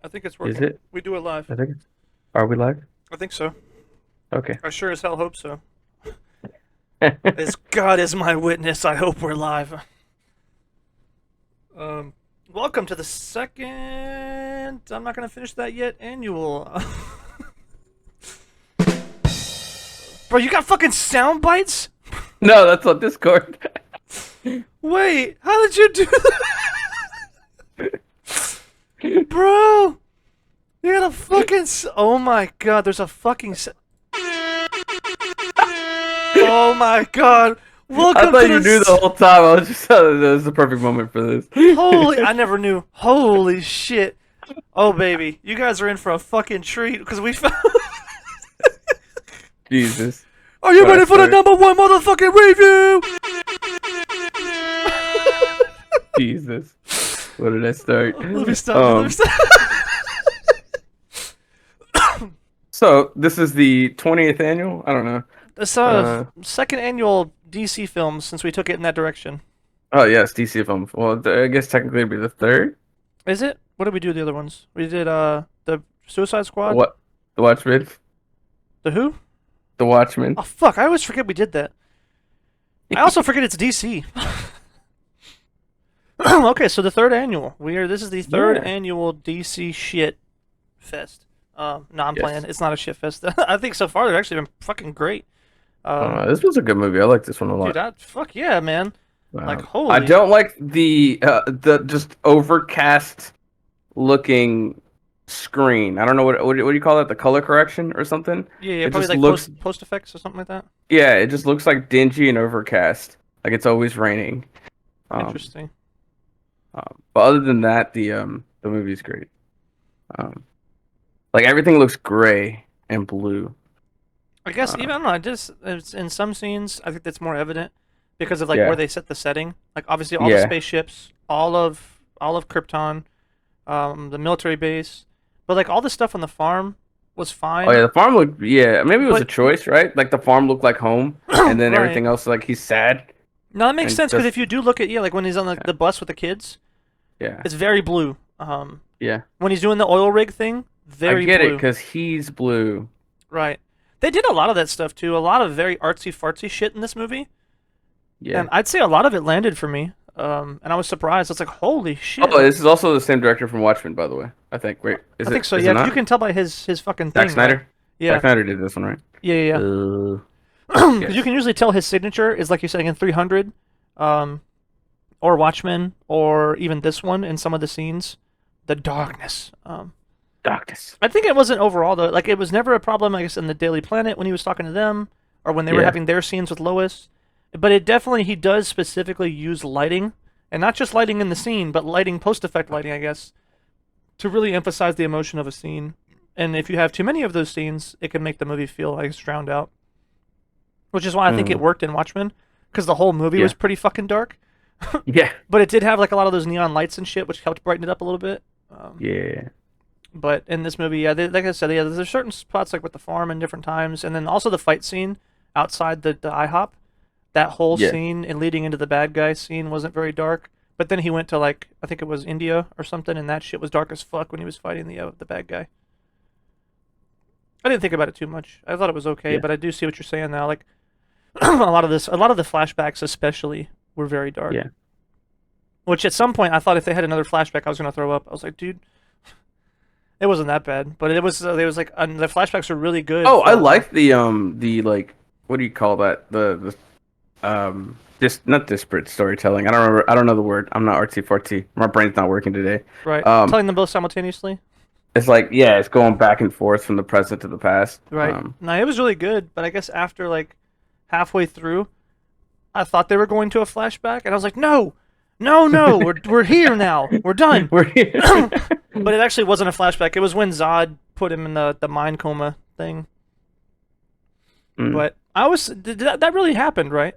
I think it's Is working. it? We do it live. I think it's. Are we live? I think so. Okay. I sure as hell hope so. As God is my witness, I hope we're live. Um, Welcome to the second. I'm not gonna finish that yet. Annual. Bro, you got fucking sound bites? No, that's on Discord. Wait, how did you do that? Bro! You got a fucking. Oh my god, there's a fucking. Oh my god. I Welcome to thought you knew the the. whole time. I was just this is the perfect moment for this. Holy. I never knew. Holy shit. Oh baby. You guys are in for a fucking treat because we found. Jesus. Are you What I ready for the start? #1 motherfucking review? Jesus. What did I start? Let me stop. Let me stop. So this is the 20th annual. I don't know. This Uh. second annual DC films since we took it in that direction. Oh yes, DC film. Well, I guess technically it'd be the third. Is it? What did we do the other ones? We did the Suicide Squad. What? The Watchmen. The who? The Watchmen. Oh fuck! I always forget we did that. I also forget it's DC. Okay, so the third annual. This is the third Yeah. annual DC shit fest. No, I'm Yes. playing. It's not a shit fest. I think so far they've actually been fucking great. This was a good movie. I like this one a Dude, lot. fuck yeah, man. Like I holy. don't like the just overcast looking screen. I don't know what do you call that? The color correction or something? Yeah, yeah, It probably just like looks post effects or something like that. yeah, it just looks like dingy and overcast. Like it's always raining. Um, Interesting. but other than that, the movie's great. Um, like everything looks gray and blue. I guess Uh, even I don't know. It's in some scenes, I think that's more evident because of like where yeah, they set the setting. Like obviously all the yeah. spaceships, all of Krypton, the military base, but like all the stuff on the farm was Oh fine. yeah, the farm looked yeah, maybe it was a But choice, right? Like the farm looked like home, and then right. everything else like he's sad No, that makes and sense because just if you do look at like when he's on the bus with the kids, yeah, it's very blue. yeah. When he's doing the oil rig thing, I very get it blue. because he's blue. Right. They did a lot of that stuff too. A lot of very artsy fartsy shit in this movie, and Yeah. I'd say a lot of it landed for me. And I was surprised. It's like holy shit. Oh, this is also the same director from Watchmen, by the way. I think. Wait, I is think it? so. Is it Yeah, you not? can tell by his fucking Zack thing, right? Snyder. Zack Yeah. Snyder did this one, right? Yeah, yeah, yeah. Uh, Because you yes. can usually tell his signature is like you're saying in 300, um, or Watchmen, or even this one in some of the scenes. The darkness. Darkness. I think it wasn't overall though. Like it was never a problem, I guess, in the Daily Planet when he was talking to them, or when they were Yeah. having their scenes with Lois. But it definitely he does specifically use lighting, and not just lighting in the scene, but lighting post effect lighting, I guess, to really emphasize the emotion of a scene. And if you have too many of those scenes, it can make the movie feel like it's drowned out. Which is why I think it Mm, worked in Watchmen, because the whole movie was yeah. pretty fucking dark. Yeah. But it did have like a lot of those neon lights and shit, which helped brighten it up a little bit. Yeah. But in this movie, yeah, like I said, yeah, there's certain spots like with the farm and different times, and then also the fight scene outside the IHOP. That whole Yeah. scene and leading into the bad guy scene wasn't very dark. But then he went to like I think it was India or something, and that shit was dark as fuck when he was fighting the bad guy. I didn't think about it too much. I thought it was okay, Yeah. but I do see what you're saying now. Like a lot of the flashbacks especially were very dark. Yeah. Which at some point I thought if they had another flashback, I was gonna throw up. I was like, dude, it wasn't that bad, but it was like the flashbacks were really good Oh, I for. like the like what do you call that? The this not disparate storytelling. I don't remember. I don't know the word. I'm not artsy fartsy. My brain's not working today. Right, Um, telling them both simultaneously. it's like yeah, it's going back and forth from the present to the past. Right. No, it was really good, but I guess after like halfway through, I thought they were going to a flashback, and I was like, no, no, no, we're here now, we're done. We're here. But it actually wasn't a flashback. It was when Zod put him in the mind coma thing. Mm. But that really happened, right?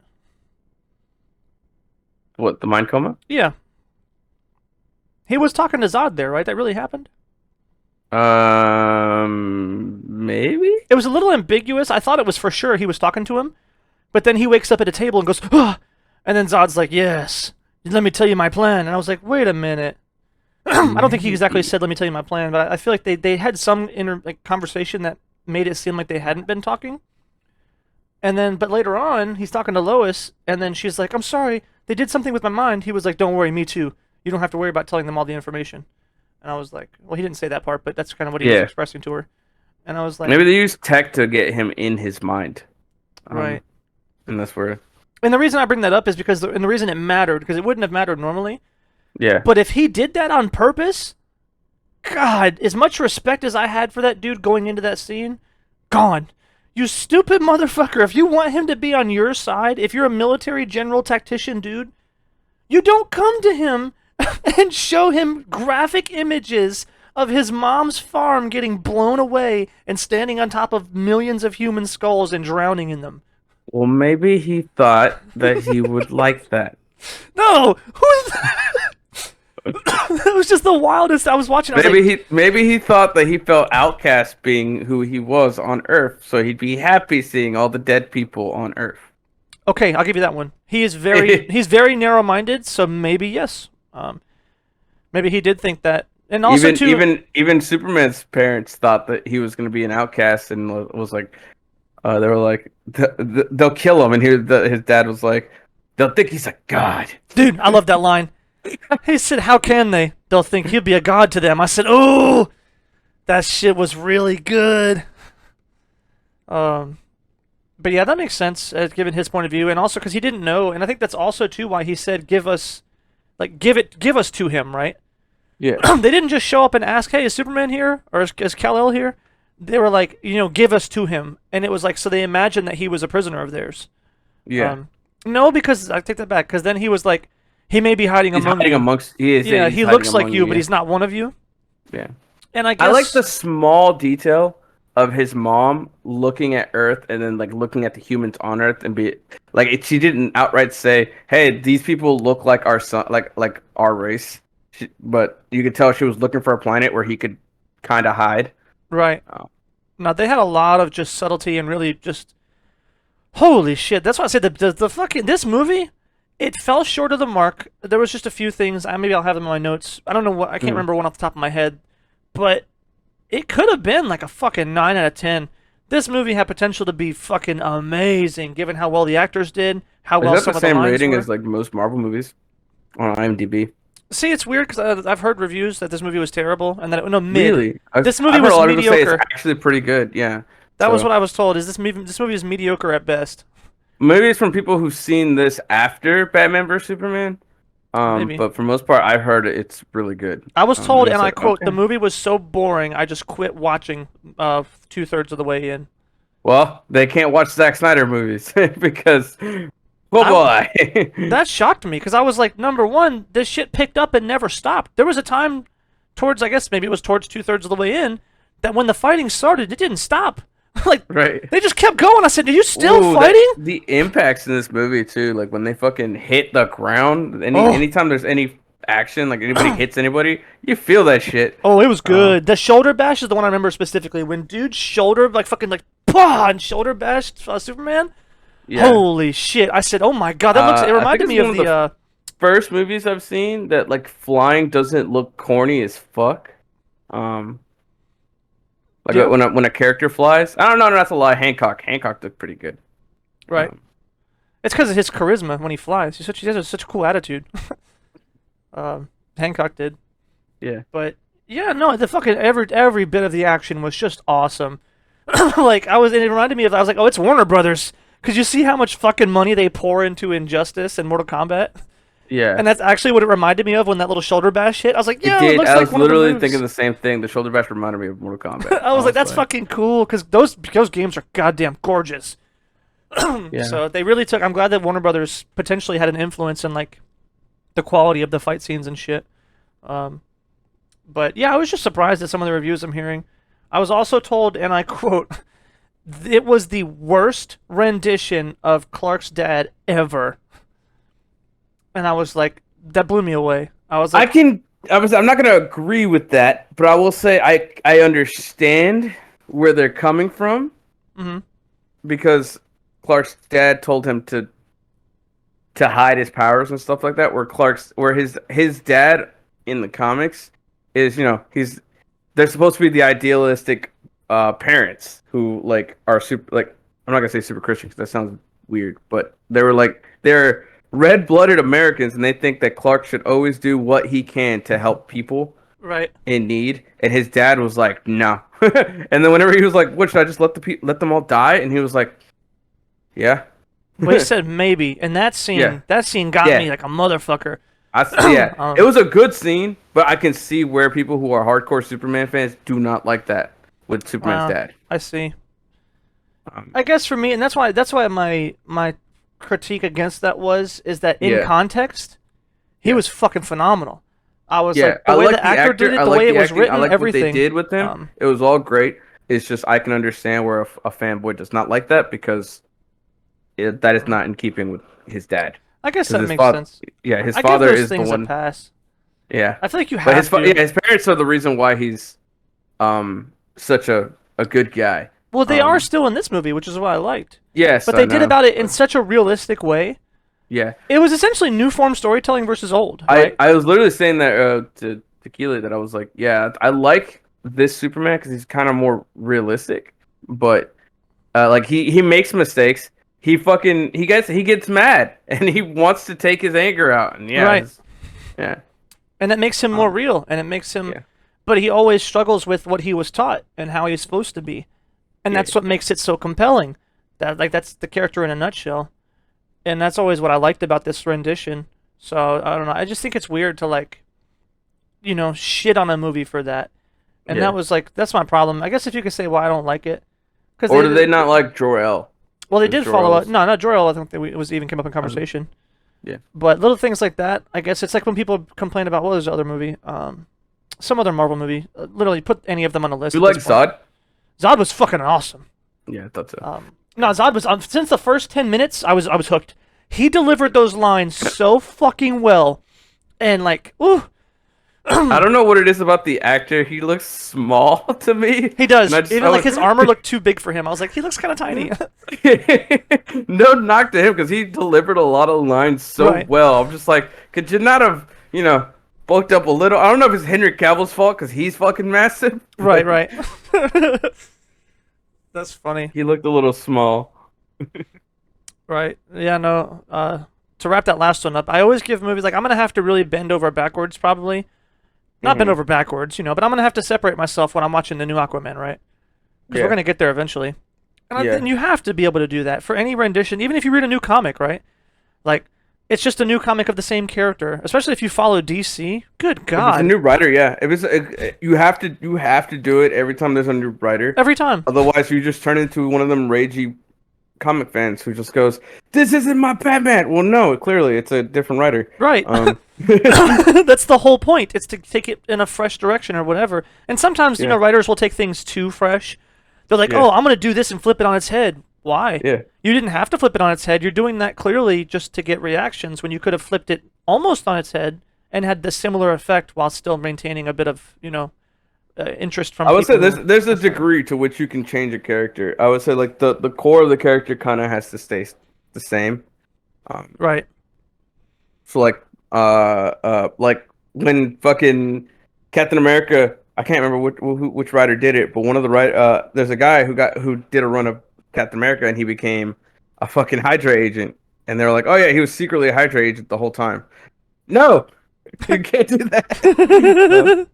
What the mind coma? Yeah. He was talking to Zod there, right? That really happened? Maybe. It was a little ambiguous. I thought it was for sure he was talking to him, but then he wakes up at a table and goes, ah! And then Zod's like, yes, let me tell you my plan. And I was like, wait a minute. I don't think he exactly Maybe. said, "Let me tell you my plan," but I feel like they had some conversation that made it seem like they hadn't been talking. And then, but later on, he's talking to Lois, and then she's like, "I'm sorry, they did something with my mind." He was like, "Don't worry, me too. You don't have to worry about telling them all the information." And I was like, "Well, he didn't say that part, but that's kind of what he was Yeah. expressing to her." And I was like, Maybe they use tech to get him in his mind. "Right." And that's where. And the reason I bring that up is because, and the reason it mattered, because it wouldn't have mattered normally. Yeah. But if he did that on purpose, God, as much respect as I had for that dude going into that scene, gone. You stupid motherfucker. If you want him to be on your side, if you're a military general tactician dude, you don't come to him and show him graphic images of his mom's farm getting blown away and standing on top of millions of human skulls and drowning in them. Well, maybe he thought that he would like that. No! Who's that was just the wildest. I was watching. I was like, Maybe he thought that he felt outcast being who he was on Earth, so he'd be happy seeing all the dead people on Earth. okay, I'll give you that one. He's very narrow-minded, so maybe yes. Maybe he did think that, and also even Superman's parents thought that he was going to be an outcast, and was like, they were like, they'll kill him, and his dad was like, they'll think he's a god. dude, I love that line. He said, "How can they? They'll think he'll be a god to them." I said, "Oh, that shit was really good." But yeah, that makes sense given his point of view, and also because he didn't know, and I think that's also too why he said, "Give us, like, give us to him," right? Yeah, They didn't just show up and ask, "Hey, is Superman here or is Kal-El here?" They were like, "Give us to him," and it was like so they imagined that he was a prisoner of theirs. yeah. No, because I take that back, because then he was like, he may be hiding He's among hiding you. amongst. He is. Yeah, He's he hiding looks like among you, but yeah. he's not one of you. Yeah. And I I like the guess small detail of his mom looking at Earth and then like looking at the humans on Earth and be like she didn't outright say, "Hey, these people look like our son, like our race," but you could tell she was looking for a planet where he could kind of hide. right. Oh. Now they had a lot of just subtlety and really just holy shit. That's why I said the fucking this movie. It fell short of the mark. There was just a few things. Maybe I'll have them in my notes. I don't know what. I can't Mm. remember one off the top of my head, but it could have been like a fucking 9 out of 10. This movie had potential to be fucking amazing, given how well the actors did, how Is well that some the of the same lines rating were. as like most Marvel movies on IMDb? See, it's weird because I've heard reviews that this movie was terrible and that no mid. Really? This movie I've heard was a lot of people say it's mediocre. actually pretty good. Yeah. That was So what I was told. Is this movie is mediocre at best? maybe it's from people who've seen this after Batman vs Superman. Maybe. But for most part, I've heard it's really good. I was told, And and it's I like, quote, "The okay. movie was so boring, I just quit watching 2/3 of the way in." Well, they can't watch Zack Snyder movies because, oh I boy. That shocked me because I was like, number one, this shit picked up and never stopped. There was a time towards, I guess maybe it was towards 2/3 of the way in, that when the fighting started, it didn't stop. Like Right. they just kept going. I said, "Are you still Ooh, fighting?" the impacts in this movie too, like when they fucking hit the ground. Oh, Anytime there's any action, like anybody hits anybody, you feel that shit. oh, it was Uh, good. The shoulder bash is the one I remember specifically. When dude's shoulder, like fucking like, pah, and shoulder bashed Superman. yeah. Holy shit! I said, "Oh my god, that looks." It I think reminded it's me one of of the. the first movies I've seen that like flying doesn't look corny as fuck. Um, like Yeah, when a character flies. I don't know. No, that's a lie. Hancock looked pretty good. right. Um, It's because of his charisma when he flies. He has such a cool attitude. Hancock did. yeah. But yeah, no, the fucking every bit of the action was just awesome. Like and it reminded me of I was like, oh, it's Warner Brothers, because you see how much fucking money they pour into Injustice and Mortal Kombat, Yeah. and that's actually what it reminded me of when that little shoulder bash hit. I was like, It yeah, it did. looks I like was one of the literally moves. thinking the same thing. The shoulder bash reminded me of Mortal Kombat, I was like, that's honestly. fucking cool because those games are goddamn gorgeous. Yeah. So they really took. I'm glad that Warner Brothers potentially had an influence in like the quality of the fight scenes and shit. But yeah, I was just surprised at some of the reviews I'm hearing. I was also told, and I quote, "It was the worst rendition of Clark's dad ever." And I was like, that blew me away. I was like, I'm not gonna agree with that, but I will say I understand where they're coming from mm-hmm, because Clark's dad told him to hide his powers and stuff like that. Where his dad in the comics is, they're supposed to be the idealistic parents who like are super like I'm not gonna say super Christian because that sounds weird, but they're red-blooded Americans and they think that Clark should always do what he can to help people Right. in need. And his dad was like, "No." And then whenever he was like, "What should I just let them all die?" And he was like, "Yeah." Well, he said maybe, and Yeah. that scene got Yeah. me like a motherfucker. Yeah, it was a good scene, but I can see where people who are hardcore Superman fans do not like that with Superman's dad. I see. Um, I guess for me, and that's why my critique against that is that in Yeah. context, he Yeah. was fucking phenomenal. I was yeah, like I the way like the actor did it, I the like way it the was acting, I written, like what they everything. did with him. It was all great. It's just I can understand where a fanboy does not like that because that is not in keeping with his dad. I guess 'Cause that his makes father, sense. yeah, his I give father those is the things a one. pass. Yeah, I feel like you but have to. his parents are the reason why he's such a good guy. Well, they are still in this movie, which is what I liked. Yes, But I they did know. about it in such a realistic way. Yeah, It was essentially new form storytelling versus old, right? I was literally saying that to Tequila that I was like, yeah, I like this Superman because he's kind of more realistic, but like he makes mistakes. He gets mad and he wants to take his anger out, and yeah, Right. yeah, And that makes him more um, real, and it makes him. yeah, But he always struggles with what he was taught and how he's supposed to be, and yeah, that's what makes it so compelling. That's the character in a nutshell, and that's always what I liked about this rendition. So I don't know. I just think it's weird to shit on a movie for that, and yeah. that's my problem. I guess if you could say why I don't like it, because Or do they not like Jor-El? well, they 'Cause did follow up. Jor-El's, No, not Jor-El. I think it was even came up in conversation. yeah. But little things like that, I guess it's like when people complain about what was the other movie, some other Marvel movie. Literally, put any of them on a list. You at like this point. Zod? Zod was fucking awesome. Yeah, I thought so. No, Zod was since the first 10 minutes, I was hooked. He delivered those lines so fucking well, and like, ooh, I don't know what it is about the actor. He looks small to me. he does. And Even like his armor looked too big for him. I was like, he looks kind of tiny. No knock to him because he delivered a lot of lines so Right. well. I'm just like, could you not have, bulked up a little? I don't know if it's Henry Cavill's fault because he's fucking massive. Right, right. That's funny. He looked a little small. Right. Yeah, no. To wrap that last one up, I always give movies like I'm gonna have to really bend over backwards, probably. Not bend over backwards, but I'm gonna have to separate myself when I'm watching the new Aquaman, right? Because we're gonna get there eventually. And Yeah. and you have to be able to do that for any rendition, even if you read a new comic, right? Like, it's just a new comic of the same character, especially if you follow DC. Good If it's God. a new writer, yeah. If you have to do it every time there's a new writer. Every time. Otherwise, you just turn into one of them ragey comic fans who just goes, "This isn't my Batman." Well, no, clearly it's a different writer. Right. Um, That's the whole point. It's to take it in a fresh direction or whatever. And sometimes, Yeah. writers will take things too fresh. They're like, Yeah. oh, I'm going to do this and flip it on its head. Why? Yeah. You didn't have to flip it on its head. You're doing that clearly just to get reactions when you could have flipped it almost on its head and had the similar effect while still maintaining a bit of, interest from I would say people there's a degree to which you can change a character. I would say like the core of the character kind of has to stay the same. Right. So like when fucking Captain America, I can't remember which writer did it, but one of the there's a guy who did a run of Captain America and he became a fucking Hydra agent, and they were like, oh yeah, he was secretly a Hydra agent the whole time. No, you can't do that.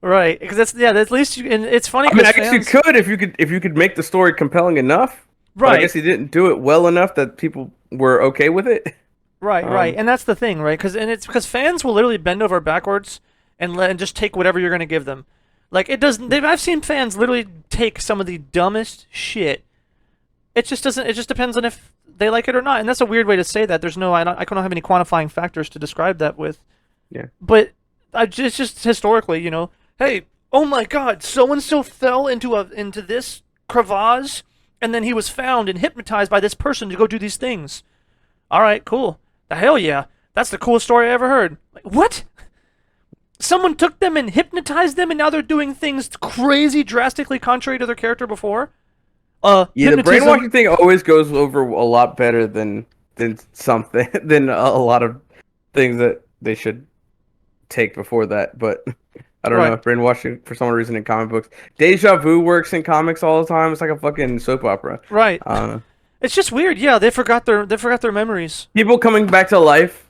Right. Because that's at least you, and it's funny I mean, I 'cause guess you fans- could if you could make the story compelling enough. But I Right. guess he didn't do it well enough that people were okay with it. Right, right, and that's the thing, right? Because fans will literally bend over backwards and just take whatever you're gonna give them. Like it doesn't. I've seen fans literally take some of the dumbest shit. It just doesn't. It just depends on if they like it or not, and that's a weird way to say that. There's no. I don't have any quantifying factors to describe that with. Yeah. But just historically, hey, oh my God, so and so fell into this crevasse, and then he was found and hypnotized by this person to go do these things. All right, cool. The hell yeah. That's the coolest story I ever heard. Like, what? Someone took them and hypnotized them and now they're doing things crazy, drastically contrary to their character before? Yeah, the Hypnotism- brainwashing thing always goes over a lot better than something than a lot of things that they should take before that. But I don't Right. know. Brainwashing for some reason in comic books. Deja vu works in comics all the time. It's like a fucking soap opera. Right. Uh, It's just weird. Yeah, they forgot their memories. People coming back to life.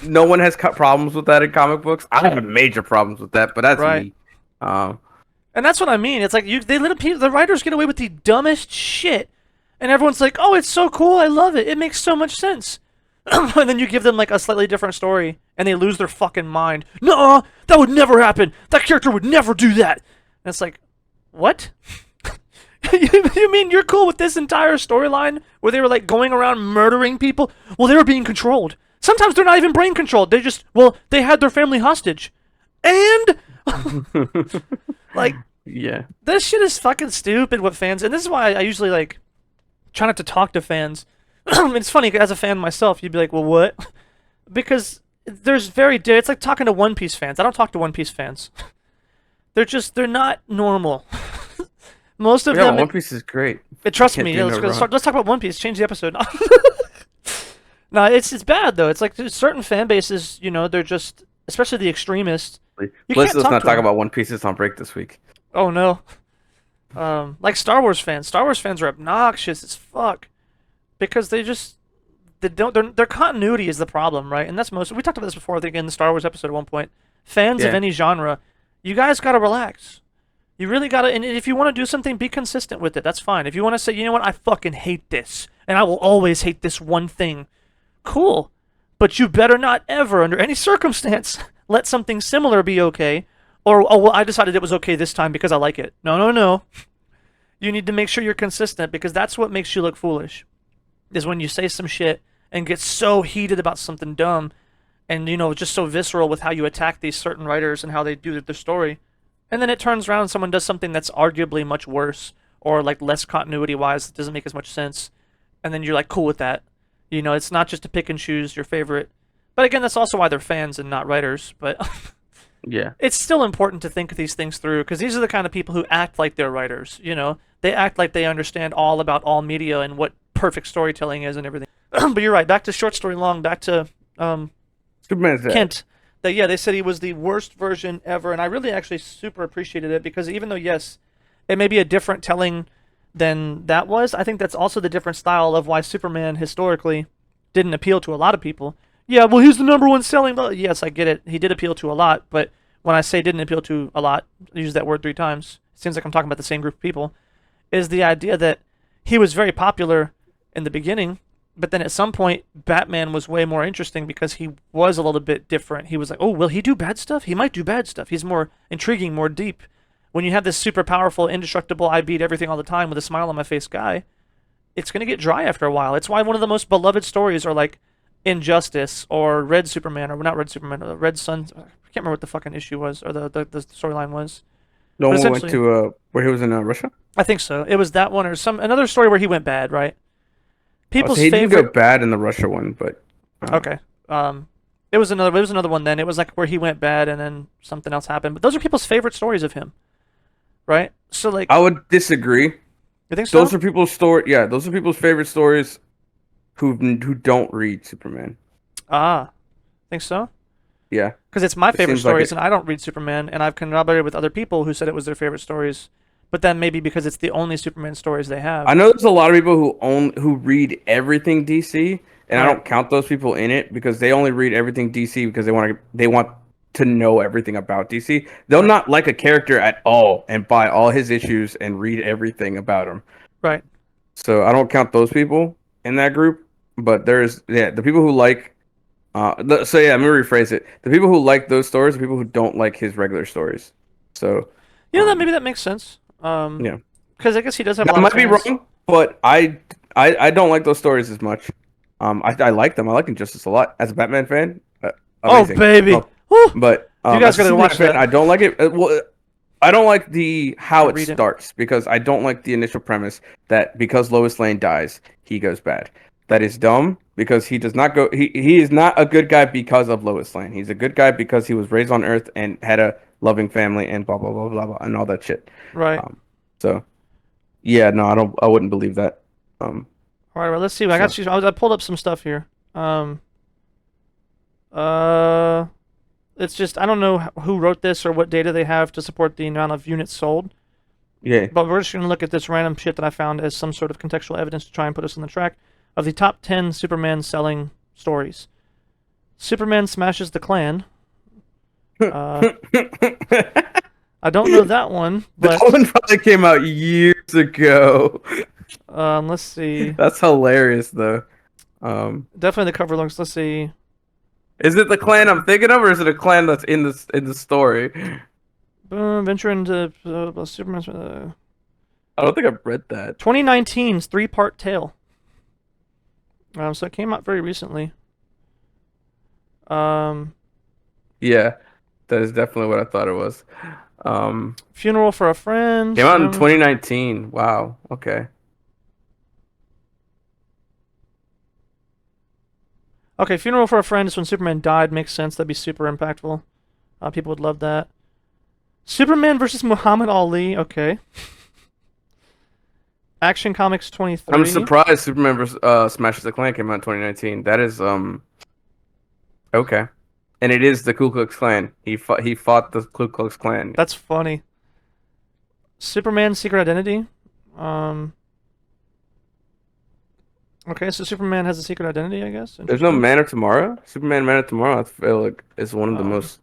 No one has problems with that in comic books. I have major problems with that, but that's Right. me. Um, And that's what I mean. It's like they let the writers get away with the dumbest shit, and everyone's like, "Oh, it's so cool. I love it. It makes so much sense." And then you give them like a slightly different story, and they lose their fucking mind. No, that would never happen. That character would never do that. And it's like, what? You mean you're cool with this entire storyline where they were like going around murdering people? Well, they were being controlled. Sometimes they're not even brain controlled. They had their family hostage. And like yeah. this shit is fucking stupid with fans, and this is why I usually like try not to talk to fans. It's funny as a fan myself, you'd be like, "Well, what?" Because it's like talking to One Piece fans. I don't talk to One Piece fans. They're not normal. Most of Yeah, them. One Piece is great. Trust Can't me. do Yeah, no wrong. let's talk about One Piece. Change the episode. No, it's bad though. It's like there's certain fan bases, they're just, especially the extremists. You Let's can't talk not to talk them. about One Piece. It's on break this week. Oh no. Like Star Wars fans. Star Wars fans are obnoxious as fuck because they don't their continuity is the problem, right? And that's we talked about this before. I think in the Star Wars episode at one point. Fans of Yeah. any genre, you guys gotta relax. You really gotta, and if you want to do something, be consistent with it. That's fine. If you want to say, you know what, I fucking hate this, and I will always hate this one thing, cool. But you better not ever, under any circumstance, let something similar be okay. Or, oh, well, I decided it was okay this time because I like it. No, no, no. You need to make sure you're consistent because that's what makes you look foolish. Is when you say some shit and get so heated about something dumb and, just so visceral with how you attack these certain writers and how they do their story. And then it turns around and someone does something that's arguably much worse or like less continuity wise that doesn't make as much sense. And then you're like cool with that. It's not just to pick and choose your favorite. But again, that's also why they're fans and not writers. But Yeah. it's still important to think these things through because these are the kind of people who act like they're writers. They act like they understand all about all media and what perfect storytelling is and everything. But you're right. Back to short story long. Back to Superman's dead. Kent. They said he was the worst version ever, and I really actually super appreciated it because even though yes, it may be a different telling than that was, I think that's also the different style of why Superman historically didn't appeal to a lot of people. Yeah, well, he's the number one selling. Yes, I get it. He did appeal to a lot, but when I say didn't appeal to a lot, I use that word 3 times. It seems like I'm talking about the same group of people. Is the idea that he was very popular in the beginning, but then at some point, Batman was way more interesting because he was a little bit different. He was like, oh, will he do bad stuff? He might do bad stuff. He's more intriguing, more deep. When you have this super powerful, indestructible, I beat everything all the time with a smile on my face guy, it's going to get dry after a while. It's why one of the most beloved stories are like Injustice or Red Superman, or not Red Superman, Red Sun. I can't remember what the fucking issue was or the storyline was. No But one went essentially, to where he was in Russia. I think so. It was that one or another story where he went bad, right? Oh, so People's he didn't go favorite. bad in the Russia one, but Okay. It was another one then. It was like where he went bad and then something else happened. But those are people's favorite stories of him, right? So like, I would disagree. you think so? Those are people's story. Yeah, those are people's favorite stories who don't read Superman. Think so? Yeah, Because it's my it favorite seems like stories, it. and I don't read Superman, and I've corroborated with other people who said it was their favorite stories. But then maybe because it's the only Superman stories they have. I know there's a lot of people who read everything DC, and I Right. don't count those people in it because they only read everything DC because they want to know everything about DC. They'll Right. not like a character at all and buy all his issues and read everything about him. Right. So I don't count those people in that group. But there's the people who like. So yeah, let me rephrase it. The people who like those stories, the people who don't like his regular stories. So Maybe that makes sense. yeah, Because I guess he does have a now, I lot of might be fans. wrong, but I don't like those stories as much. I like them. I like Injustice a lot as a Batman fan. Oh Amazing. baby. Oh, Woo! but You guys as a gotta Superman watch fan, that. I don't like it. Well, I don't like how it Read it. starts because I don't like the initial premise that because Lois Lane dies, he goes bad. That is dumb because he does not go. He is not a good guy because of Lois Lane. He's a good guy because he was raised on Earth and had a loving family and blah blah blah blah blah and all that shit. Right. So yeah, no, I don't. I wouldn't believe that. All right. Well, let's see. I got you. I pulled up some stuff here. Uh, It's just I don't know who wrote this or what data they have to support the amount of units sold. Yeah. But we're just going to look at this random shit that I found as some sort of contextual evidence to try and put us on the track of the top 10 Superman selling stories. Superman smashes the Klan. I don't know that one, That but one probably came out years ago. let's see. That's hilarious, though. Definitely the cover looks. Let's see. Is it the clan I'm thinking of, or is it a clan that's in the story? Boom, venture into Superman's. I don't think I've read that. 2019's three-part tale. So it came out very recently. Yeah, that is definitely what I thought it was. Funeral for a Friend. Came out in 2019. Wow. Okay. Okay, Funeral for a Friend is when Superman died. Makes sense. That'd be super impactful. People would love that. Superman versus Muhammad Ali. Okay. Action Comics 23. I'm surprised Superman vs. Smashes the Klan came out in 2019. That is okay, and it is the Ku Klux Klan. He fought the Ku Klux Klan. That's funny. Superman's Secret Identity. Okay, so Superman has a secret identity, I guess. There's no Man of Tomorrow. Superman Man of Tomorrow, I feel like, is one of the most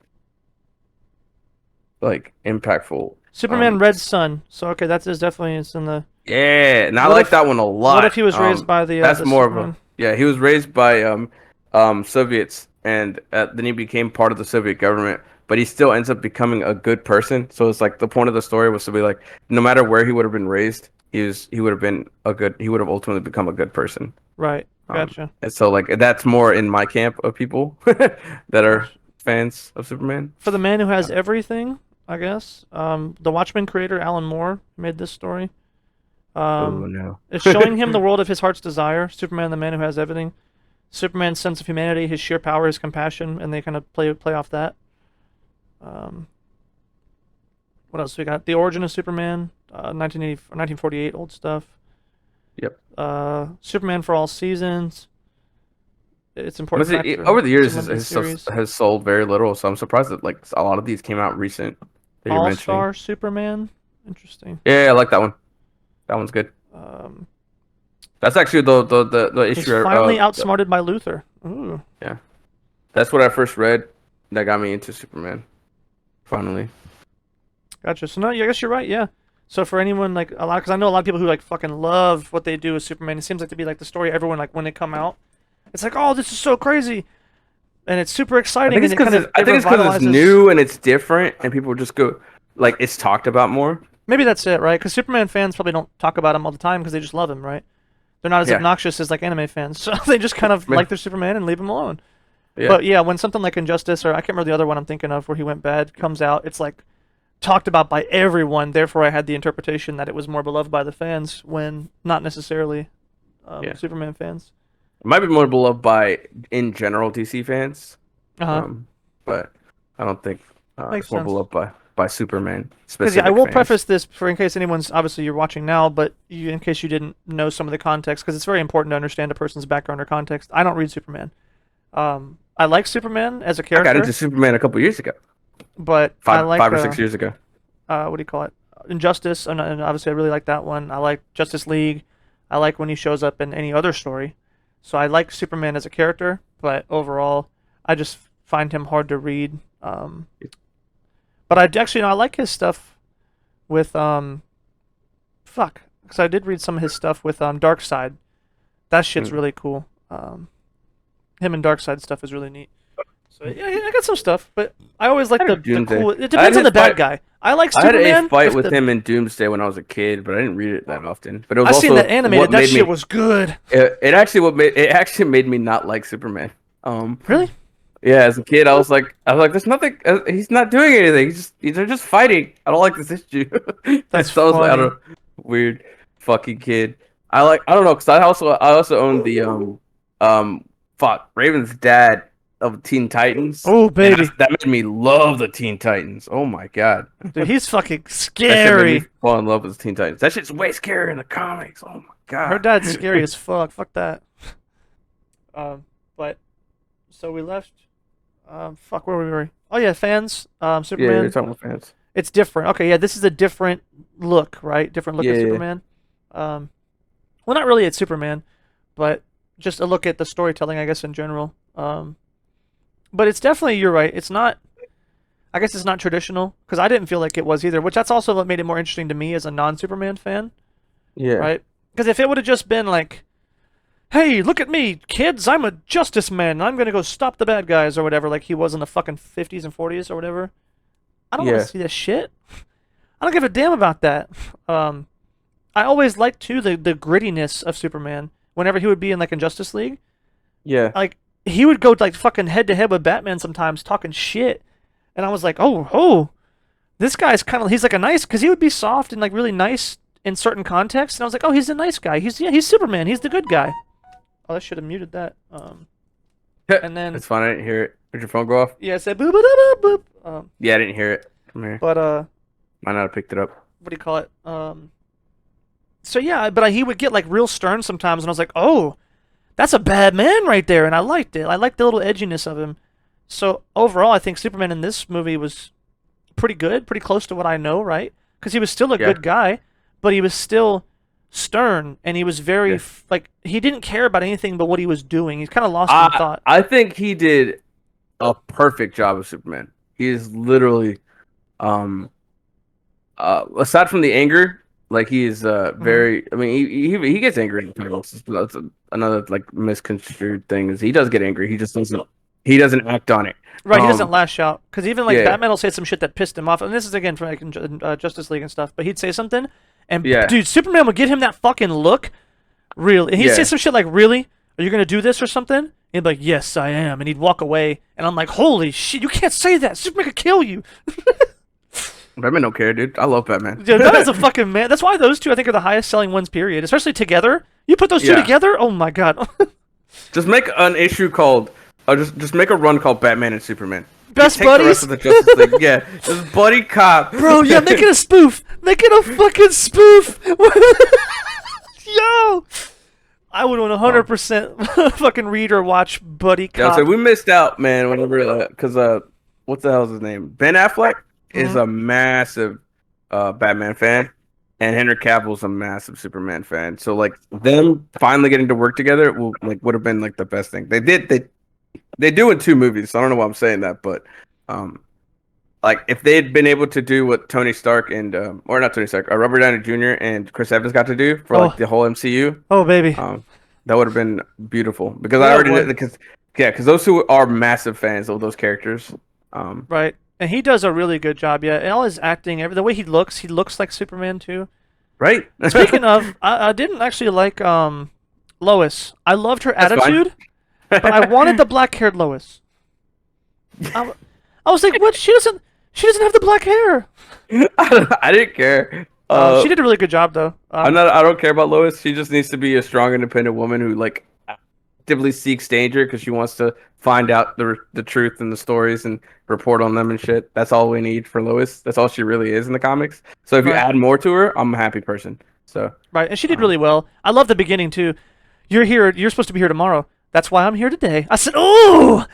like impactful. Superman Red Sun. So okay, that is definitely it's in the. Yeah, and I like that one a lot. What if he was raised by the? That's the more Superman? of a yeah. He was raised by Soviets, and then he became part of the Soviet government. But he still ends up becoming a good person. So it's like the point of the story was to be like, no matter where he would have been raised, he would have been a good. He would have ultimately become a good person. Right. Gotcha. And so like that's more in my camp of people that are fans of Superman. For the man who has everything, I guess. The Watchmen creator Alan Moore made this story. Oh no! It's showing him the world of his heart's desire. Superman, the man who has everything. Superman's sense of humanity, his sheer power, his compassion, and they kind of play off that. What else we got? The origin of Superman, 1948, old stuff. Yep. Superman for all seasons. It's important. Over the years, his stuff has sold very little, so I'm surprised that like a lot of these came out recent. All-Star Superman. Interesting. Yeah, I like that one. That one's good. That's actually the issue. He's finally outsmarted by Luthor. Ooh. Yeah, that's what I first read. That got me into Superman. Finally. Gotcha. So no, I guess you're right. Yeah. So for anyone like a lot, because I know a lot of people who like fucking love what they do with Superman. It seems like to be like the story everyone like when they come out. It's like, oh, this is so crazy, and it's super exciting. I think it's because it's new and it's different, and people just go like it's talked about more. Maybe that's it, right? Because Superman fans probably don't talk about him all the time because they just love him, right? They're not as obnoxious as like anime fans, so they just kind of like their Superman and leave him alone. Yeah. But yeah, when something like Injustice or I can't remember the other one I'm thinking of where he went bad comes out, it's like talked about by everyone. Therefore, I had the interpretation that it was more beloved by the fans when not necessarily Superman fans. It might be more beloved by in general DC fans, but I don't think it's more beloved by Superman. Because I will preface this for in case anyone's obviously you're watching now, but in case you didn't know some of the context, because it's very important to understand a person's background or context. I don't read Superman. I like Superman as a character. I got into Superman a couple years ago, but five I like, or 6 years ago. What do you call it? Injustice, and obviously I really like that one. I like Justice League. I like when he shows up in any other story. So I like Superman as a character, but overall, I just find him hard to read. But I actually, I like his stuff with because I did read some of his stuff with Darkseid. That shit's really cool. Him and Darkseid stuff is really neat. So yeah, I got some stuff, but I always like the cool. It depends on the bad guy. I like Superman. I had a fight with him in Doomsday when I was a kid, but I didn't read it that often. But it was I've seen that animated. That shit was good. It actually made me not like Superman. Really? Yeah, as a kid, I was like, there's nothing. He's not doing anything. They're just fighting. I don't like this issue. That's so funny. I don't know, weird fucking kid. I don't know, because I also own the Raven's dad of Teen Titans. Oh baby, that made me love the Teen Titans. Oh my god, dude, he's fucking scary. That made me fall in love with the Teen Titans. That shit's way scarier in the comics. Oh my god, her dad's scary as fuck. Fuck that. But so we left. Where were we? Oh yeah, fans. Yeah, you're Superman. talking about fans. It's different. Okay, yeah, this is a different look, right? Different look Yeah, at yeah, Superman. Um, well, not really at Superman, but just a look at the storytelling, I guess, in general. But it's definitely, you're right. It's not. I guess it's not traditional because I didn't feel like it was either. Which that's also what made it more interesting to me as a non-Superman fan, yeah, right? Because if it would have just been like, "Hey, look at me, kids! I'm a justice man. And I'm gonna go stop the bad guys or whatever," like he was in the fucking 50s and 40s or whatever. I don't want to yeah, see that shit. I don't give a damn about that. Um, I always liked too the grittiness of Superman. Whenever he would be in like in Justice League, yeah. like he would go like fucking head to head with Batman sometimes, talking shit, and I was like, oh, this guy's kind of he's like a nice because he would be soft and like really nice in certain contexts, and I was like, oh, he's a nice guy. He's Superman. He's the good guy. Oh, I should have muted that. And then It's fine. I didn't hear it. Did your phone go off? yeah, it said boop boop boop boop. Yeah, I didn't hear it from here. But Might not have picked it up. what do you call it? So yeah, but he would get like real stern sometimes, and I was like, oh, that's a bad man right there, and I liked it. I liked the little edginess of him. So overall, I think Superman in this movie was pretty good, pretty close to what I know, right? Because he was still a Yeah, good guy, but he was still stern, and he was very yeah. like he didn't care about anything but what he was doing. He's kind of lost in thought. I think he did a perfect job of Superman. He is literally, um, aside from the anger, like he is Mhm. very. I mean, he gets angry. That's another like misconstrued thing is he does get angry. He just doesn't act on it. Right, he doesn't lash out because even like Yeah, Batman will say some shit that pissed him off, and this is again from like in Justice League and stuff. But he'd say something, and yeah, dude, Superman would get him that fucking look. Really, and he'd say yeah. some shit like, "Really, are you gonna do this or something?" And he'd be like, "Yes, I am," and he'd walk away, and I'm like, "Holy shit, you can't say that! Superman could kill you." Batman don't care, dude. I love Batman. Dude, that is a fucking man. That's why those two I think are the highest selling ones. Period. Especially together. You put those two Yeah, together, oh my god. just make an issue called, just make a run called Batman and Superman. Best Take the rest buddies, of the Justice League. Yeah, just buddy cop. bro. Yeah, make it a spoof. Make it a fucking spoof. Yo, I would Um, 100% fucking read or watch Buddy yeah, so Cop. we missed out, man. Whenever, because what the hell is his name? Ben Affleck is Mhm. a massive Batman fan, and Henry Cavill's a massive Superman fan. So like them finally getting to work together would have been like the best thing. They do in two movies. So I don't know why I'm saying that, but um, like if they had been able to do what Tony Stark and or not Tony Stark, Robert Downey Jr. and Chris Evans got to do for like Oh, the whole MCU, oh, baby. um, that would have been beautiful because I Yeah, it already know would. because yeah, because those two are massive fans of those characters. Right. And he does a really good job, yeah. And all his acting, the way he looks like Superman too. Right? Speaking of, I didn't actually like Lois. I loved her That's fine. attitude, but I wanted the black-haired Lois. I, I was like, what? She doesn't have the black hair. I didn't care. She did a really good job though. I don't care about Lois. She just needs to be a strong, independent woman who like actively seeks danger because she wants to find out the truth and the stories and report on them and shit. That's all we need for Lois. That's all she really is in the comics. So if you Right. add more to her, I'm a happy person. So Right. And she did um, really well. I love the beginning too. You're here. You're supposed to be here tomorrow. That's why I'm here today. I said, oh,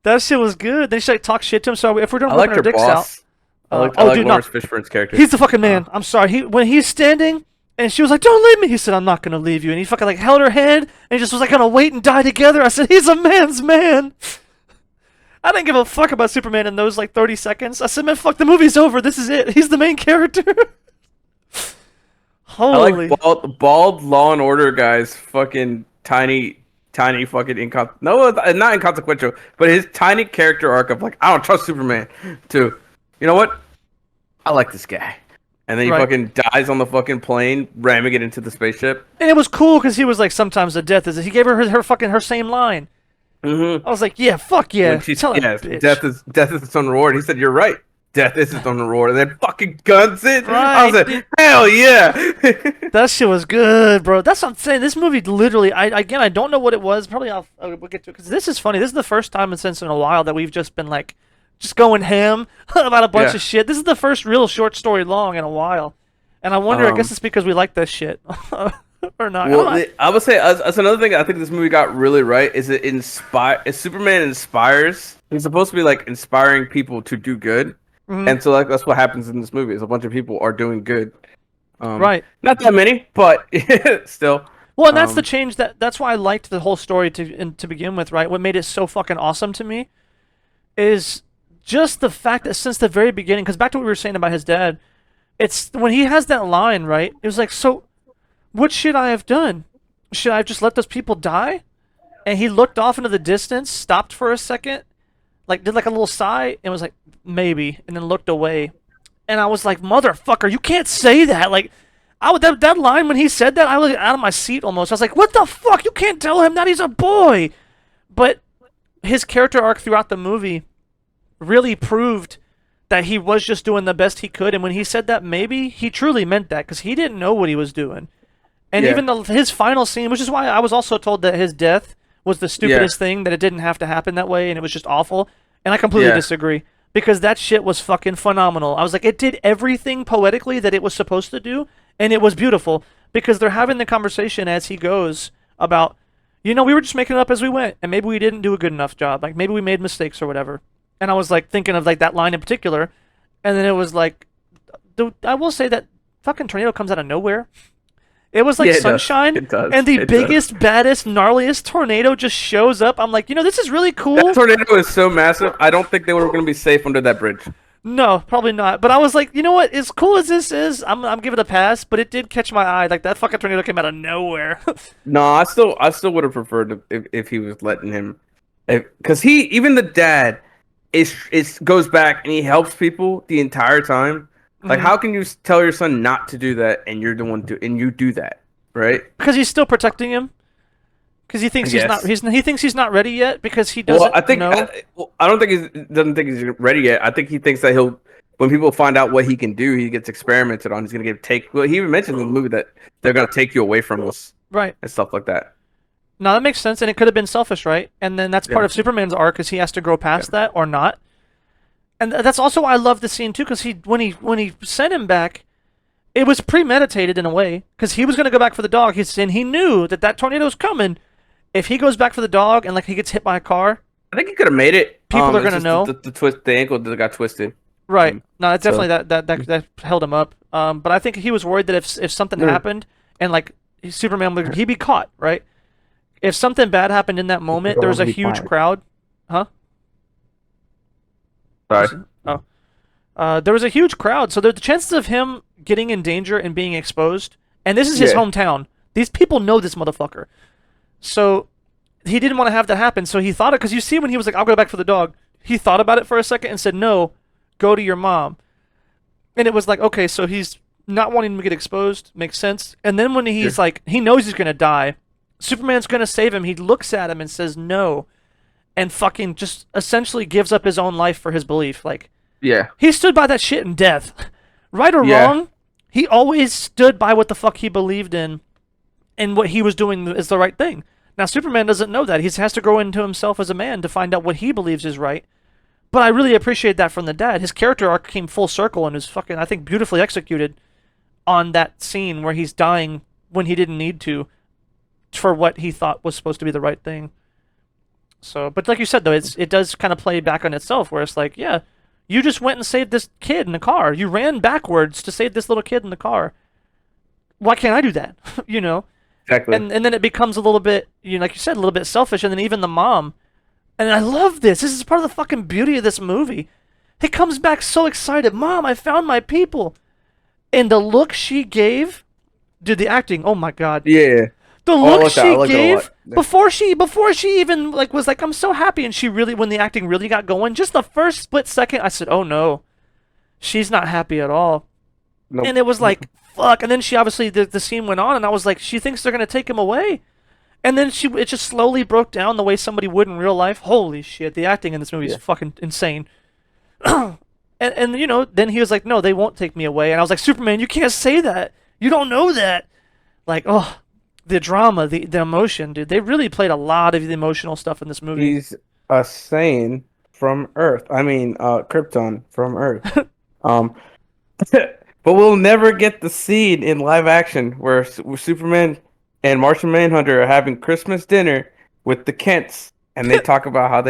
that shit was good. Then she like talked shit to him. So if we're done I ripping liked our her dicks out, boss. I oh, like dude, no. Lawrence Fishburne's character. He's the fucking Uh, man. I'm sorry. When he's standing and she was like, "Don't leave me," he said, "I'm not gonna leave you." And he fucking like held her hand and he just was like, "Gonna wait and die together." I said, "He's a man's man." I didn't give a fuck about Superman in those like 30 seconds. I said, "Man, fuck, the movie's over. This is it. He's the main character." I like Holy. bald Law and Order guys. Fucking tiny fucking no, not inconsequential, but his tiny character arc of like I don't trust Superman. To you know what? I like this guy, and then he Right. fucking dies on the fucking plane, ramming it into the spaceship. And it was cool because he was like, "Sometimes the death is." He gave her fucking her same line. Mm-hmm. I was like, "Yeah, fuck yeah, When she's tell that yes, bitch." death is its own reward. He said, "You're right. Death is its own reward," and then fucking guns it. I was Right. like, "Hell yeah!" That shit was good, bro. That's what I'm saying. This movie literally, I don't know what it was. Probably we'll get to it because this is funny. This is the first time since in a while that we've just been like, just going ham about a bunch Yeah. of shit. This is the first real short story long in a while, and I wonder. I guess Um, it's because we like this shit, or not. I don't Well, know. I would say that's another thing I think this movie got really right is Superman inspires He's supposed to be like inspiring people to do good, Hmm. and so like that's what happens in this movie. Is a bunch of people are doing good. Right. Not that many, but still. Well, and that's the Um, change that's why I liked the whole story to begin with, right? What made it so fucking awesome to me is just the fact that since the very beginning, because back to what we were saying about his dad, it's when he has that line, right? It was like, so what should I have done? Should I have just let those people die? And he looked off into the distance, stopped for a second, like did like a little sigh, and was like, maybe, and then looked away. And I was like, motherfucker, you can't say that. Like, that line when he said that, I was out of my seat almost. I was like, what the fuck? You can't tell him that he's a boy. But his character arc throughout the movie really proved that he was just doing the best he could. And when he said that, maybe he truly meant that because he didn't know what he was doing. And yeah, even his final scene, which is why I was also told that his death was the yeah, stupidest thing, that it didn't have to happen that way, and it was just awful. And I completely yeah, disagree because that shit was fucking phenomenal. I was like, it did everything poetically that it was supposed to do, and it was beautiful because they're having the conversation as he goes about, we were just making it up as we went, and maybe we didn't do a good enough job. Like maybe we made mistakes or whatever. And I was like thinking of like that line in particular, and then it was like, I will say that fucking tornado comes out of nowhere. It was like yeah. It does. sunshine, It does. and the It does. biggest, baddest, gnarliest tornado just shows up. I'm like, this is really That cool. tornado is so massive. I don't think they were going to be safe under that bridge. No, probably not. But I was like, you know what? As cool as this is, I'm giving it a pass. But it did catch my eye. Like that fucking tornado came out of nowhere. No, I still would have preferred if he was letting him, because he even the dad is goes back and he helps people the entire time. Like, Hmm. how can you tell your son not to do that and you're the one to and you do that, right? Because he's still protecting him. Because he I thinks he's not. guess. He thinks he's not ready yet. Because he Well, doesn't know. I don't think he doesn't think he's ready yet. I think he thinks that he'll when people find out what he can do, he gets experimented on. He's gonna get take. Well, he even mentioned in the movie that they're gonna take you away from us Right. and stuff like that. Now that makes sense, and it could have been selfish, right? And then that's part Yeah, of Superman's arc, is he has to grow yeah, past that or not. And that's also why I love the scene too, because when he sent him back, it was premeditated in a way, because he was going to go back for the dog. And he knew that tornado was coming. If he goes back for the dog and like he gets hit by a car, I think he could have made it. people are It's going to just know. the twist, the ankle that got twisted. Right? No, it's definitely So that held him up. But I think he was worried that if something yeah. happened and like Superman would he'd be caught, right? If something bad happened in that moment, there was a huge crowd. Huh? Sorry. Oh. There was a huge crowd, so the chances of him getting in danger and being exposed, and this is his Yeah. hometown. These people know this motherfucker. So he didn't want to have that happen. So he thought it, because you see when he was like, "I'll go back for the dog." He thought about it for a second and said, "No, go to your mom." And it was like, okay, so he's not wanting to get exposed. Makes sense. And then when Yeah. he's like, he knows he's gonna die. Superman's gonna save him. He looks at him and says no, and fucking just essentially gives up his own life for his belief. Like, Yeah. he stood by that shit in death. Right or Yeah. wrong, he always stood by what the fuck he believed in, and what he was doing is the right thing. Now, Superman doesn't know that. He has to grow into himself as a man to find out what he believes is right. But I really appreciate that from the dad. His character arc came full circle and is fucking, I think, beautifully executed on that scene where he's dying when he didn't need to for what he thought was supposed to be the right thing. So, but like you said, though, it does kind of play back on itself, where it's like, yeah, you just went and saved this kid in the car. You ran backwards to save this little kid in the car. Why can't I do that? you know? Exactly. And then it becomes a little bit, like you said, a little bit selfish. And then even the mom. And I love this. This is part of the fucking beauty of this movie. He comes back so excited. Mom, I found my people. And the look she gave, dude, the acting, oh my god. Yeah. The Oh, I look like that. I she like it a gave lot. before she even like was like, I'm so happy, and she really, when the acting really got going, just the first split second, I said, oh no, she's not happy at all. And Nope. it was like, fuck. And then she obviously the scene went on, and I was like, she thinks they're gonna take him away. And then it just slowly broke down the way somebody would in real life. Holy shit, the acting in this movie is Yeah. fucking insane. And then he was like, no, they won't take me away. And I was like, Superman, you can't say that. You don't know that. Like, oh, the drama, the emotion, dude. They really played a lot of the emotional stuff in this movie. He's a sane from Earth. I mean, Krypton from Earth. Um, but we'll never get the scene in live action where Superman and Martian Manhunter are having Christmas dinner with the Kents, and they talk about how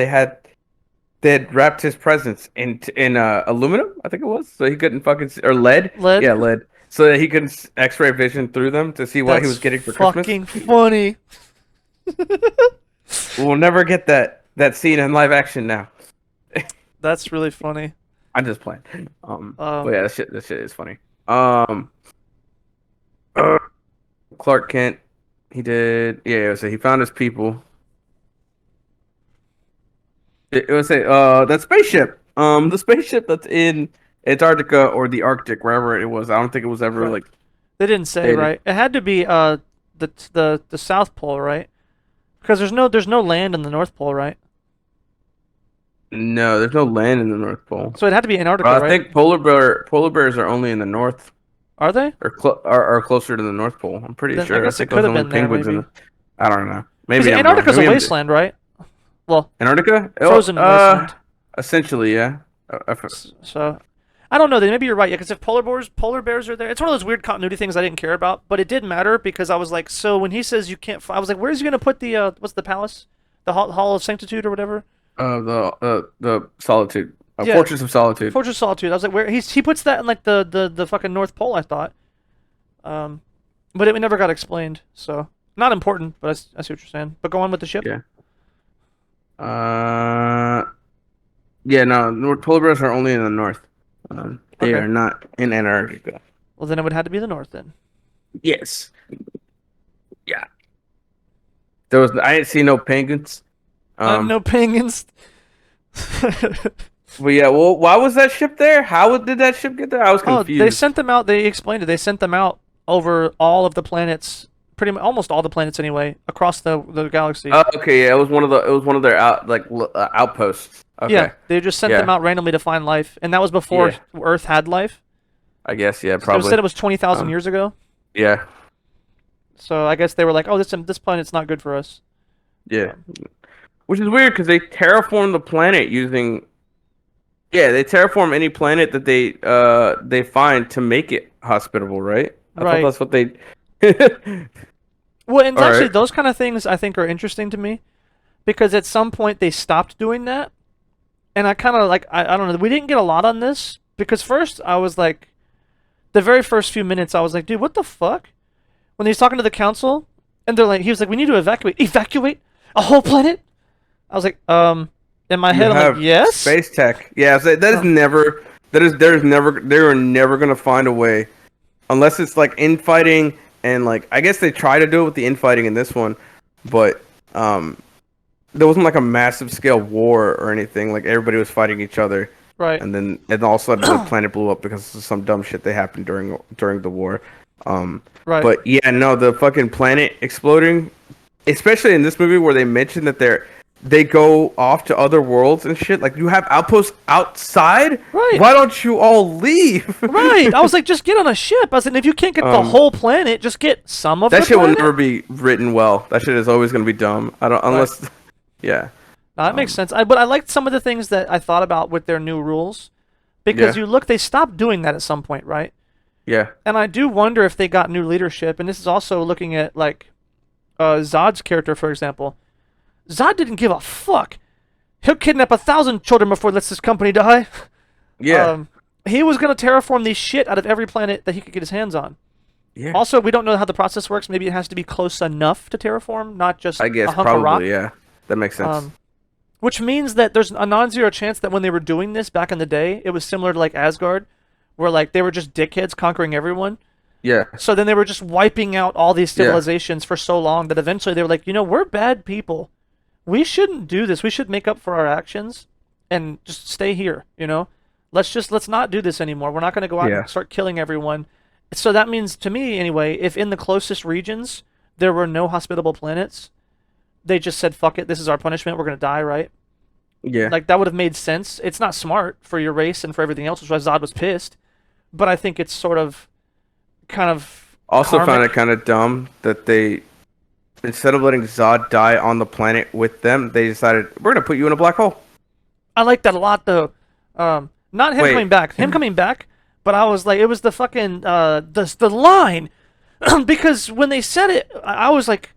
they had wrapped his presents in aluminum, I think it was, so he couldn't fucking or lead. Lead? Yeah, lead. So that he couldn't X-ray vision through them to see what he That's was getting for Christmas. fucking funny. We'll never get that scene in live action now. That's really funny. I'm just playing. But yeah, that shit is funny. Uh, Clark Kent, he did. Yeah, so he found his people. It was that spaceship. The spaceship that's in Antarctica or the Arctic, wherever it was. I don't think it was ever Right. like They didn't say, stated. right? It had to be the South Pole, right? Because there's no land in the North Pole, right? No, there's no land in the North Pole. So it had to be Antarctica, But I right? think polar bears are only in the north Are they? or closer to the North Pole. I'm pretty Then I sure. I guess it think could those have only been there, penguins in maybe. I don't know. Because Maybe I'm wrong. Antarctica's a Maybe I'm wasteland, right? Well, Antarctica? frozen wasteland. Essentially, yeah. So I don't know. Then maybe you're right. Yeah, because if polar bears are there, it's one of those weird continuity things I didn't care about, but it did matter because I was like, so when he says you can't, I was like, where's he gonna put the what's the palace, the Hall of Sanctitude or whatever? The Solitude, Yeah, Fortress of Solitude. Fortress of Solitude. I was like, where he puts that in like the fucking North Pole, I thought. But it never got explained, so not important. But I see what you're saying. But go on with the ship. Yeah. Yeah. No, polar bears are only in the north. They Okay. are not in Antarctica. Well, then it would have to be the North then. Yes. Yeah. I didn't see no penguins. No penguins. But yeah, well, why was that ship there? How did that ship get there? I was Oh, confused. they sent them out. They explained it. They sent them out over all of the planets, pretty much almost all the planets anyway, across the galaxy. Oh, okay, yeah, it was one of their outposts. Okay. Yeah, they just sent them Yeah. out randomly to find life, and that was before Yeah. Earth had life. I guess, yeah, So they probably. said it was 20,000 Um, years ago. Yeah, So I guess they were like, "Oh, this planet's not good for us." yeah. Which is weird because they terraform the planet using. Yeah, they terraform any planet that they find to make it hospitable, right? I thought Right. that's what they. Well, and All actually, right. those kind of things I think are interesting to me, because at some point they stopped doing that, and I kind of like I don't know. We didn't get a lot on this because first I was like, the very first few minutes I was like, dude, what the fuck? When he's talking to the council, and he was like, we need to evacuate a whole planet. I was like, in my You head I'm have like, yes. space tech. Yeah, so that is Oh. never. They are never gonna find a way, unless it's like infighting and like I guess they try to do it with the infighting in this one, but there wasn't like a massive scale war or anything. Like everybody was fighting each other, Right. and all of a sudden the planet blew up because of some dumb shit that happened during the war. Right. But yeah, no, the fucking planet exploding, especially in this movie where they mention that they go off to other worlds and shit. Like you have outposts outside. Right. Why don't you all leave? Right. I was like, just get on a ship. I said, if you can't get the whole planet, just get some of That the shit will planet. never be written well. That shit is always gonna be dumb. I don't unless, yeah. No, that makes sense. But I liked some of the things that I thought about with their new rules, because Yeah. they stopped doing that at some point, right? Yeah. And I do wonder if they got new leadership. And this is also looking at like Zod's character, for example. Zod didn't give a fuck. He'll kidnap 1,000 children before he lets this company die. Yeah. He was gonna terraform the shit out of every planet that he could get his hands on. Yeah. Also, we don't know how the process works. Maybe it has to be close enough to terraform, not just I guess a hunk of rock. probably, yeah. That makes sense. Which means that there's a non-zero chance that when they were doing this back in the day, it was similar to like Asgard, where like they were just dickheads conquering everyone. Yeah. So then they were just wiping out all these Yeah. civilizations for so long that eventually they were like, we're bad people. We shouldn't do this. We should make up for our actions and just stay here, Let's not do this anymore. We're not going to go out Yeah. and start killing everyone. So that means, to me anyway, if in the closest regions there were no hospitable planets, they just said, fuck it, this is our punishment, we're going to die, right? Yeah. Like, that would have made sense. It's not smart for your race and for everything else, which is why Zod was pissed. But I think it's sort of, kind of Also found karmic. it kind of dumb that they, instead of letting Zod die on the planet with them, they decided we're gonna put you in a black hole. I like that a lot, though. Not him Wait. coming back. Him coming back, but I was like, it was the fucking, the line. Because when they said it, I was like,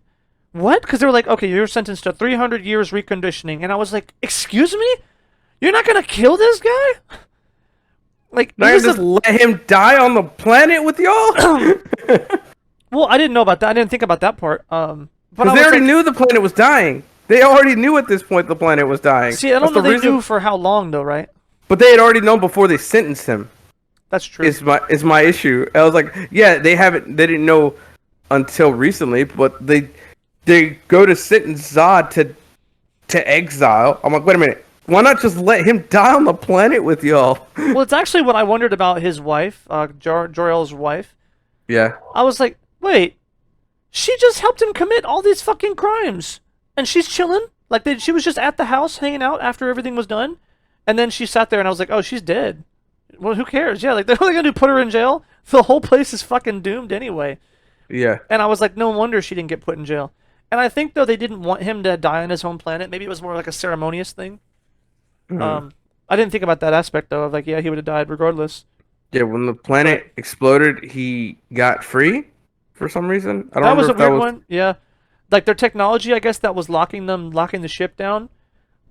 what? Because they were like, okay, you're sentenced to 300 years reconditioning. And I was like, excuse me? You're not gonna kill this guy? Like, Not gonna just let him die on the planet with y'all? well, I didn't know about that. I didn't think about that part. But Because they already knew the planet was dying. They already knew at this point the planet was dying. See, I don't know they knew for how long though, right? But they had already known before they sentenced him. That's true. Is my issue. I was like, yeah, they didn't know until recently, but they go to sentence Zod to exile. I'm like, wait a minute. Why not just let him die on the planet with y'all? Well, it's actually what I wondered about his wife, Jor-El's wife. Yeah. I was like, wait, she just helped him commit all these fucking crimes, and she's chilling. Like she was just at the house hanging out after everything was done, and then she sat there, and I was like, oh, she's dead. Well, who cares? Yeah, like they're only gonna do put her in jail. The whole place is fucking doomed anyway. Yeah. And I was like, no wonder she didn't get put in jail. And I think though they didn't want him to die on his home planet. Maybe it was more like a ceremonious thing. Mm-hmm. I didn't think about that aspect though. Of like, yeah, he would have died regardless. Yeah, when the planet exploded, he got free for some reason. I don't That was remember a if weird one. Yeah, like their technology, I guess that was locking the ship down.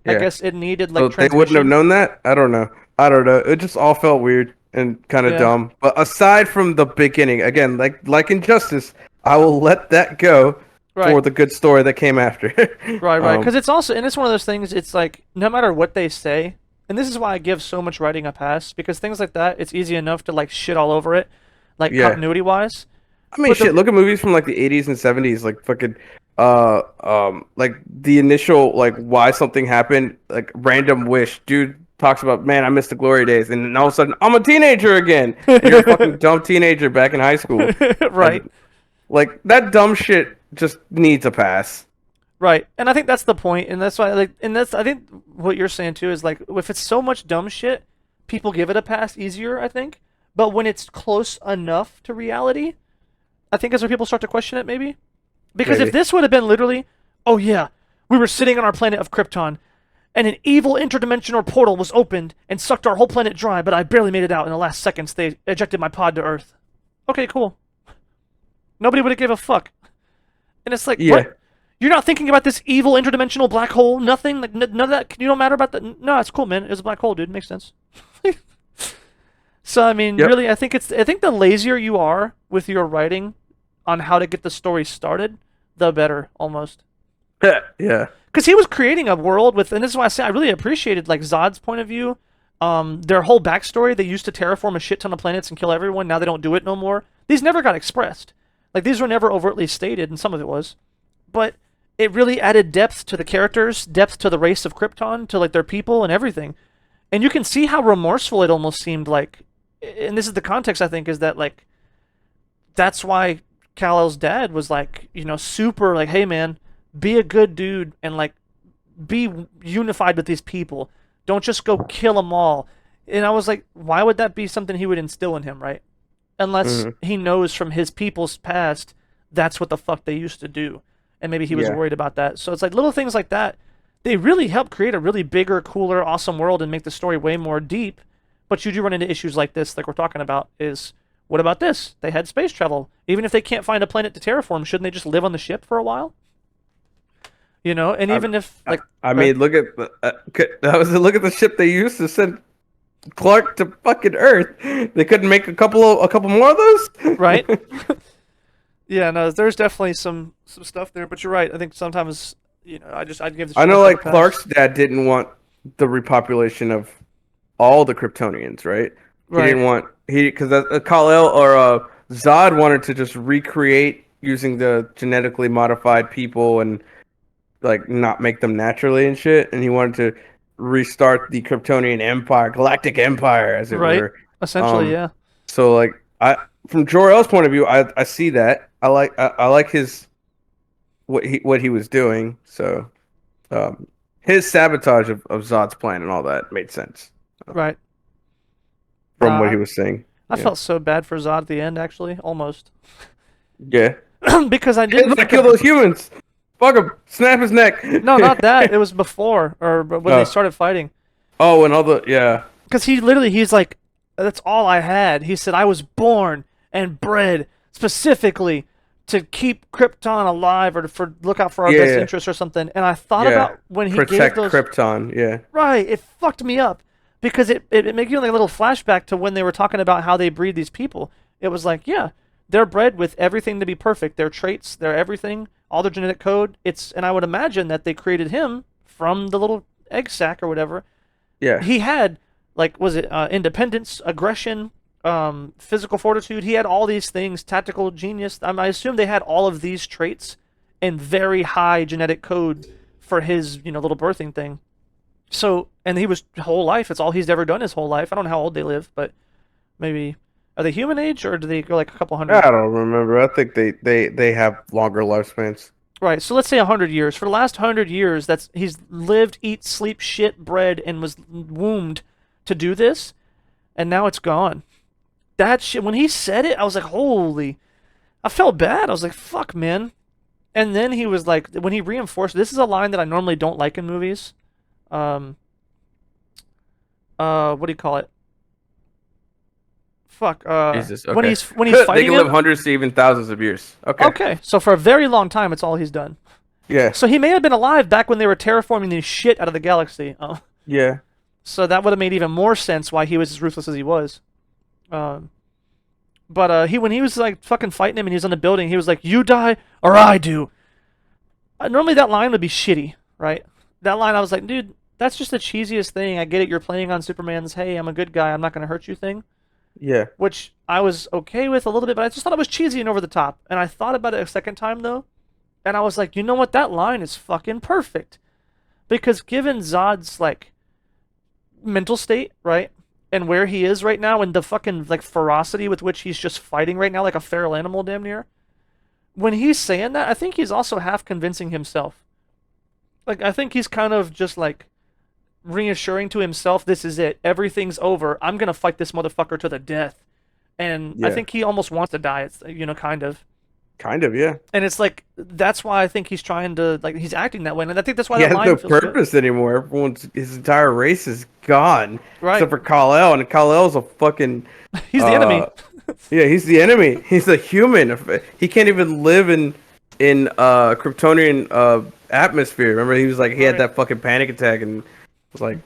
Yeah. I guess it needed like So transmission. they wouldn't have known that. I don't know. It just all felt weird and kind of dumb. But aside from the beginning, again, like Injustice, I will let that go for the good story that came after. Right. Because it's also, and it's one of those things. It's like no matter what they say, and this is why I give so much writing a pass, because things like that, it's easy enough to like shit all over it, like continuity wise. I mean, shit. Look at movies from like the 80s and 70s, like fucking, like the initial like why something happened, like random wish. Dude talks about, man, I miss the glory days, and then all of a sudden, I'm a teenager again. And you're a fucking dumb teenager back in high school, right? And, like that dumb shit just needs a pass. Right, and I think that's the point, and that's why, like, and that's I think what you're saying too is like if it's so much dumb shit, people give it a pass easier, I think. But when it's close enough to reality, I think that's where people start to question it, maybe. Because if this would have been literally, oh yeah, we were sitting on our planet of Krypton, and an evil interdimensional portal was opened and sucked our whole planet dry, but I barely made it out in the last seconds. They ejected my pod to Earth. Okay, cool. Nobody would have gave a fuck. And it's like, what? You're not thinking about this evil interdimensional black hole? Nothing? Like, none of that? You don't matter about that? No, it's cool, man. It was a black hole, dude. Makes sense. So, I mean, really, I think the lazier you are with your writing on how to get the story started, the better, almost. Yeah. Because he was creating a world with, and this is why I say I really appreciated, like, Zod's point of view. Their whole backstory, they used to terraform a shit ton of planets and kill everyone. Now they don't do it no more. These never got expressed. Like, these were never overtly stated, and some of it was. But it really added depth to the characters, depth to the race of Krypton, to, like, their people and everything. And you can see how remorseful it almost seemed like. And this is the context, I think, is that, like, that's why Kal-El's dad was, like, you know, super, like, hey, man, be a good dude and, like, be unified with these people. Don't just go kill them all. And I was like, why would that be something he would instill in him, right? Unless he knows from his people's past that's what the fuck they used to do. And maybe he was worried about that. So it's like little things like that. They really help create a really bigger, cooler, awesome world and make the story way more deep. But you do run into issues like this, like we're talking about, is what about this? They had space travel. Even if they can't find a planet to terraform, shouldn't they just live on the ship for a while? You know, and even if like I mean, look at the ship they used to send Clark to fucking Earth. They couldn't make a couple more of those, right? Yeah, no, there's definitely some stuff there, but you're right. I think sometimes, you know, I'd give the. I know, like Clark's dad didn't want the repopulation of all the Kryptonians, right? He didn't want because Kal-El or Zod wanted to just recreate using the genetically modified people and like not make them naturally and shit, and he wanted to restart the Kryptonian Empire, Galactic Empire, as it were. Essentially, yeah. So like from Jor-El's point of view, I see that. I like his what he was doing. So his sabotage of Zod's plan and all that made sense. Right. From what he was saying. I felt so bad for Zod at the end, actually, almost. Yeah. Because I didn't kill those humans. Fuck him. Snap his neck. No, not that. It was before or when they started fighting. Oh, and all the Because he's like, that's all I had. He said I was born and bred specifically to keep Krypton alive or for look out for our best Yeah. interests or something. And I thought Yeah. about when he gave Protect those. Krypton. Yeah. Right, it fucked me up because it made you like a little flashback to when they were talking about how they breed these people. It was like, yeah, they're bred with everything to be perfect. Their traits, their everything, all their genetic code. And I would imagine that they created him from the little egg sac or whatever. Yeah. He had like was it independence, aggression, physical fortitude. He had all these things, tactical genius. I assume they had all of these traits and very high genetic code for his little birthing thing. So, and he was whole life. It's all he's ever done his whole life. I don't know how old they live, but maybe are they human age or do they go like a couple hundred? I don't remember. I think they have longer lifespans. Right. So let's say 100 years. For the last 100 years, that's he's lived, eat, sleep, shit, bred, and was wombed to do this, and now it's gone. That shit. When he said it, I was like, holy. I felt bad. I was like, fuck, man. And then he was like, when he reinforced, this is a line that I normally don't like in movies. What do you call it? Fuck. Jesus. Okay. When he's They fighting can live him. hundreds to even thousands of years. Okay. Okay, so for a very long time, it's all he's done. Yeah. So he may have been alive back when they were terraforming the shit out of the galaxy. Oh. Yeah. So that would have made even more sense why he was as ruthless as he was. But when he was like fucking fighting him and he was on the building, he was like, "You die or I do." Normally that line would be shitty, right? That line I was like, dude, that's just the cheesiest thing. I get it. You're playing on Superman's, "Hey, I'm a good guy. I'm not gonna hurt you" thing. Yeah. Which I was okay with a little bit, but I just thought it was cheesy and over the top. And I thought about it a second time though, and I was like, you know what? That line is fucking perfect, because given Zod's like mental state, right, and where he is right now, and the fucking like ferocity with which he's just fighting right now, like a feral animal, damn near. When he's saying that, I think he's also half convincing himself. Like I think he's kind of just like reassuring to himself, this is it, everything's over, I'm gonna fight this motherfucker to the death. And I Yeah. think he almost wants to die, it's kind of. Kind of. Yeah. And it's like that's why I think he's trying to like he's acting that way, and I think that's why He that has line no feels good. purpose anymore. His entire race is gone, Right. except for Kal-El, and Kal-El's a fucking. He's the enemy. Yeah, he's the enemy. He's a human. He can't even live in Kryptonian atmosphere. Remember, he was like he had Right. that fucking panic attack and was like,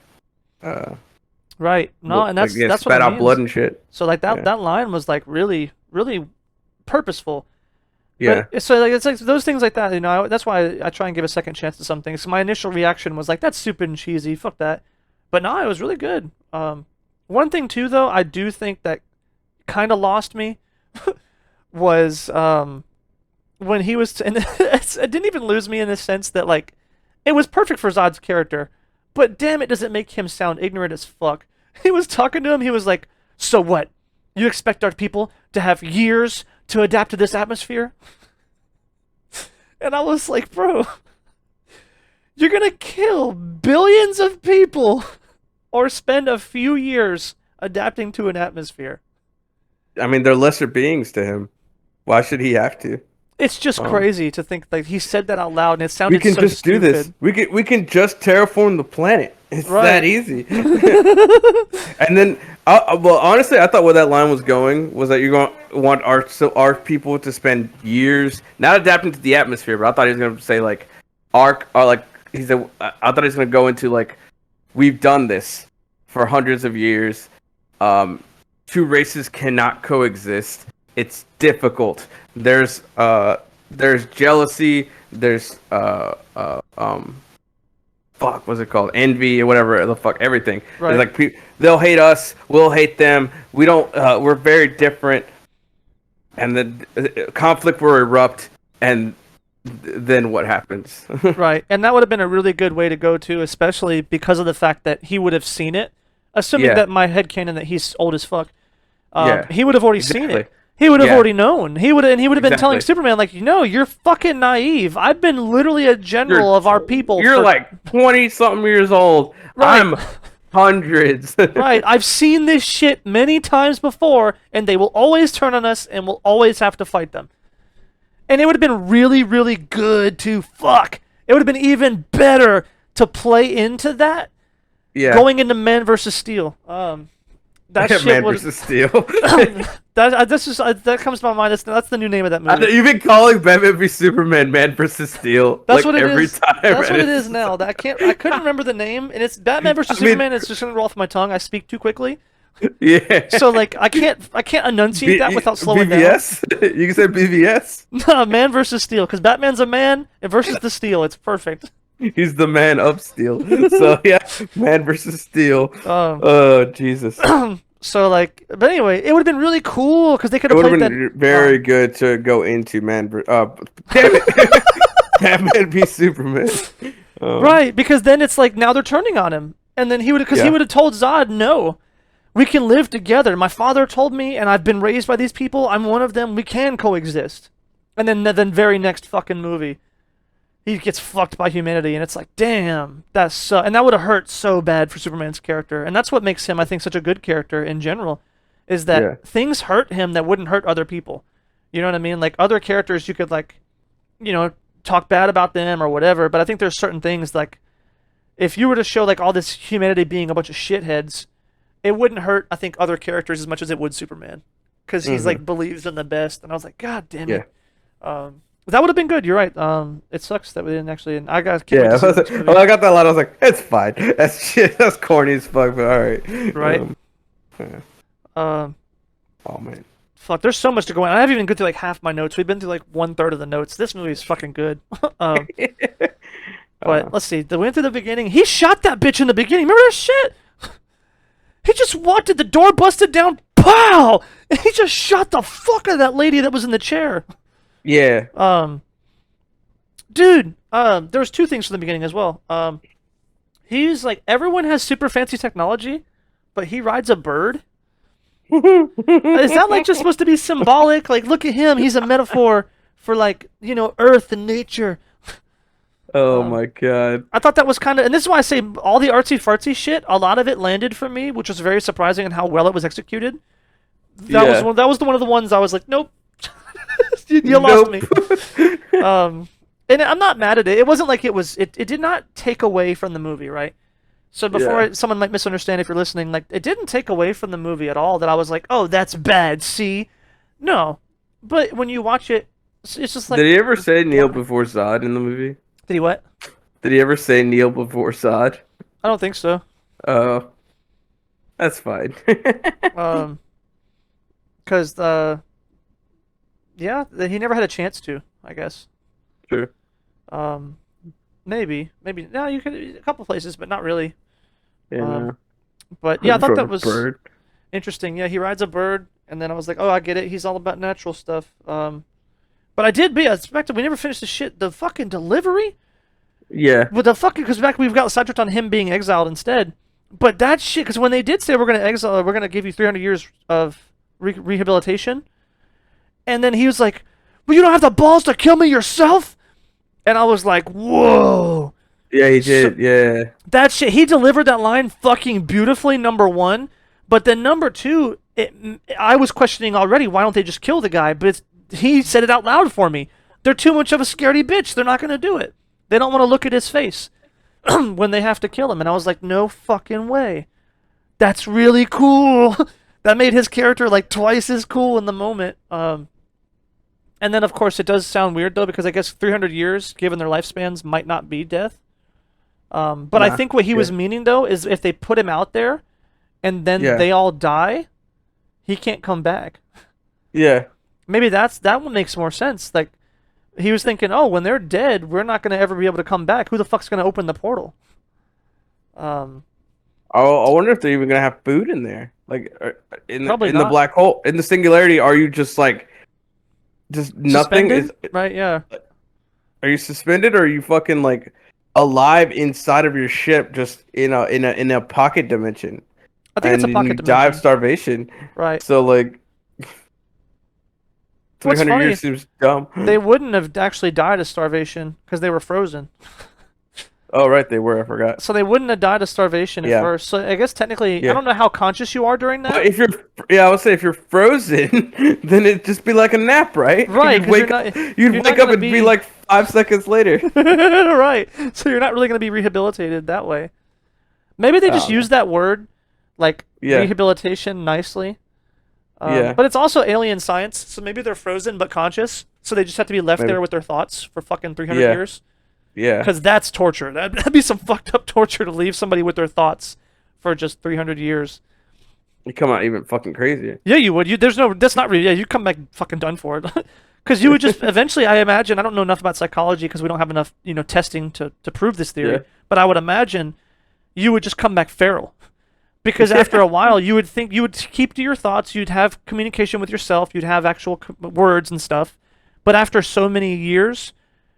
Right. No, and that's like, that's what spat it out means. blood and shit. So like that Yeah. that line was like really really purposeful. Yeah, But so like it's like those things like that, that's why I try and give a second chance to something. So my initial reaction was like, that's stupid and cheesy, fuck that. But no, it was really good. One thing too though, I do think that kind of lost me was when he was and it didn't even lose me in the sense that like it was perfect for Zod's character, but damn it, does it make him sound ignorant as fuck. He was talking to him, he was like, so what? You expect our people to have years to adapt to this atmosphere? And I was like, bro, you're gonna kill billions of people or spend a few years adapting to an atmosphere. I mean they're lesser beings to him. Why should he have to? It's just Um, crazy to think like he said that out loud and it We sounded can so just stupid. do this. We can just terraform the planet. It's Right. that easy. And then, well, honestly, I thought where that line was going was that you're going to want our people to spend years not adapting to the atmosphere, but I thought he was going to say like, like he said. I thought he was going to go into like, we've done this for hundreds of years. Two races cannot coexist. It's difficult. There's jealousy. There's fuck, what's it called? Envy or whatever the fuck, everything. Right. There's like they'll hate us, we'll hate them. We don't. We're very different, and the conflict will erupt, and then what happens? Right. And that would have been a really good way to go to, especially because of the fact that he would have seen it. Assuming Yeah. that my headcanon that he's old as fuck. Yeah. He would have already seen Exactly. it. He would have Yeah. already known. He would have been telling Exactly. Superman like, you're fucking naive. I've been literally a general You're- of our people. You're for-" like 20-something years old. Right. I'm hundreds. Right. I've seen this shit many times before, and they will always turn on us, and we'll always have to fight them. And it would have been really, really good to fuck. It would have been even better to play into that Yeah. going into Man versus Steel. That shit Man would. versus Steel. That comes to my mind. That's the new name of that movie. You've been calling Batman v Superman Man versus Steel That's like what it every is. time. That's what it is now. That I couldn't remember the name, and it's Batman versus Superman. It's just gonna roll off my tongue. I speak too quickly, Yeah. so like I can't enunciate that without slowing BVS? You can say BVS. down. Man versus Steel, because Batman's a man, and versus the Steel. It's perfect. He's the man of Steel. So yeah, Man versus Steel. Oh Jesus. So like, but anyway, it would have been really cool because they could It have would have played been that. very good to go into damn it. Batman v Superman. Right, because then it's like now they're turning on him, and then he would he would have told Zod, no, we can live together. My father told me, and I've been raised by these people. I'm one of them. We can coexist. And then the very next fucking movie, he gets fucked by humanity, and it's like, damn, that's so. And that would have hurt so bad for Superman's character, and that's what makes him, I think, such a good character in general, is that things hurt him that wouldn't hurt other people. You know what I mean? Like other characters, you could like, talk bad about them or whatever, but I think there's certain things like, if you were to show like all this humanity being a bunch of shitheads, it wouldn't hurt, I think, other characters as much as it would Superman, because he's like believes in the best, and I was like, God damn it. That would have been good. You're right. It sucks that we didn't actually. And I got. Can't wait to see this movie. When I got that line, I was like, "It's fine. That's shit. That's corny as fuck." But all right. Right. Oh man. Fuck. There's so much to go on. I haven't even gone through like half my notes. We've been through like 1/3 of the notes. This movie is fucking good. But let's see. We went to the beginning. He shot that bitch in the beginning. Remember that shit? He just walked in, the door busted down. Pow! And he just shot the fuck out of that lady that was in the chair. Yeah. Dude, there's two things from the beginning as well. He's like, everyone has super fancy technology, but he rides a bird. Is that like just supposed to be symbolic? Like, look at him. He's a metaphor for like, Earth and nature. Oh my god. I thought that was kind of, and this is why I say all the artsy fartsy shit, a lot of it landed for me, which was very surprising in how well it was executed. That was one of the ones I was like, nope. You lost me. And I'm not mad at it. It wasn't like it did not take away from the movie, right? So before someone might misunderstand if you're listening, like, it didn't take away from the movie at all that I was like, oh, that's bad, see? No. But when you watch it, it's just like... Did he ever say kneel before Zod in the movie? Did he what? Did he ever say kneel before Zod? I don't think so. Oh. That's fine. Because, yeah, he never had a chance to, I guess. True. Maybe. No, you could a couple places, but not really. Yeah. But yeah, I thought that was interesting. Yeah, he rides a bird, and then I was like, oh, I get it. He's all about natural stuff. But I did be expected. We never finished the shit. The fucking delivery. Yeah. With the fucking, because back we've got sidetracked on him being exiled instead. But that shit, because when they did say we're gonna give you 300 years of rehabilitation, and then he was like, well, you don't have the balls to kill me yourself. And I was like, whoa. Yeah, he did. Yeah. That shit, he delivered that line fucking beautifully, number one. But then number two, I was questioning already, why don't they just kill the guy? But he said it out loud for me. They're too much of a scaredy bitch. They're not going to do it. They don't want to look at his face when they have to kill him. And I was like, no fucking way. That's really cool. That made his character like twice as cool in the moment. And then, of course, it does sound weird, though, because I guess 300 years, given their lifespans, might not be death. But I think what he was meaning, though, is if they put him out there and then they all die, he can't come back. Yeah. Maybe that one makes more sense. Like, he was thinking, oh, when they're dead, we're not going to ever be able to come back. Who the fuck's going to open the portal? I wonder if they're even going to have food in there. Like, in the black hole, in the singularity, are you just like... Just nothing is right. Yeah. Are you suspended, or are you fucking like alive inside of your ship, just in a pocket dimension? I think it's a pocket dimension. Die of starvation. Right. So like, 300 years seems dumb. They wouldn't have actually died of starvation because they were frozen. Oh right, they were. I forgot. So they wouldn't have died of starvation at first. So I guess technically, I don't know how conscious you are during that. But I would say if you're frozen, then it'd just be like a nap, right? Right. You'd wake up and be like 5 seconds later. Right. So you're not really going to be rehabilitated that way. Maybe they just used that word like Yeah. rehabilitation nicely. Yeah. But it's also alien science, so maybe they're frozen but conscious, so they just have to be left Maybe. there with their thoughts for fucking 300 Yeah. years. Yeah. Because that's torture. That'd be some fucked up torture to leave somebody with their thoughts for just 300 years. You come out even fucking crazier. Yeah, you would. There's no. That's not really. Yeah, you come back fucking done for it. Because you would just eventually. I imagine. I don't know enough about psychology because we don't have enough, testing to prove this theory. Yeah. But I would imagine you would just come back feral. Because after a while, you would think you would keep to your thoughts. You'd have communication with yourself. You'd have actual words and stuff. But after so many years,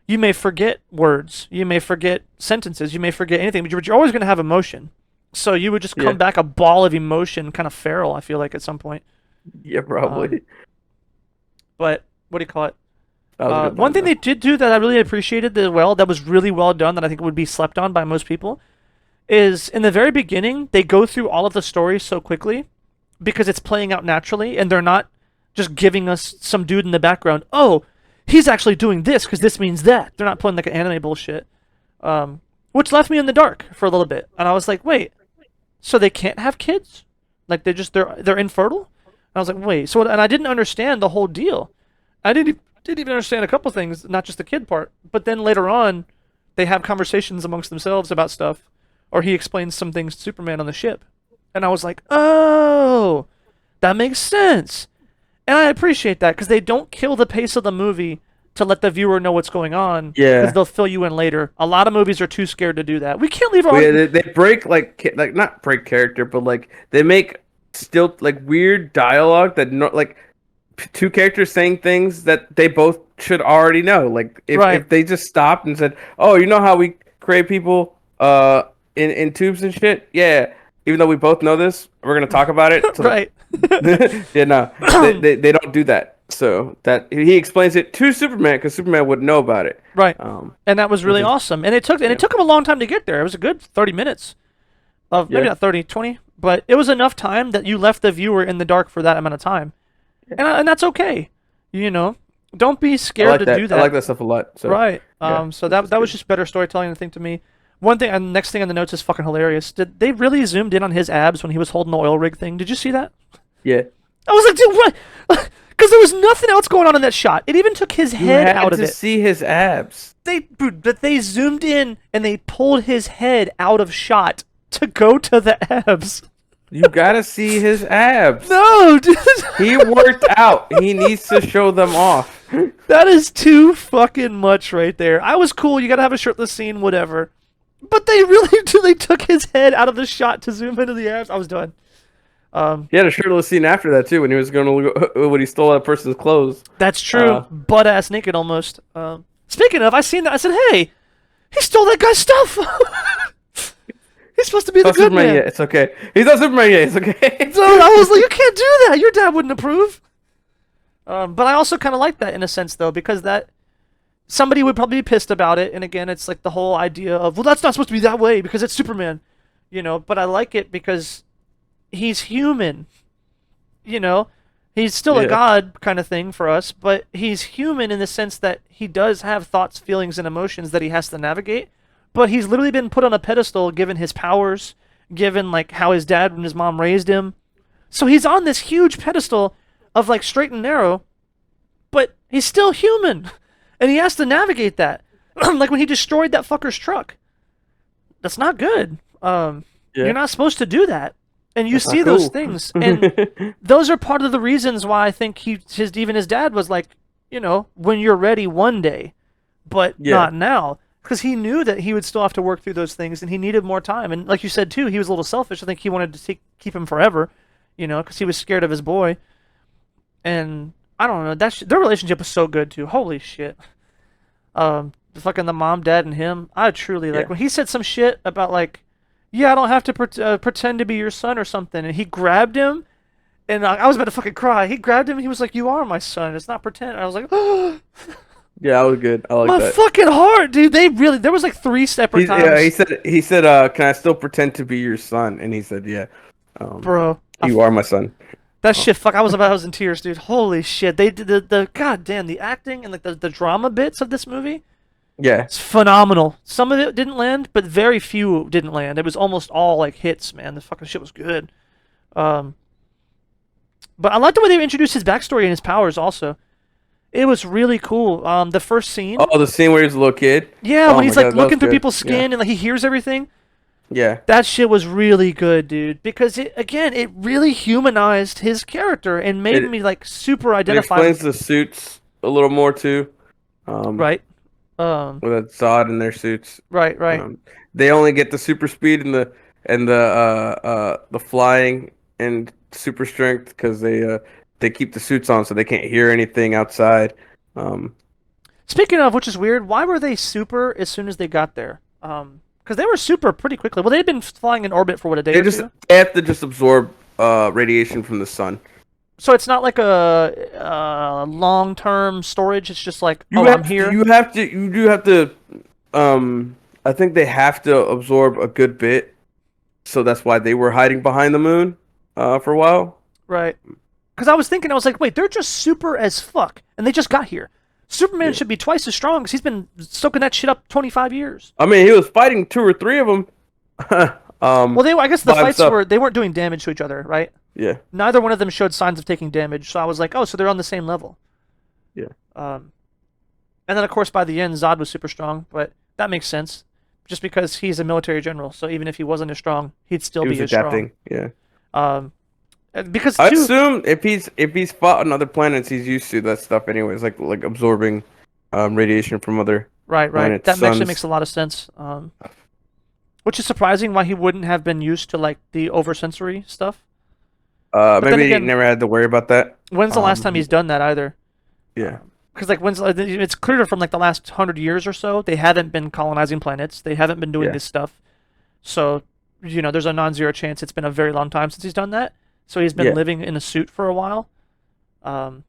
you may forget words. You may forget sentences. You may forget anything. But you're always going to have emotion. So you would just come back a ball of emotion, kind of feral, I feel like, at some point. Yeah, probably. But what do you call it? That was a good One line, thing though. they did do that I really appreciated as well, that was really well done, that I think would be slept on by most people, is in the very beginning, they go through all of the stories so quickly because it's playing out naturally, and they're not just giving us some dude in the background, oh, he's actually doing this because this means that. They're not playing like an anime bullshit. Which left me in the dark for a little bit. And I was like, wait, so they can't have kids? Like they're infertile? And I was like, wait, so and I didn't understand the whole deal. I didn't even understand a couple things, not just the kid part. But then later on, they have conversations amongst themselves about stuff, or he explains some things to Superman on the ship. And I was like, oh, that makes sense. And I appreciate that because they don't kill the pace of the movie to let the viewer know what's going on. Yeah. Because they'll fill you in later. A lot of movies are too scared to do that. We can't leave our... Yeah, they break like not break character, but like they make still like weird dialogue that two characters saying things that they both should already know. Like if they just stopped and said, "Oh, you know how we create people in tubes and shit?" Yeah, even though we both know this, we're gonna talk about it. So right. Yeah, no, they don't do that. So that he explains it to Superman because Superman would know about it. Right. And that was really awesome. And it took him a long time to get there. It was a good 30 minutes of maybe not 30, 20, but it was enough time that you left the viewer in the dark for that amount of time. And that's okay. Don't be scared to do that. I like that stuff a lot. So. Right. Yeah, so that was just better storytelling, I think, to me. One thing, and next thing on the notes is fucking hilarious. Did they really zoomed in on his abs when he was holding the oil rig thing? Did you see that? Yeah. I was like, dude, what? Because there was nothing else going on in that shot. It even took his head out of it. You had to see his abs. But they zoomed in and they pulled his head out of shot to go to the abs. You gotta see his abs. No, dude. He worked out. He needs to show them off. That is too fucking much right there. I was cool. You gotta have a shirtless scene, whatever. But they really they took his head out of the shot to zoom into the abs. I was done. He had a shirtless scene after that too, when he was when he stole that person's clothes. That's true. Butt ass naked almost. Speaking of, I seen that. I said, hey, he stole that guy's stuff. He's supposed to be the good Superman man. Yet. It's okay. He's not Superman yet. It's okay. So I was like, you can't do that. Your dad wouldn't approve. But I also kind of like that in a sense, though, because that somebody would probably be pissed about it. And again, it's like the whole idea of, well, that's not supposed to be that way because it's Superman, But I like it because he's human, He's still a god kind of thing for us, but he's human in the sense that he does have thoughts, feelings, and emotions that he has to navigate. But he's literally been put on a pedestal given his powers, given like how his dad and his mom raised him. So he's on this huge pedestal of like straight and narrow, but he's still human. And he has to navigate that. Like when he destroyed that fucker's truck. That's not good. You're not supposed to do that. And you see those things. And those are part of the reasons why I think even his dad was like, when you're ready one day, but not now. Because he knew that he would still have to work through those things, and he needed more time. And like you said, too, he was a little selfish. I think he wanted to keep him forever, because he was scared of his boy. And I don't know. Their relationship was so good, too. Holy shit. Fucking the mom, dad, and him. I truly, like, when he said some shit about, like, yeah, I don't have to pretend to be your son or something. And he grabbed him, and I was about to fucking cry. He grabbed him, and he was like, you are my son. It's not pretend. And I was like, oh. Yeah, that was good. I like that. My fucking heart, dude. There was like 3 separate times. Yeah, he said, can I still pretend to be your son? And he said, yeah. Bro. You are my son. That shit, fuck, I was in tears, dude. Holy shit. They did the goddamn, the acting and like the drama bits of this movie. Yeah. It's phenomenal. Some of it didn't land, but very few didn't land. It was almost all like hits, man. The fucking shit was good. Um, but I like the way they introduced his backstory and his powers also. It was really cool. The first scene, Oh, the scene where he's a little kid. yeah, Oh when my he's like god, that was looking through good. people's Yeah, skin and like he hears everything. yeah. That shit was really good, dude. Because it really humanized his character and made It me like super it identify with. explains the suits a little more too. Um, Right. Um. with that Zod in their suits. Right. Right. Um, they only get the super speed and the flying and super strength because they keep the suits on so they can't hear anything outside. Um, Speaking of, which is weird, why were they super as soon as they got there? Because they were super pretty quickly. Well, they'd been flying in orbit for what, a day they or just two. they have to just absorb radiation from the sun. So it's not like a long-term storage. It's just like, oh, I'm here. You do have to I think they have to absorb a good bit, so that's why they were hiding behind the moon for a while. Right. Because I was thinking, I was like, wait, they're just super as fuck, and they just got here. Superman Yeah. should be twice as strong because he's been soaking that shit up 25 years. I mean, he was fighting two or three of them. Well, I guess the by fights himself. they weren't doing damage to each other, right? Yeah, Neither one of them showed signs of taking damage, so I was like, oh, so they're on the same level. yeah. Um, and then of course by the end, Zod was super strong, but that makes sense, just because he's a military general. So even if he wasn't as strong, he'd still He be was as strong. adapting. Yeah. Um, because I too, assume if he's fought on other planets, he's used to that stuff anyways, like absorbing radiation from other right, planets, that actually makes suns. a lot of sense. Which is surprising why he wouldn't have been used to like the oversensory stuff. But then Maybe he again, never had to worry about that. when's the last time He, he's done that either? yeah, Because like it's clear from like the last 100 years or so, they haven't been colonizing planets. They haven't been doing yeah, this stuff. So, there's a non-zero chance it's been a very long time since he's done that. So he's been yeah, living in a suit for a while. Um,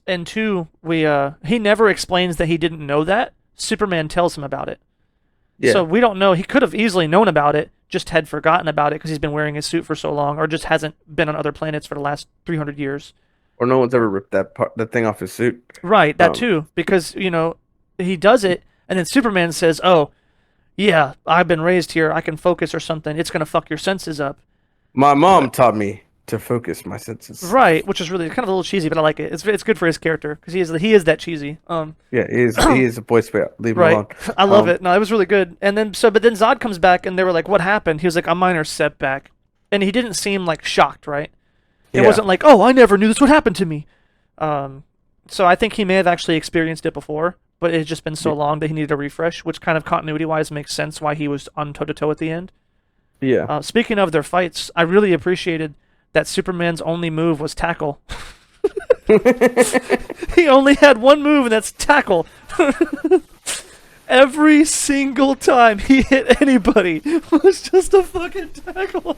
and two, he never explains that he didn't know that. Superman tells him about it. yeah. So we don't know. He could have easily known about it, just had forgotten about it because he's been wearing his suit for so long, or just hasn't been on other planets for the last 300 years. Or no one's ever ripped that thing off his suit. Right, that Um, too, because he does it, and then Superman says, "Oh, yeah, I've been raised here. I can focus or something. It's gonna fuck your senses up." my mom But taught me to focus my senses. right, which is really kind of a little cheesy, but I like it. It's good for his character because he is that cheesy. Yeah, he is a boy scout. Leave him Right, alone. I love Um, it. No, it was really good. And then but then Zod comes back, and they were like, "What happened?" He was like, "A minor setback," and he didn't seem like shocked, right? It yeah, wasn't like, "Oh, I never knew this would happen to me." Um, so I think he may have actually experienced it before, but it had just been so long that he needed a refresh, which kind of continuity-wise makes sense why he was on toe-to-toe at the end. yeah. Speaking of their fights, I really appreciated that Superman's only move was tackle. He only had one move, and that's tackle. Every single time he hit anybody was just a fucking tackle.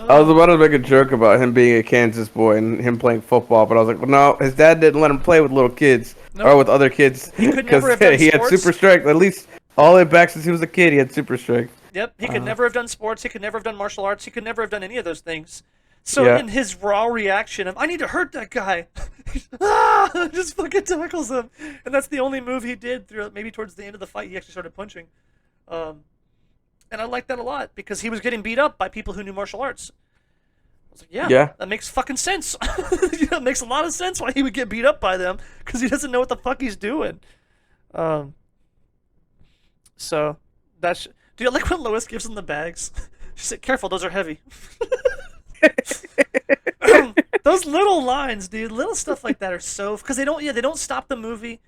I was about to make a joke about him being a Kansas boy and him playing football, but I was like, well, no, his dad didn't let him play with little kids or Nope. with other kids He could because never have done he had sports. super strength. At least all the way back since he was a kid, he had super strength. Yep, he could never have done sports. He could never have done martial arts. He could never have done any of those things. So Yeah, in his raw reaction of "I need to hurt that guy," just fucking tackles him, and that's the only move he did through. Maybe towards the end of the fight, he actually started punching, um, and I like that a lot because he was getting beat up by people who knew martial arts. I was like, yeah, yeah. that makes fucking sense. It makes a lot of sense why he would get beat up by them because he doesn't know what the fuck he's doing. Um, so that's. Do you like when Lois gives him the bags? She said, "Careful, those are heavy." Those little lines, dude, little stuff like that are so because they don't stop the movie.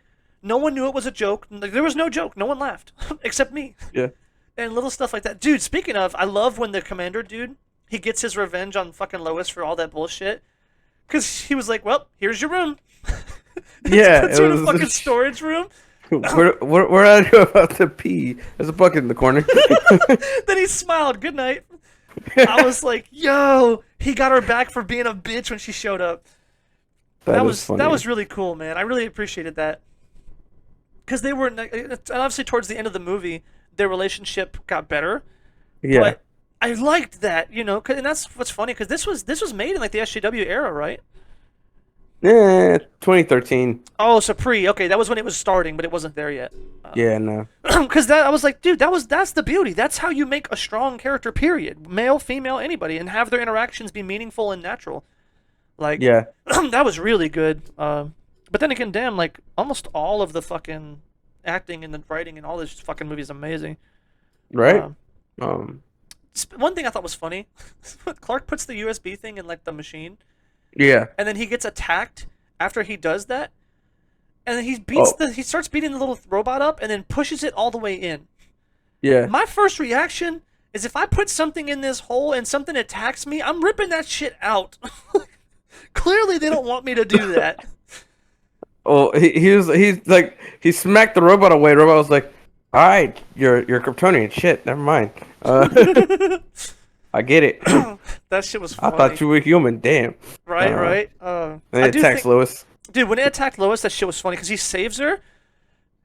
No one knew it was a joke. Like, there was no joke. No one laughed except me. Yeah. And little stuff like that, dude. Speaking of, I love when the commander dude he gets his revenge on fucking Lois for all that bullshit because he was like, "Well, here's your room." Yeah, Puts it her in a was- fucking storage room. Where are you about to pee? There's a bucket in the corner. Then he smiled. Good night. I was like, "Yo, he got her back for being a bitch when she showed up." That was is funny. that was really cool, man. I really appreciated that because they were and obviously towards the end of the movie, their relationship got better. Yeah, But I liked that, and that's what's funny because this was made in like the SJW era, right? 2013. Oh, so pre. Okay, that was when it was starting, but it wasn't there yet. Yeah, no. Because that I was like, dude, that's the beauty. That's how you make a strong character. Period. Male, female, anybody, and have their interactions be meaningful and natural. Like Yeah. that was really good. But then again, damn, like almost all of the fucking acting and the writing and all this fucking movie is amazing. Right? Um, Um, one thing I thought was funny, Clark puts the USB thing in like the machine, yeah. and then he gets attacked after he does that, and then Oh, he starts beating the little robot up, and then pushes it all the way in. yeah. My first reaction is if I put something in this hole and something attacks me, I'm ripping that shit out. Clearly, they don't want me to do that. Oh, he's like he smacked the robot away. The robot was like, "All right, you're Kryptonian. Shit, never mind. I get it. That shit was I funny. thought you were human. Damn." Right, Uh, right. and I it do attacks think, Lois. dude, when it attacked Lois, that shit was funny because he saves her.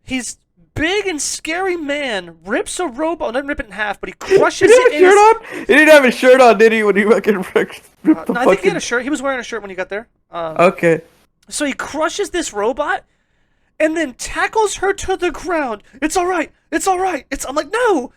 He's big and scary man rips a robot, doesn't rip it in half, but he He crushes didn't it have a in his. shirt on. He didn't have a shirt on, did he? When he fucking ripped the No, I think he had fucking. a shirt. He was wearing a shirt when he got there. Okay. So he crushes this robot and then tackles her to the ground. It's all right. It's all right. I'm like, no,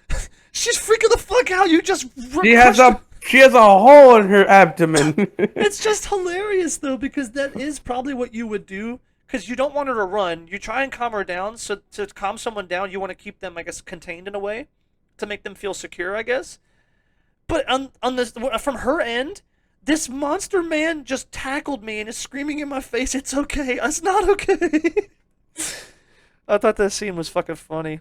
she's freaking the fuck out. You just She has crushed her. she has a hole in her abdomen. It's just hilarious though because that is probably what you would do because you don't want her to run. You try and calm her down. So to calm someone down, you want to keep them, I guess, contained in a way to make them feel secure, I guess. But on this from her end, this monster man just tackled me and is screaming in my face. It's okay. It's not okay. I thought that scene was fucking funny.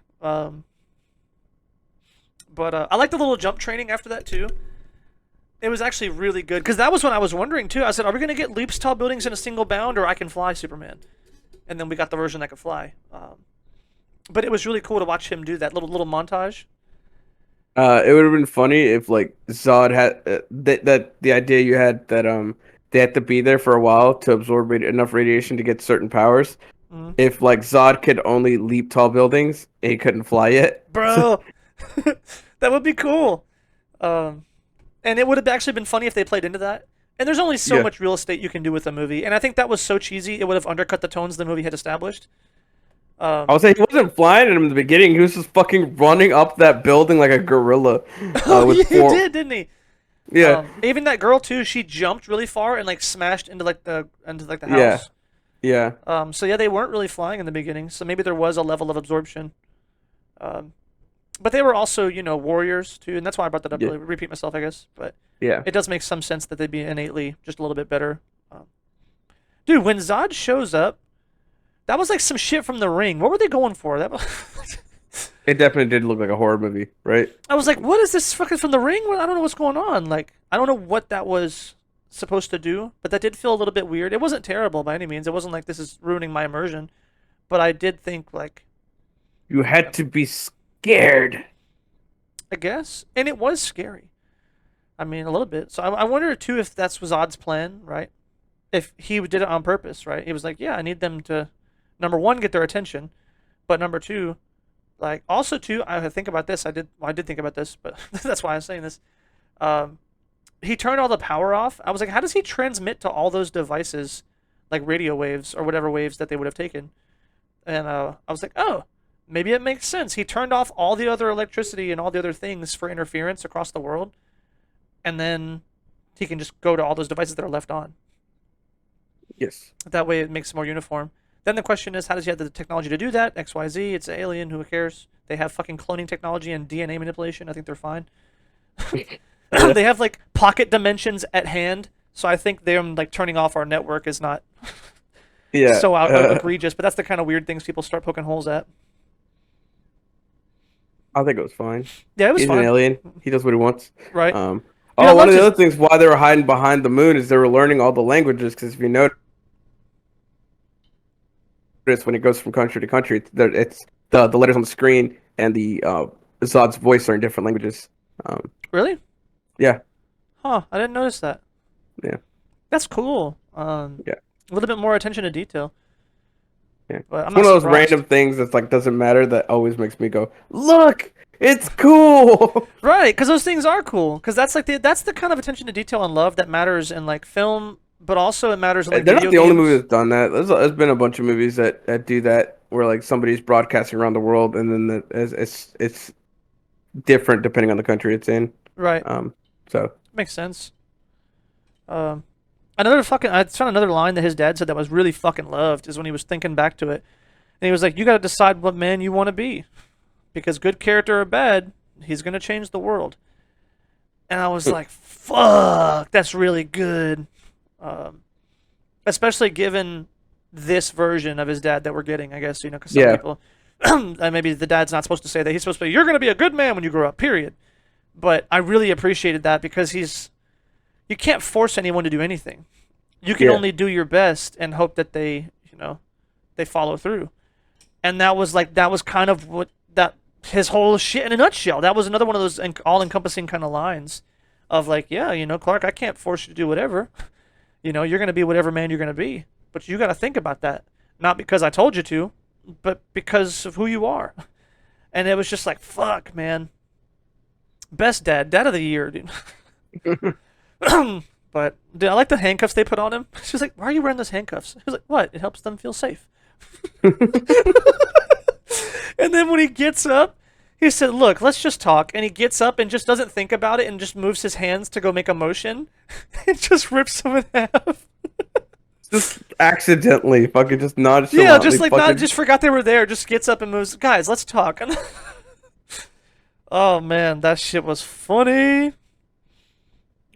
But I like the little jump training after that too. It was actually really good because that was when I was wondering too. I said, "Are we gonna get leaps tall buildings in a single bound, or I can fly Superman?" And then we got the version that could fly. But it was really cool to watch him do that little montage. It would have been funny if like Zod had that the idea you had that they had to be there for a while to absorb enough radiation to get certain powers. Mm. If like Zod could only leap tall buildings, and he couldn't fly yet. Bro, that would be cool. Um, and it would have actually been funny if they played into that. And there's only so Yeah. much real estate you can do with a movie, and I think that was so cheesy it would have undercut the tones the movie had established. I would say he wasn't flying in the beginning. He was just fucking running up that building like a gorilla. Oh, yeah, With he four. did, didn't he? Yeah. Even that girl too. She jumped really far and like smashed into the Yeah. house. Yeah. So yeah, they weren't really flying in the beginning. So maybe there was a level of absorption. Um, but they were also, warriors too, and that's why I brought that up. Yeah. Really repeat myself, I guess, but Yeah. it does make some sense that they'd be innately just a little bit better. Um, dude, when Zod shows up, that was like some shit from The Ring. What were they going for? That was. It definitely did look like a horror movie, right? I was like, what is this fucking from The Ring? I don't know what's going on. Like, I don't know what that was supposed to do, but that did feel a little bit weird. It wasn't terrible by any means. It wasn't like this is ruining my immersion, but I did think like, You had to be scared. I guess, and it was scary. I mean, a little bit. So I wonder too if that's was Odd's plan, right? If he did it on purpose, right? He was like, yeah, I need them to, number one, get their attention, but number two, like also too, I think about this. I did think about this, but that's why I'm saying this. Um, he turned all the power off. I was like, how does he transmit to all those devices, like radio waves or whatever waves that they would have taken? And I was like, oh, maybe it makes sense. He turned off all the other electricity and all the other things for interference across the world, and then he can just go to all those devices that are left on. Yes. That way, it makes it more uniform. Then the question is, how does he have the technology to do that? X, Y, Z. It's an alien. Who cares? They have fucking cloning technology and DNA manipulation. I think they're fine. They have like pocket dimensions at hand, so I think them like turning off our network is not Yeah. so egregious. But that's the kind of weird things people start poking holes at. I think it was fine. Yeah, it was He's an fine, alien. He does what he wants. right? Um. Dude, I Oh, one loved of the his- other things why they were hiding behind the moon is they were learning all the languages. Because if you notice, when it goes from country to country, it's the letters on the screen and the Zod's voice are in different languages. Really? Yeah. Huh? I didn't notice that. Yeah. That's cool. Yeah. A little bit more attention to detail. Yeah. But I'm It's one not of those surprised. random things that's like doesn't matter that always makes me go, look, it's cool. Right, because those things are cool. Because that's the kind of attention to detail and love that matters in like film but also it matters in like They're not video the only movie games. that's done that. There's been a bunch of movies that do that, where like somebody's broadcasting around the world, and then it's different depending on the country it's in. Right. Um, so Makes sense. Um, another fucking I found another line that his dad said that was really fucking loved is when he was thinking back to it, and he was like, "You got to decide what man you want to be, because good character or bad, he's gonna change the world." And I was like, "Fuck, that's really good," um, especially given this version of his dad that we're getting. I guess because some yeah, people, and maybe the dad's not supposed to say that. He's supposed to be, "You're gonna be a good man when you grow up." Period. But I really appreciated that because you can't force anyone to do anything. You can yeah, only do your best and hope that they follow through. And that was kind of what that his whole shit in a nutshell. That was another one of those all-encompassing kind of lines of like, yeah, Clark, I can't force you to do whatever. You're going to be whatever man you're going to be. But you got to think about that. Not because I told you to, but because of who you are. And it was just like, fuck, man. Best dad of the year, dude. But dude, I like the handcuffs they put on him. She's like, "Why are you wearing those handcuffs?" He was like, "What? It helps them feel safe." And then when he gets up, he said, "Look, let's just talk." And he gets up and just doesn't think about it and just moves his hands to go make a motion. It just rips him in half. just accidentally, fucking just Yeah, nonchalantly, just like not fucking. just forgot they were there. Just gets up and moves. Guys, let's talk. Oh man, that shit was funny.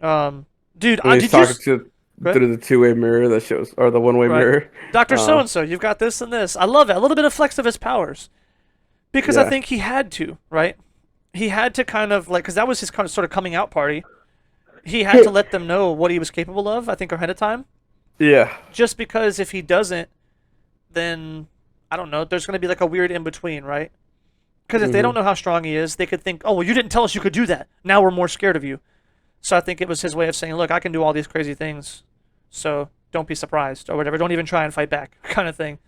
Dude, When he's did you? talking to Go ahead. through the two-way mirror that shows, or the one-way Right. mirror. Dr. So Um, and so, you've got this and this. I love it. A little bit of flex of his powers. Because I yeah, think he had to, right? He had to kind of like, because that was his kind of sort of coming out party. He had to let them know what he was capable of, I think, ahead of time. yeah, Just because if he doesn't, then, I don't know, there's going to be like a weird in between, right? Because if they don't hmm know how strong he is, they could think, oh, well, you didn't tell us you could do that. Now we're more scared of you. So I think it was his way of saying, look, I can do all these crazy things. So don't be surprised or whatever. Don't even try and fight back, kind of thing.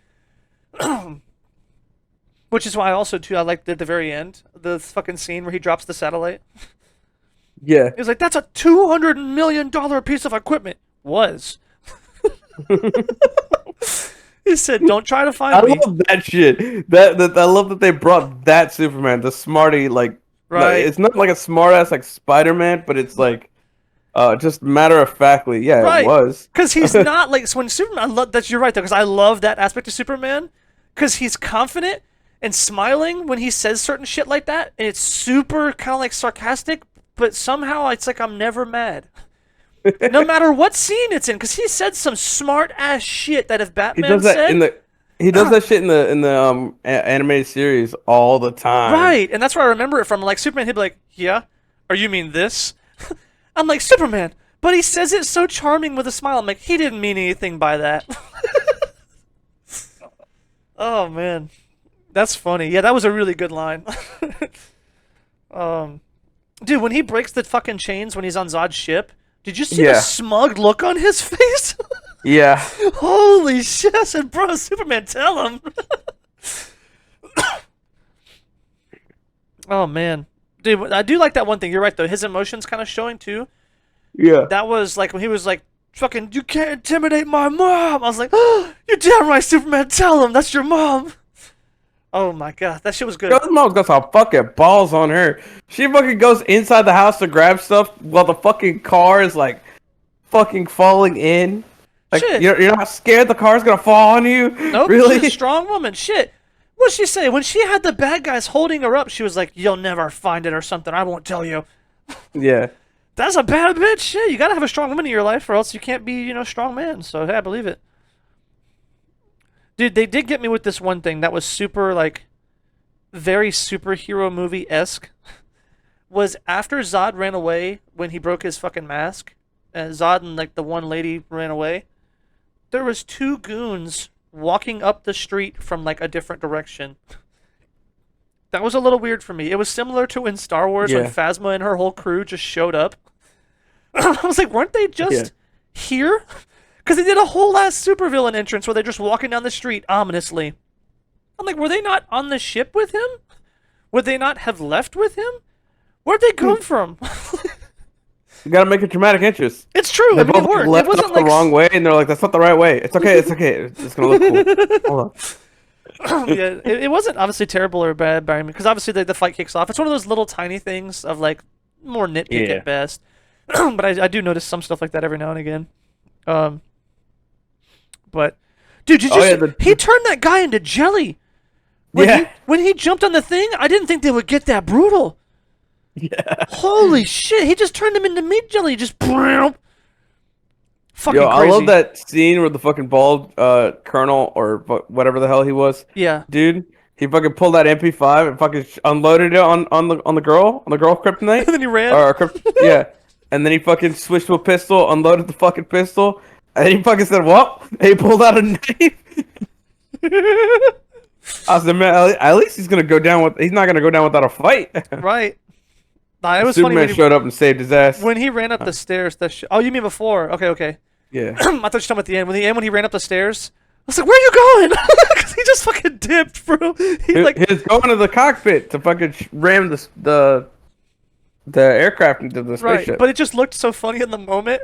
Which is why also too I liked at the very end the fucking scene where he drops the satellite. yeah. He was like, "That's a $200 million piece of equipment." Was he said, "Don't try to I find me." love that shit. That I love that they brought that Superman, the smarty, like Right, it's not like a smart ass like Spider-Man, but it's like just matter of factly, yeah, it right. was. Because he's not like so when Superman. I love that you're right though. Because I love that aspect of Superman. Because he's confident and smiling when he says certain shit like that, and it's super kind of like sarcastic. But somehow it's like I'm never mad. No matter what scene it's in, because he said some smart ass shit that if He Batman does that in said, the he does that shit in the animated series all the time. right, and that's where I remember it from. Like Superman, he'd be like, "Yeah, or you mean this?" I'm like Superman, but he says it so charming with a smile. I'm like, he didn't mean anything by that. Oh man, that's funny. Yeah, that was a really good line. um, dude, when he breaks the fucking chains when he's on Zod's ship, did you see the Yeah, smug look on his face? yeah. Holy shit! I said, bro, Superman, tell him. Oh man, dude, I do like that one thing. You're right though. His emotions kind of showing too. Yeah. That was like when he was like, "Fucking, you can't intimidate my mom." I was like, "Oh, you're damn right, Superman. Tell him that's your mom." Oh my god, that shit was Yo, good. his mom's got some fucking balls on her. She fucking goes inside the house to grab stuff while the fucking car is like fucking falling in. Like Shit. you're not scared the car's gonna fall on you? Nope. She's a Really? strong woman. Shit. What'd she say? When she had the bad guys holding her up, she was like, "You'll never find it or something. I won't tell you." Yeah. That's a bad bitch. Shit. You gotta have a strong woman in your life, or else you can't be, strong man. So yeah, I believe it. Dude, they did get me with this one thing that was super like very superhero movie esque. Was after Zod ran away when he broke his fucking mask, and Zod and like the one lady ran away. There was two goons walking up the street from like a different direction. That was a little weird for me. It was similar to in Star Wars when Yeah. Phasma and her whole crew just showed up. I was like, weren't they Yeah. just here? Because they did a whole last supervillain entrance where they're just walking down the street ominously. I'm like, were they not on the ship with him? Would they not have left with him? Where'd they come from? You gotta make it dramatic interest. It's true. They I mean, it both worked. It left wasn't off the like wrong way, and they're like, "That's not the right way." It's okay. It's okay. It's gonna look cool. Hold on. yeah, it wasn't obviously terrible or bad by me because obviously the fight kicks off. It's one of those little tiny things of like more nitpick Yeah. at best, but I do notice some stuff like that every now and again. Um, but dude, Oh yeah. he turned that guy into jelly Yeah. when he jumped on the thing. I didn't think they would get that brutal. Yeah. Holy shit! He just turned him into meat jelly. Just fucking Yo, I crazy. love that scene where the fucking bald colonel or whatever the hell he was, Yeah. dude. He fucking pulled that MP5 and fucking unloaded it on the girl And Kryptonite then he ran. yeah, and then he fucking switched to a pistol, unloaded the fucking pistol, and then he fucking said, "What?" And he pulled out a knife. I was like, man, at least he's gonna go down with. He's not gonna go down without a fight. Right. Nah, it was funny Superman showed up and saved his ass. when he ran up the stairs. Oh, you mean before? Okay. Yeah. I thought you were talking about the end. When he ran up the stairs, I was like, "Where are you going?" Because he just fucking dipped, bro. He was going to the cockpit to fucking ram the aircraft into the right, spaceship. but it just looked so funny in the moment.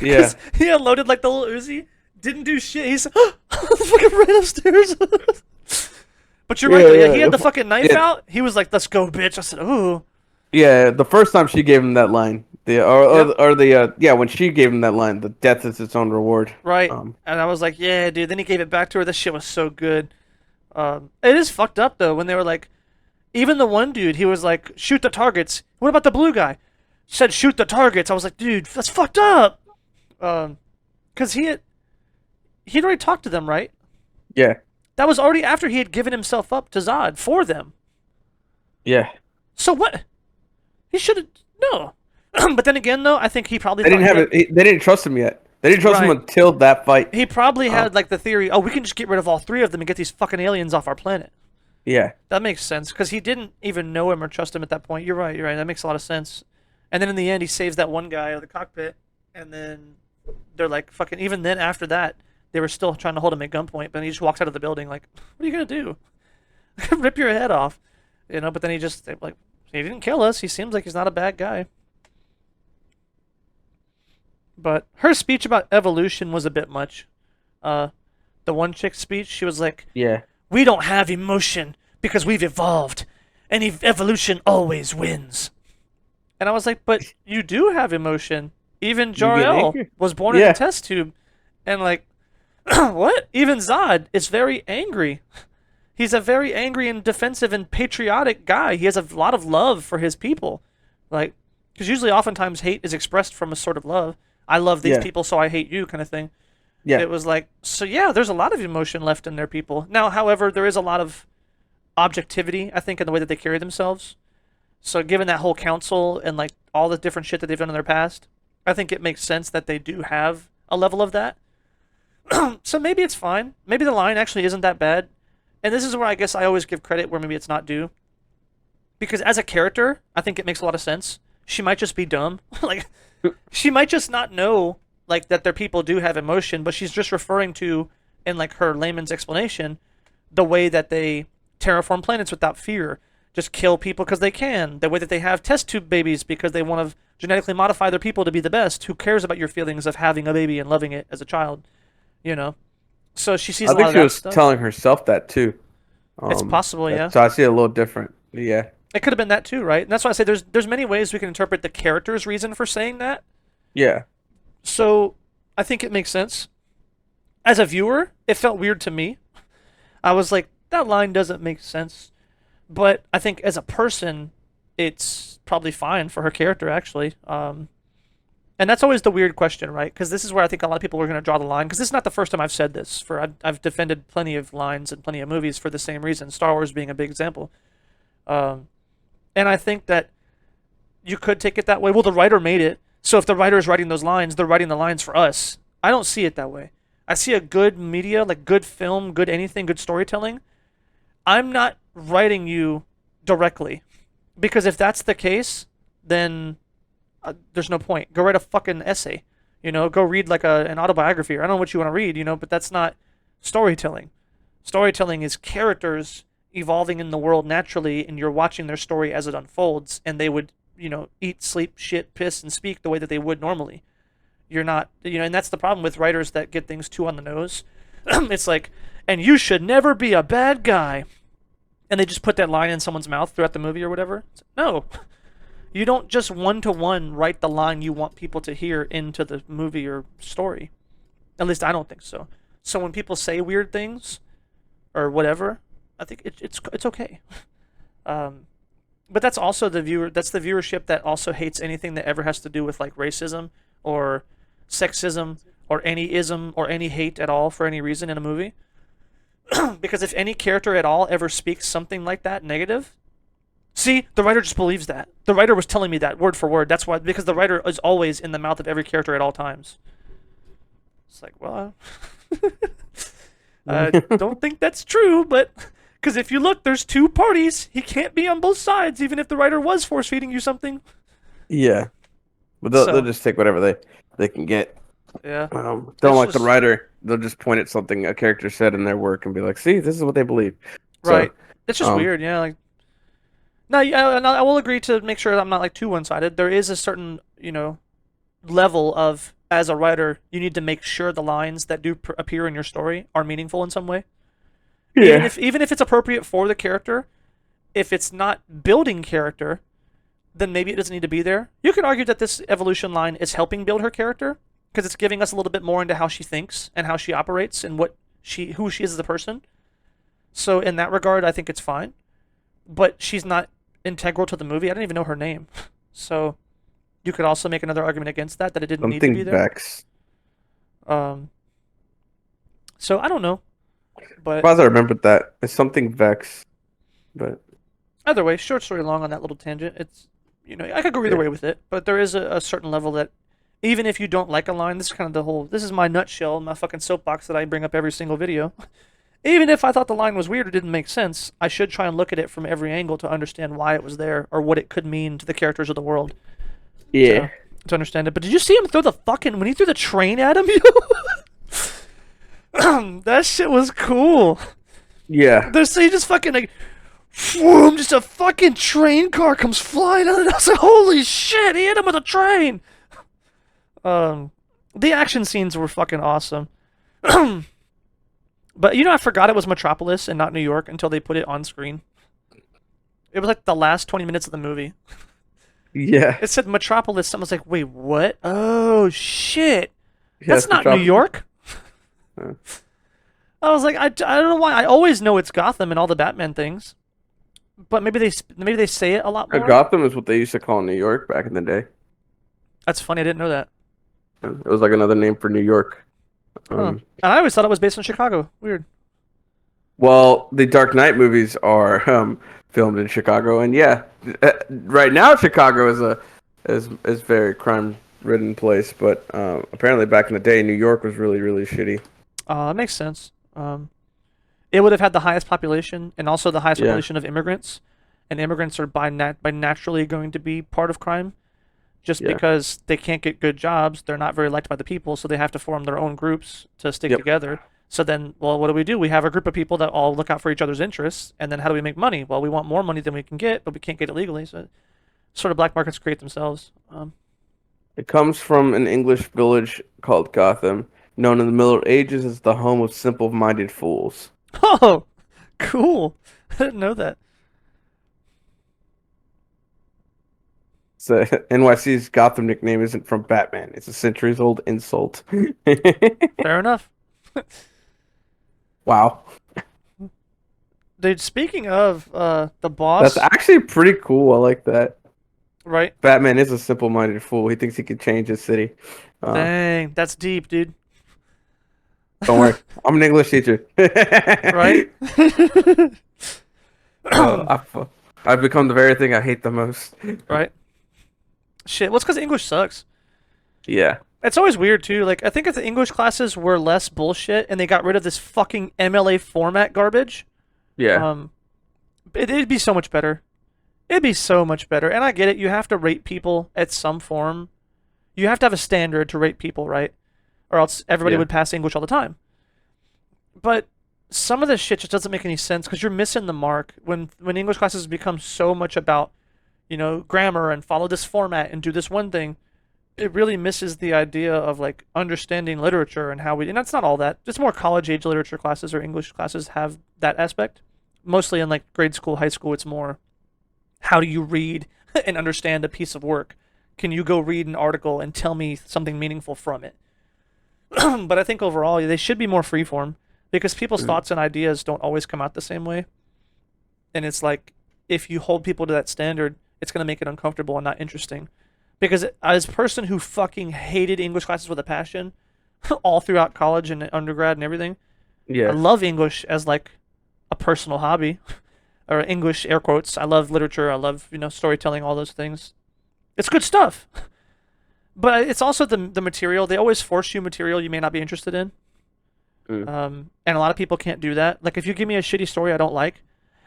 Yeah. 'Cause he unloaded like the little Uzi, didn't do shit. He's fucking ran upstairs. But you're right, though. Yeah, he had the fucking knife out. He was like, "Let's go, bitch." I said, "Ooh." Yeah, the first time she gave him that line, when she gave him that line, the death is its own reward. Right. And I was like, "Yeah, dude." Then he gave it back to her. This shit was so good. It is fucked up though when they were like, even the one dude, he was like, "Shoot the targets." What about the blue guy? Said, "Shoot the targets." I was like, "Dude, that's fucked up." Because he'd already talked to them, right? Yeah. That was already after he had given himself up to Zod for them. Yeah. So what? He should have no. But then again, though, I think he probably They didn't thought have it. They didn't trust him yet. They didn't trust him Right. until that fight. he probably had like the theory, "Oh, we can just get rid of all three of them and get these fucking aliens off our planet." Yeah. That makes sense because he didn't even know him or trust him at that point. You're right. That makes a lot of sense. And then in the end, he saves that one guy out of the cockpit, and then they're like, "Fucking." Even then, after that, they were still trying to hold him at gunpoint, but he just walks out of the building like, "What are you gonna do? Rip your head off?" But then he didn't kill us. He seems like he's not a bad guy. But her speech about evolution was a bit much. The one chick's speech, she was like, Yeah. "We don't have emotion because we've evolved, and evolution always wins." And I was like, "But you do have emotion. Even get Jor-El angry? was born in Yeah. a test tube." And like, what? Even Zod is very angry. He's a very angry and defensive and patriotic guy. He has a lot of love for his people. Like, because usually oftentimes hate is expressed from a sort of love. I love these Yeah. people, so I hate you kind of thing. Yeah. It was like, so yeah, there's a lot of emotion left in their people. Now, however, there is a lot of objectivity, I think, in the way that they carry themselves. So given that whole council and like all the different shit that they've done in their past, I think it makes sense that they do have a level of that. So maybe it's fine. Maybe the line actually isn't that bad. And this is where I guess I always give credit where maybe it's not due. Because as a character, I think it makes a lot of sense. She might just be dumb. Like, she might just not know like that their people do have emotion, but she's just referring to, in like her layman's explanation, the way that they terraform planets without fear, just kill people because they can, the way that they have test tube babies because they want to genetically modify their people to be the best. Who cares about your feelings of having a baby and loving it as a child? So she sees I a lot think of she that was stuff. telling herself that too. It's possible, yeah. So I see it a little different. Yeah. It could have been that too, right? And that's why I say there's many ways we can interpret the character's reason for saying that. Yeah. So I think it makes sense. As a viewer, it felt weird to me. I was like, that line doesn't make sense. But I think as a person, it's probably fine for her character, actually. And that's always the weird question, right? Because this is where I think a lot of people are going to draw the line. Because this is not the first time I've said this. I've defended plenty of lines and plenty of movies for the same reason. Star Wars being a big example. And I think that you could take it that way. Well, the writer made it. So if the writer is writing those lines, they're writing the lines for us. I don't see it that way. I see a good media, like good film, good anything, good storytelling. I'm not writing you directly. Because if that's the case, then there's no point. Go write a fucking essay. Go read like an autobiography. Or I don't know what you want to read, but that's not storytelling. Storytelling is characters evolving in the world naturally, and you're watching their story as it unfolds, and they would eat, sleep, shit, piss, and speak the way that they would normally. You're not, and that's the problem with writers that get things too on the nose. It's like, and you should never be a bad guy. And they just put that line in someone's mouth throughout the movie or whatever. No. You don't just one-to-one write the line you want people to hear into the movie or story. At least I don't think so. So when people say weird things or whatever, I think it's okay. But that's also that's the viewership that also hates anything that ever has to do with like racism or sexism or any ism or any hate at all for any reason in a movie. Because if any character at all ever speaks something like that negative, see, the writer just believes that. The writer was telling me that word for word. That's why, because the writer is always in the mouth of every character at all times. It's like, well, I don't think that's true, but because if you look, there's two parties. He can't be on both sides, even if the writer was force feeding you something. Yeah, but they'll just take whatever they can get. Yeah. Don't like the writer. They'll just point at something a character said in their work and be like, "See, this is what they believe." Right. So, it's just weird. Yeah. Like, no, I will agree to make sure I'm not like too one-sided. There is a certain level of, as a writer, you need to make sure the lines that do appear in your story are meaningful in some way. Yeah. Even if it's appropriate for the character, if it's not building character, then maybe it doesn't need to be there. You can argue that this evolution line is helping build her character because it's giving us a little bit more into how she thinks and how she operates and who she is as a person. So in that regard, I think it's fine. But she's not integral to the movie. I don't even know her name. So you could also make another argument against that it didn't need to be there. Vex. So I don't know. But I remembered that. It's something Vex. But either way, short story long on that little tangent. It's I could go either way with it, but there is a certain level that even if you don't like a line, this is kind of this is my nutshell, my fucking soapbox that I bring up every single video. Even if I thought the line was weird or didn't make sense, I should try and look at it from every angle to understand why it was there or what it could mean to the characters of the world. Yeah. To understand it. But did you see him throw when he threw the train at him? That shit was cool. Yeah. He just fucking like, whoom, just a fucking train car comes flying out, and I was like, holy shit, he hit him with a train. The action scenes were fucking awesome. But I forgot it was Metropolis and not New York until they put it on screen. It was like the last 20 minutes of the movie. Yeah. It said Metropolis. Someone was like, wait, what? Oh, shit. That's not New York. I was like, I don't know why. I always know it's Gotham and all the Batman things. But maybe they say it a lot more. Gotham is what they used to call New York back in the day. That's funny. I didn't know that. It was like another name for New York. And I always thought it was based in Chicago. Weird. Well, the Dark Knight movies are filmed in Chicago, and yeah, right now Chicago is very crime-ridden place. But apparently, back in the day, New York was really, really shitty. That makes sense. It would have had the highest population and also the highest population of immigrants, and immigrants are by naturally going to be part of crime. Just because they can't get good jobs, they're not very liked by the people, so they have to form their own groups to stick together. So then, well, what do? We have a group of people that all look out for each other's interests, and then how do we make money? Well, we want more money than we can get, but we can't get it legally, so sort of black markets create themselves. It comes from an English village called Gotham, known in the Middle Ages as the home of simple-minded fools. Oh, cool. I didn't know that. So NYC's Gotham nickname isn't from Batman. It's a centuries-old insult. Fair enough. Wow. Dude, speaking of the boss... That's actually pretty cool. I like that. Right? Batman is a simple-minded fool. He thinks he can change his city. Dang, that's deep, dude. Don't worry. I'm an English teacher. Right? I've become the very thing I hate the most. Right? Shit, well, it's because English sucks. Yeah. It's always weird, too. Like, I think if the English classes were less bullshit and they got rid of this fucking MLA format garbage, it'd be so much better. It'd be so much better. And I get it. You have to rate people at some form. You have to have a standard to rate people, right? Or else everybody would pass English all the time. But some of this shit just doesn't make any sense because you're missing the mark when English classes become so much about grammar and follow this format and do this one thing. It really misses the idea of like understanding literature and how and that's not all that. Just more college age literature classes or English classes have that aspect. Mostly in like grade school, high school, it's more how do you read and understand a piece of work? Can you go read an article and tell me something meaningful from it? But I think overall they should be more freeform because people's thoughts and ideas don't always come out the same way. And it's like if you hold people to that standard, it's going to make it uncomfortable and not interesting. Because as a person who fucking hated English classes with a passion, all throughout college and undergrad and everything, I Yeah. love English as like a personal hobby, or English air quotes. I love literature. I love storytelling, all those things. It's good stuff. But it's also the material. They always force you material you may not be interested in. Mm. And a lot of people can't do that. Like if you give me a shitty story I don't like,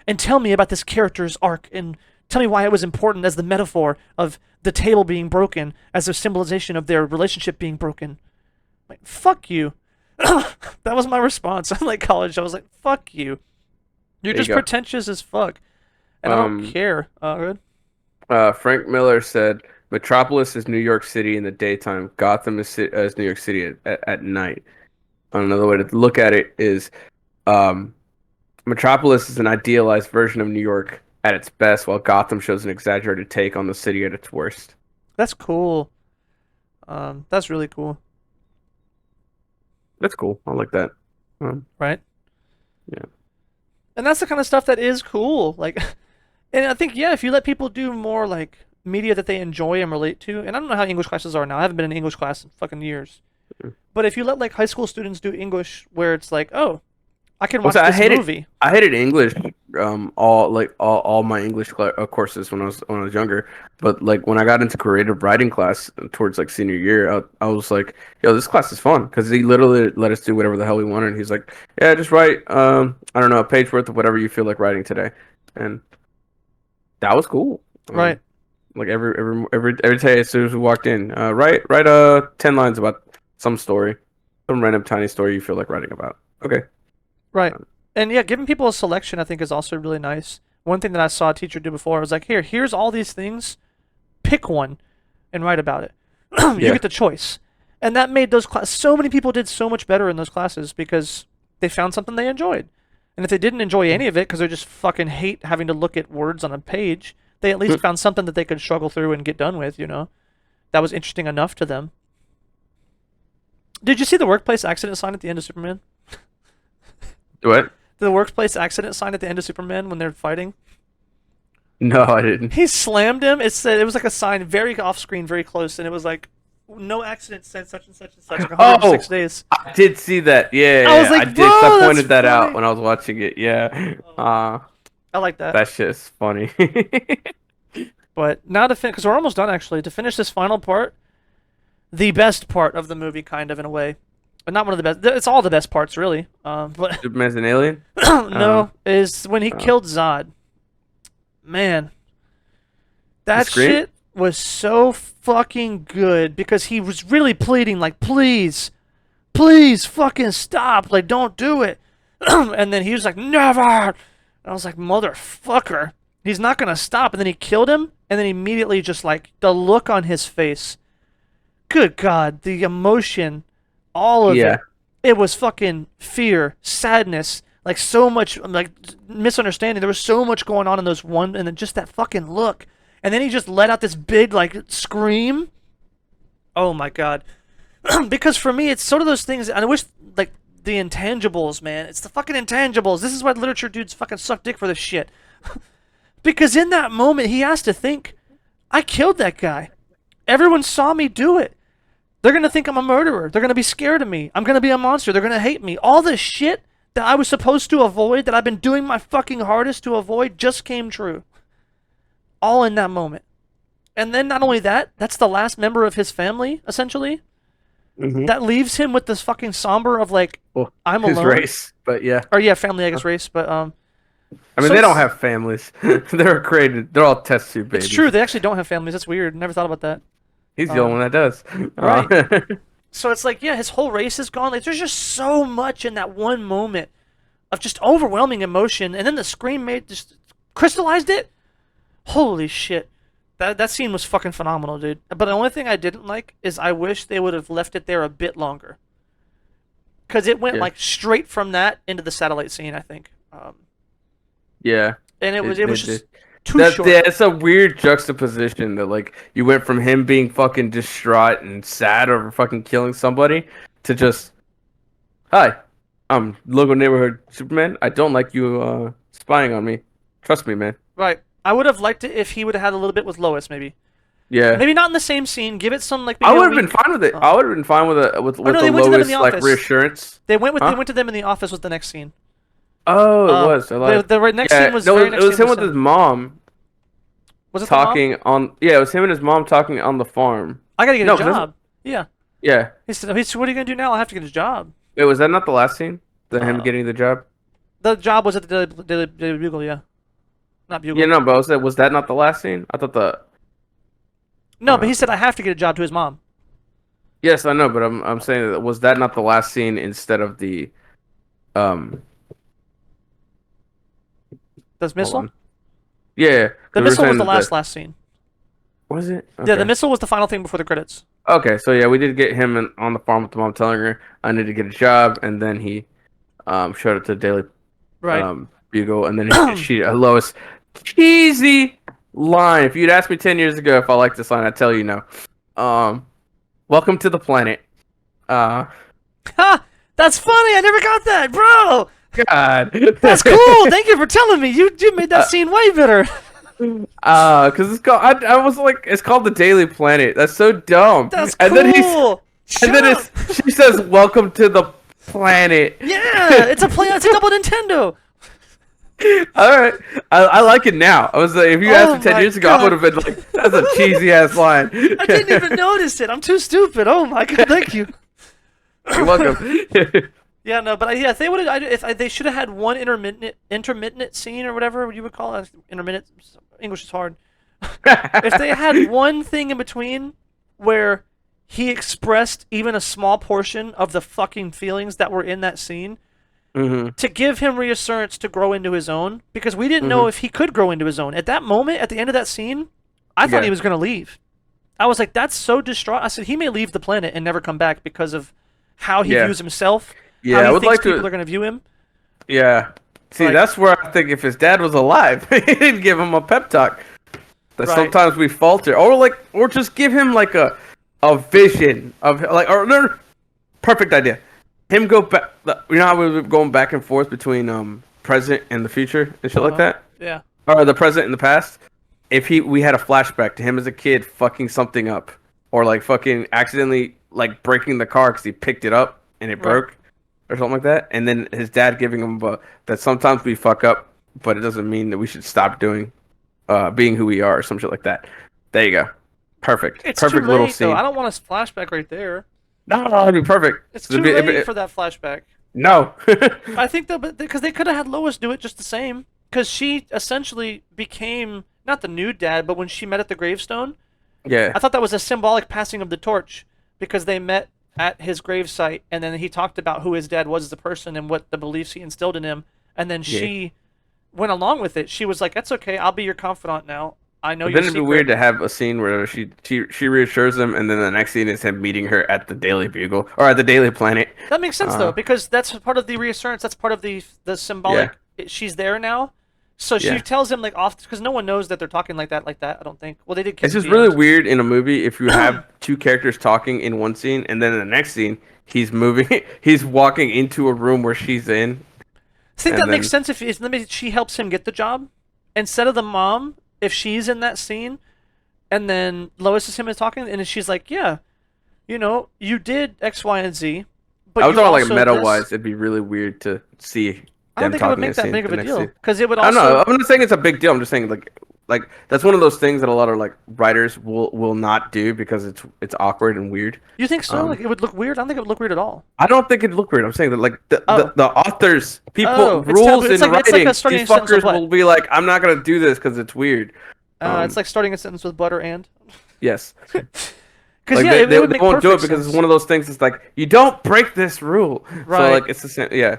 and tell me about this character's arc and tell me why it was important as the metaphor of the table being broken as a symbolization of their relationship being broken. Like, fuck you. That was my response. I'm like college. I was like, fuck you. You're There you just go. pretentious as fuck. And I don't care. Good. Frank Miller said, "Metropolis is New York City in the daytime. Gotham is New York City at night." Another way to look at it is, um, Metropolis is an idealized version of New York at its best, while Gotham shows an exaggerated take on the city at its worst. That's cool. That's really cool. That's cool. I like that. Right? Yeah. And that's the kind of stuff that is cool. Like, and I think, yeah, if you let people do more, like, media that they enjoy and relate to, and I don't know how English classes are now. I haven't been in English class in fucking years. Mm. But if you let, like, high school students do English where it's like, oh, I can watch Also, this movie. I hated English. All my English courses when I was younger. But like when I got into creative writing class towards like senior year, I was like, "Yo, this class is fun," because he literally let us do whatever the hell we wanted. He's like, "Yeah, just write I don't know, a page worth of whatever you feel like writing today," and that was cool. Right. Like every day as soon as we walked in, write 10 lines about some story, some random tiny story you feel like writing about. Okay. Right. And yeah, giving people a selection I think is also really nice. One thing that I saw a teacher do before, I was like, here's all these things. Pick one and write about it. You Yeah. get the choice. And that made those so many people did so much better in those classes because they found something they enjoyed. And if they didn't enjoy any of it because they just fucking hate having to look at words on a page, they at least found something that they could struggle through and get done with. That was interesting enough to them. Did you see the workplace accident sign at the end of Superman? What? The workplace accident sign at the end of Superman when they're fighting? No, I didn't. He slammed him. It was like a sign very off screen, very close, and it was like, no accident since such and such and such, like 106 days. I did see that. Yeah, I was like, I did. bro, I that's pointed that out funny. when I was watching it. Yeah. I like that. That's just funny. But now to finish, because we're almost done actually, to finish this final part, the best part of the movie, kind of in a way, but not one of the best. It's all the best parts, really. But Superman's an alien? no, is when he killed Zod. Man, that scream? shit was so fucking good because he was really pleading, like, please, please, fucking stop, like, don't do it. And then he was like, never. And I was like, motherfucker, he's not gonna stop. And then he killed him, and then immediately just like the look on his face. Good God, the emotion, all of it. It was fucking fear, sadness, like so much like misunderstanding. There was so much going on in those one, and then just that fucking look. And then he just let out this big like scream. Oh my God. Because for me, it's sort of those things, and I wish like the intangibles, man. It's the fucking intangibles. This is why literature dudes fucking suck dick for this shit. Because in that moment, he has to think, I killed that guy. Everyone saw me do it. They're going to think I'm a murderer. They're going to be scared of me. I'm going to be a monster. They're going to hate me. All this shit that I was supposed to avoid, that I've been doing my fucking hardest to avoid, just came true. All in that moment. And then not only that, that's the last member of his family, essentially. Mm-hmm. That leaves him with this fucking somber of like, Well, I'm his alone. race, but yeah. Or yeah, family, I guess race, but I mean, so they don't have families. They're created. They're all test tube babies. It's true. They actually don't have families. That's weird. Never thought about that. He's the only one that does. Right. So it's like, yeah, his whole race is gone. Like, there's just so much in that one moment of just overwhelming emotion, and then the scream just crystallized it. Holy shit! That scene was fucking phenomenal, dude. But the only thing I didn't like is I wish they would have left it there a bit longer. Because it went Yeah. like straight from that into the satellite scene, I think. Yeah. And it They was did. just too That's short. yeah, it's a weird juxtaposition that like you went from him being fucking distraught and sad over fucking killing somebody to just, hi, I'm local neighborhood Superman. I don't like you spying on me. Trust me, man. Right. I would have liked it if he would have had a little bit with Lois, maybe. Yeah. Maybe not in the same scene. Give it some like. I Maybe a would have been week. fine with it. I would have been fine with a with no, the they went to them in Lois the like office. reassurance. They went Huh? to them in the office with the next scene. Oh, it was. I lied. The right next Yeah, scene was no, very it next was scene him was with his mom Was it the mom? talking on. Yeah, it was him and his mom talking on the farm. I gotta get No, a 'cause that's- job. Yeah. Yeah. He said, "What are you gonna do now? I have to get a job." Wait, was that not the last scene? Him Uh, getting the job? The job was at the Daily Bugle, yeah. Not Bugle. Yeah, no, but was that not the last scene? I thought the. No, but he said I have to get a job to his mom. Yes, I know, but I'm saying that was that not the last scene instead of the, um. The missile? on. Yeah, 'cause The we were missile was saying the that- last scene. Was it? Yeah, Okay. the missile was the final thing before the credits. Okay, so yeah, we did get him on the farm with the mom telling her I need to get a job, and then he, showed up to the Daily Right. Bugle, and then she Lois cheesy line. If you'd asked me 10 years ago if I liked this line, I'd tell you no. Welcome to the planet. Ha! That's funny. I never got that, bro. God, That's cool. Thank you for telling me. You made that scene way better. Because it's called. I was like, it's called the Daily Planet. That's so dumb. That's and cool. then she says, "Welcome to the planet." Yeah, it's a double Nintendo. All right, I like it now. I was like, if you asked me 10 my years ago, I God. would have been like, "That's a cheesy ass line." I didn't even notice it. I'm too stupid. Oh my god, thank you. You're welcome. Yeah, no, but yeah, if they would have, they should have had one intermittent scene or whatever you would call it. Intermittent. English is hard. If they had one thing in between where he expressed even a small portion of the fucking feelings that were in that scene, to give him reassurance to grow into his own, because we didn't know if he could grow into his own. At that moment, at the end of that scene, I thought he was going to leave. I was like, that's so distraught. I said, he may leave the planet and never come back because of how he views himself. Yeah, how I he would thinks like to. people are going to view him. Yeah. See, Like- that's where I think if his dad was alive, he'd give him a pep talk. That Right. sometimes we falter, or just give him like a vision of like, or no, perfect idea. Him go back. You know how we were going back and forth between present and the future and shit like that, Yeah. or the present and the past. If we had a flashback to him as a kid fucking something up, or like fucking accidentally like breaking the car because he picked it up and it broke. Or something like that, and then his dad giving him that sometimes we fuck up, but it doesn't mean that we should stop being who we are, or some shit like that. There you go, perfect, It's perfect too little late, scene. though. I don't want a flashback right there. No, it'd be perfect. It's too late for that flashback. No. I think though, because they could have had Lois do it just the same, because she essentially became not the new dad, but when she met at the gravestone, Yeah. I thought that was a symbolic passing of the torch, because they met at his gravesite, and then he talked about who his dad was as a person and what the beliefs he instilled in him, and then she went along with it. She was like, "That's okay. I'll be your confidant now. I know But your then it'd be secret." weird to have a scene where she reassures him, and then the next scene is him meeting her at the Daily Bugle or at the Daily Planet. That makes sense though, because that's part of the reassurance. That's part of the symbolic. She's there now, so she tells him like off, because no one knows that they're talking like that. I don't think. Well, they did. It's just really weird in a movie if you have two characters talking in one scene, and then in the next scene he's moving, he's walking into a room where she's in. I think and that makes then- sense if maybe she helps him get the job instead of the mom. If she's in that scene, and then Lois is him is talking, and she's like, "Yeah, you did X, Y, and Z." But I was you talking like also meta this." wise, it'd be really weird to see I don't them think it would talking make in that scene, big of the a next deal, scene. because it would I also. don't know. I'm not saying it's a big deal. I'm just saying like that's one of those things that a lot of like writers will not do because it's awkward and weird. You think so? Like it would look weird? I don't think it would look weird at all. I don't think it'd look weird. I'm saying that like the authors, people, Oh, it's rules taboo. It's in like writing, starting these a sentence with fuckers what? will be like, I'm not gonna do this because it's weird. It's like starting a sentence with butter and. Yes. Because Like it they would make won't do it perfect because it's sense. one of those things. It's like you don't break this rule. Right. So like it's the same. Yeah.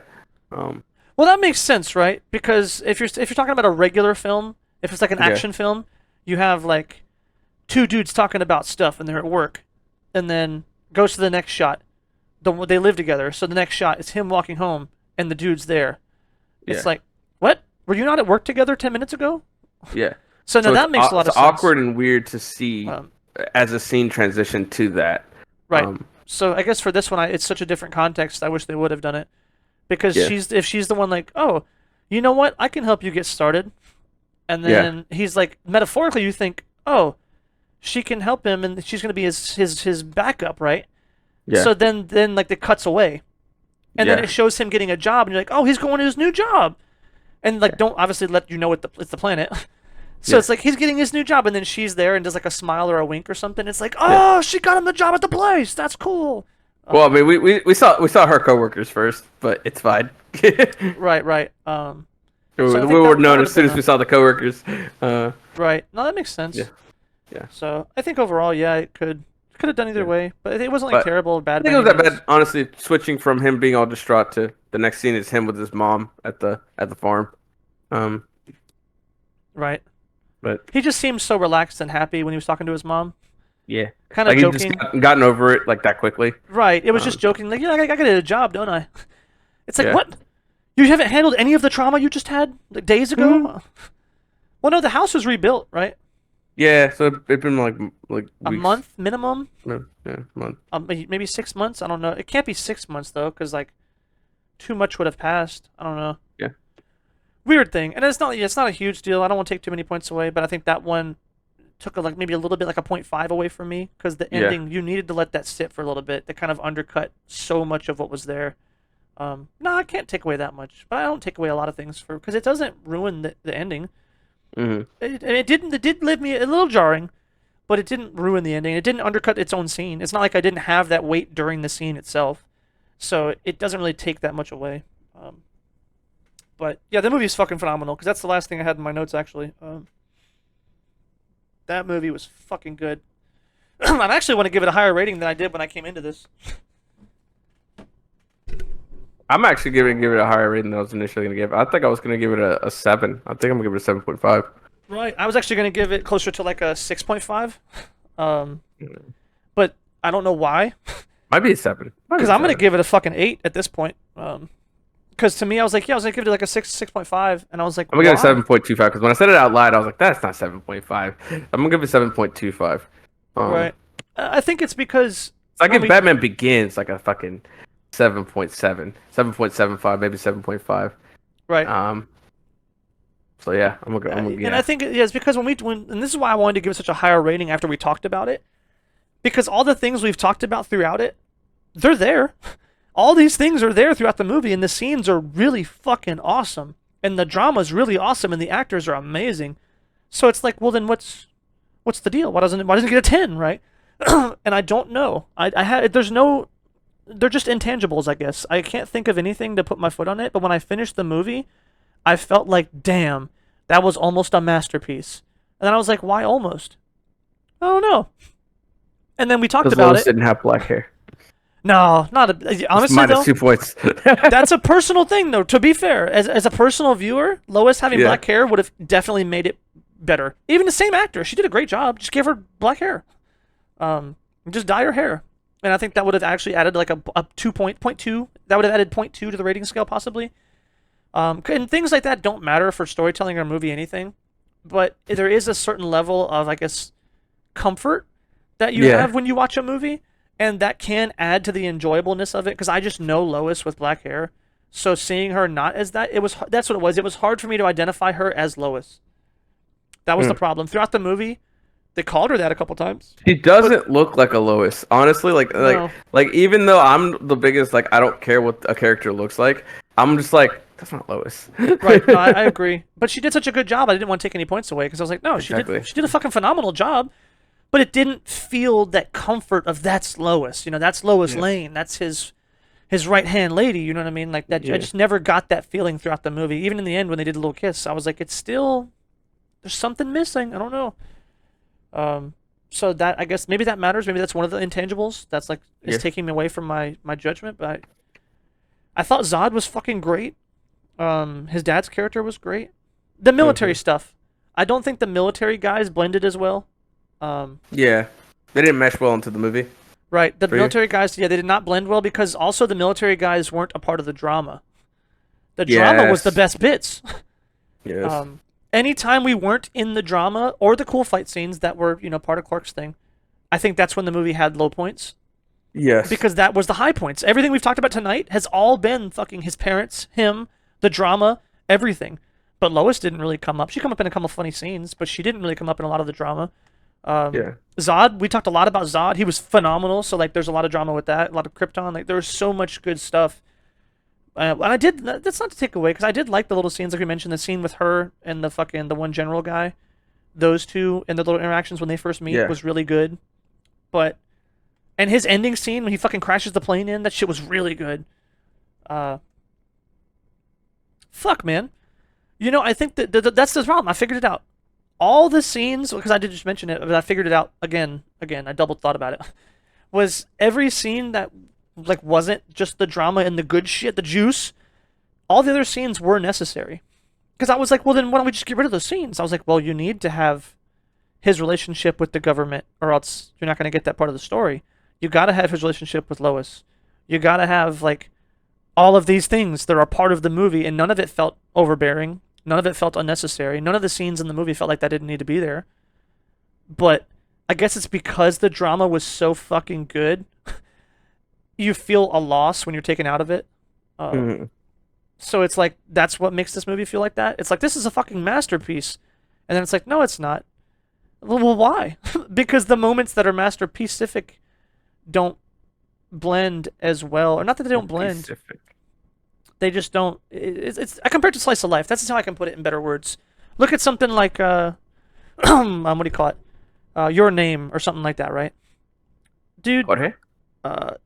Well, that makes sense, right? Because if you're talking about a regular film, if it's like an action film, you have like two dudes talking about stuff and they're at work, and then goes to the next shot. They live together, so the next shot is him walking home and the dude's there. It's Yeah. like, what? Were you not at work together 10 minutes ago? Yeah. So now that makes a lot of it's sense. awkward and weird to see Um, as a scene transition to that. Right. So I guess for this one, it's such a different context. I wish they would have done it, because Yeah. if she's the one like, oh, you know what? I can help you get started, and then he's like, metaphorically, you think, oh, she can help him, and she's gonna be his backup, right? Yeah. So then like it cuts away, and then Yeah. it shows him getting a job, and you're like, oh, he's going to his new job, and like don't obviously let you know it's the planet. So it's like he's getting his new job, and then she's there and does like a smile or a wink or something. It's like, oh, she got him the job at the place. That's cool. Well, I mean, we saw her coworkers first, but it's fine. Right. we So I think were that known would've as soon been as we saw the coworkers. Right. No, that makes sense. Yeah. Yeah. So I think overall, yeah, it could have done either way, but it wasn't like But terrible or bad. I think it was that bad. Honestly, switching from him being all distraught to the next scene is him with his mom at the farm. Right. But He just seemed so relaxed and happy when he was talking to his mom. yeah, Kind of like he joking. just gotten over it like that quickly. Right. It was just joking. Like, yeah, I gotta get a job, don't I? It's like, Yeah. what? You haven't handled any of the trauma you just had like days ago? Mhm. Well, no, the house was rebuilt, right? Yeah, so it's been like A weeks. month minimum? No, yeah, month. Maybe 6 months? I don't know. It can't be 6 months, though, because, like, too much would have passed. I don't know. Yeah. Weird thing. And it's not a huge deal. I don't want to take too many points away, but I think that one took like maybe a little bit like a 0.5 away from me, because the Yeah. ending, you needed to let that sit for a little bit. That kind of undercut so much of what was there. No, I can't take away that much, but I don't take away a lot of things because it doesn't ruin the ending. Mm-hmm. It did leave me a little jarring, but it didn't ruin the ending. It didn't undercut its own scene. It's not like I didn't have that weight during the scene itself, so it doesn't really take that much away. But yeah, the movie is fucking phenomenal, because that's the last thing I had in my notes actually. That movie was fucking good. I actually want to give it a higher rating than I did when I came into this. I'm actually give it a higher rating than I was initially gonna give. I think I was gonna give it a 7. I think I'm gonna give it a 7.5. Right. I was actually going to give it closer to like a 6.5. But I don't know why. Might be a 7. Because I'm going to give it a fucking 8 at this point. Because to me, I was like, yeah, I was going to give it like a 6.5. And I was like, I'm gonna give why? it 7.25 because when I said it out loud, I was like, that's not 7.5. I'm gonna give it 7.25. Right. I think it's because... So I give when we- Batman Begins like a fucking 7.7, 7.75, maybe 7.5. Right. So yeah, I'm gonna And yeah. I think it's because and this is why I wanted to give it such a higher rating after we talked about it, because all the things we've talked about throughout it, they're there. All these things are there throughout the movie, and the scenes are really fucking awesome, and the drama's really awesome, and the actors are amazing. So it's like, well, then what's the deal? Why doesn't it get a 10, right? And I don't know. They're just intangibles, I guess. I can't think of anything to put my foot on it, but when I finished the movie, I felt like, damn, that was almost a masterpiece. And then I was like, why almost? I don't know. And then we talked about Lois it. didn't have black hair. No, not a, honestly Minus though. 2 points. That's a personal thing, though. To be fair, as a personal viewer, Lois having Yeah. black hair would have definitely made it better. Even the same actor, she did a great job. Just give her black hair. Just dye her hair, and I think that would have actually added like a 2.2. That would have added 0.2 to the rating scale possibly. And things like that don't matter for storytelling or movie anything, but there is a certain level of, I guess, comfort that you Yeah. have when you watch a movie, and that can add to the enjoyableness of it. Because I just know Lois with black hair, so seeing her not as that, that's what it was. It was hard for me to identify her as Lois. That was the problem throughout the movie. They called her that a couple times. She doesn't look like a Lois, honestly. No. Like even though I'm the biggest, like I don't care what a character looks like. I'm just like, that's not Lois. Right, no, I agree. But she did such a good job. I didn't want to take any points away, because I was like, no, Exactly. she did a fucking phenomenal job. But it didn't feel that comfort of that's Lois. You know, that's Lois Lane. That's his right hand lady. You know what I mean? Like that. Yeah. I just never got that feeling throughout the movie. Even in the end when they did a little kiss, I was like, it's still there's something missing. I don't know. So that, I guess maybe that matters. Maybe that's one of the intangibles that's like is taking me away from my judgment. But I thought Zod was fucking great. His dad's character was great. The military stuff, I don't think the military guys blended as well. Yeah, they didn't mesh well into the movie. Right. The For you? military guys, yeah, they did not blend well because also the military guys weren't a part of the drama. The drama was the Yes. best bits. Yes. Um, Anytime we weren't in the drama or the cool fight scenes that were, part of Clark's thing, I think that's when the movie had low points Yes. because that was the high points. Everything we've talked about tonight has all been fucking his parents, him, the drama, everything. But Lois didn't really come up. She come up in a couple funny scenes, but she didn't really come up in a lot of the drama. Yeah. Zod, we talked a lot about Zod. He was phenomenal. So like, there's a lot of drama with that. A lot of Krypton. Like, there was so much good stuff. And I did. That's not to take away because I did like the little scenes, like we mentioned, the scene with her and the one general guy. Those two and the little interactions when they first meet Yeah. was really good. But and his ending scene when he fucking crashes the plane in, that shit was really good. Uh, Fuck, man. I think that's the problem. I figured it out. All the scenes, because I did just mention it, but I figured it out again. I double thought about it. Was every scene that like wasn't just the drama and the good shit, the juice. All the other scenes were necessary. Because I was like, well, then why don't we just get rid of those scenes? I was like, well, you need to have his relationship with the government, or else you're not going to get that part of the story. You got to have his relationship with Lois. You got to have like all of these things that are part of the movie, and none of it felt overbearing. None of it felt unnecessary. None of the scenes in the movie felt like that didn't need to be there. But I guess it's because the drama was so fucking good. You feel a loss when you're taken out of it. Mhm. So it's like that's what makes this movie feel like that. It's like this is a fucking masterpiece, and then it's like no, it's not. Well, why? Because the moments that are masterpiece-ific don't blend as well, or not that they don't blend. Pacific. They just don't. It's I compare it to slice of life. That's how I can put it in better words. Look at something like what do you call it? Your Name or something like that, right? Dude, Jorge?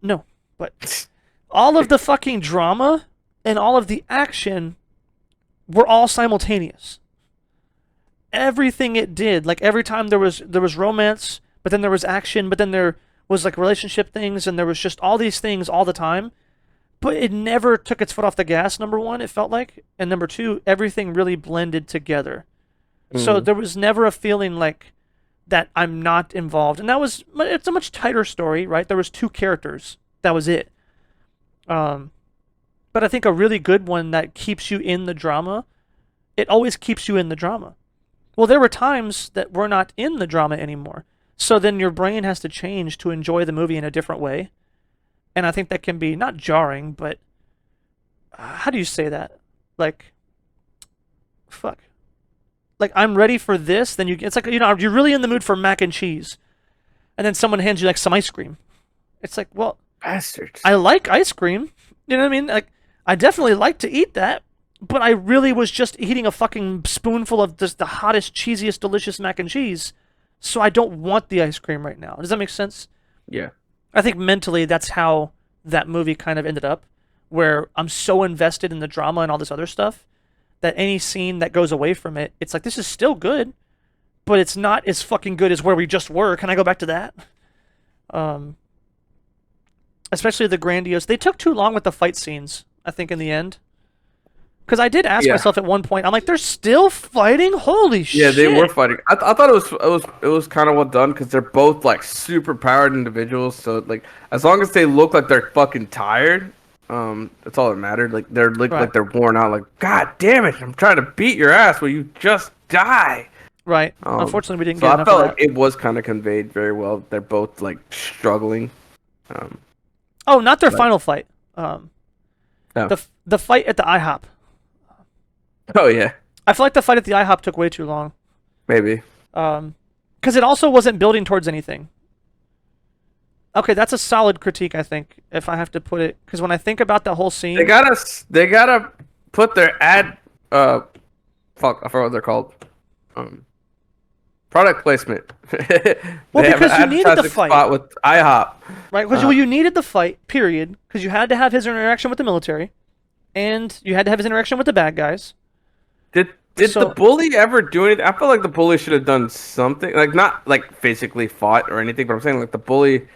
no, but all of the fucking drama and all of the action were all simultaneous. Everything it did, like every time there was romance, but then there was action, but then there was like relationship things, and there was just all these things all the time. But it never took its foot off the gas. Number one, it felt like, and number two, everything really blended together. So Mhm. there was never a feeling like that I'm not involved, and it's a much tighter story, right? There was two characters. That was it. Um, but I think a really good one that keeps you in the drama, it always keeps you in the drama. Well, there were times that we're not in the drama anymore. So then your brain has to change to enjoy the movie in a different way. And I think that can be not jarring, but how do you say that? Like, fuck. Like, I'm ready for this, then it's like, you're really in the mood for mac and cheese. And then someone hands you like some ice cream. It's like, well, Bastards. I like ice cream. You know what I mean? Like, I definitely like to eat that, but I really was just eating a fucking spoonful of just the hottest, cheesiest, delicious mac and cheese, so I don't want the ice cream right now. Does that make sense? Yeah. I think mentally that's how that movie kind of ended up, where I'm so invested in the drama and all this other stuff that any scene that goes away from it, it's like, this is still good, but it's not as fucking good as where we just were. Can I go back to that? Um, Especially the grandiose. They took too long with the fight scenes, I think, in the end. Because I did ask Yeah. myself at one point, I'm like, they're still fighting? Holy Yeah, shit. they were fighting. I thought it was kind of well done because they're both like super powered individuals. So like as long as they look like they're fucking tired, that's all that mattered. Like they're Right. like they're worn out. Like God damn it, I'm trying to beat your ass. Will you just die? Right. Unfortunately, we didn't So get I enough felt of like that. it was kind of conveyed very well. They're both like struggling. Um, Oh, not their but- final fight. No. The fight at the IHOP. Oh yeah, I feel like the fight at the IHOP took way too long. maybe. Because it also wasn't building towards anything. Okay, that's a solid critique, I think, if I have to put it. Because when I think about that whole scene, They gotta put their fuck, I forgot what they're called. Product placement. Well, They have because an you needed the advertising fight. spot with IHOP. right? Because you needed the fight, period. Because you had to have his interaction with the military, and you had to have his interaction with the bad guys. Did So- the bully ever do anything? I feel like the bully should have done something, like not like physically fought or anything, but I'm saying like the bully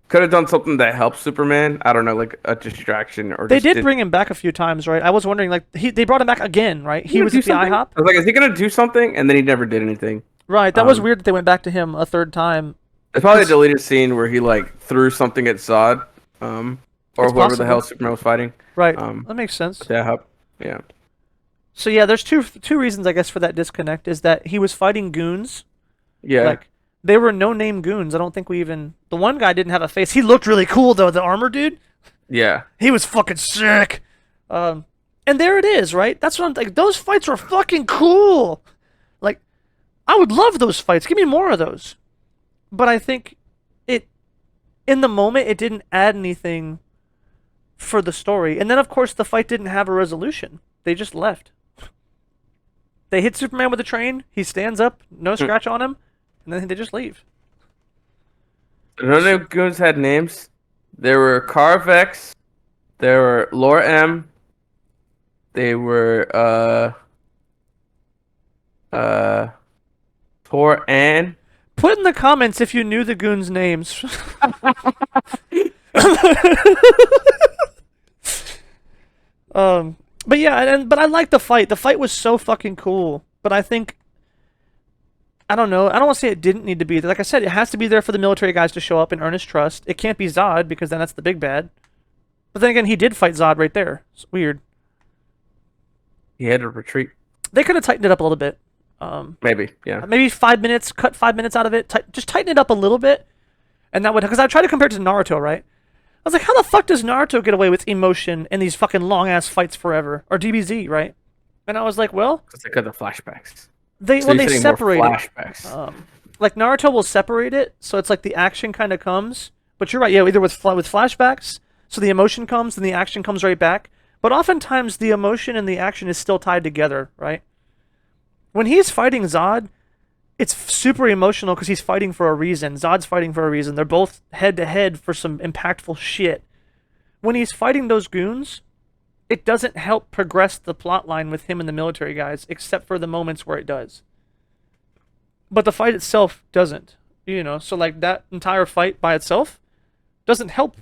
could have done something that helped Superman. I don't know, like a distraction or. They just did bring him back a few times, right? I was wondering, like, they brought him back again, right? He was do at the something? IHOP. I was like, is he gonna do something? And then he never did anything. Right. That was weird that they went back to him a third time. It's probably a deleted scene where he like threw something at Zod, or It's whoever the hell possible. Superman was fighting. Right. Um, That makes sense. that helped. Yeah. So yeah, there's two reasons I guess for that disconnect is that he was fighting goons. Yeah. Like they were no name goons. I don't think we even the one guy didn't have a face. He looked really cool though, the armor dude. Yeah. He was fucking sick. And there it is, right? That's what I'm like. Those fights were fucking cool. Like, I would love those fights. Give me more of those. But I think it, in the moment, it didn't add anything for the story. And then, of course, the fight didn't have a resolution. They just left. They hit Superman with a train. He stands up, no scratch on him, and then they just leave. None of the goons had names. There were Carvex. There were Laura M. They were Tor Ann. Put in the comments if you knew the goons' names. But yeah, but I like the fight. The fight was so fucking cool. But I think I don't know. I don't want to say it didn't need to be there. Like I said, it has to be there for the military guys to show up and earn his trust. It can't be Zod because then that's the big bad. But then again, he did fight Zod right there. It's weird. He had to retreat. They could have tightened it up a little bit. Maybe, yeah. Maybe 5 minutes. Cut 5 minutes out of it. Just tighten it up a little bit, and that would because I tried to compare it to Naruto, right? I was like, how the fuck does Naruto get away with emotion in these fucking long ass fights forever? Or DBZ, right? And I was like, well, Because the flashbacks. they So you're saying more separate it. flashbacks. Like Naruto will separate it, so it's like the action kind of comes. But you're right, yeah, either with flashbacks, so the emotion comes and the action comes right back. But oftentimes the emotion and the action is still tied together, right? When he's fighting Zod, it's super emotional because he's fighting for a reason. Zod's fighting for a reason. They're both head to head for some impactful shit. When he's fighting those goons, it doesn't help progress the plot line with him and the military guys, except for the moments where it does. But the fight itself doesn't, you know. So like that entire fight by itself doesn't help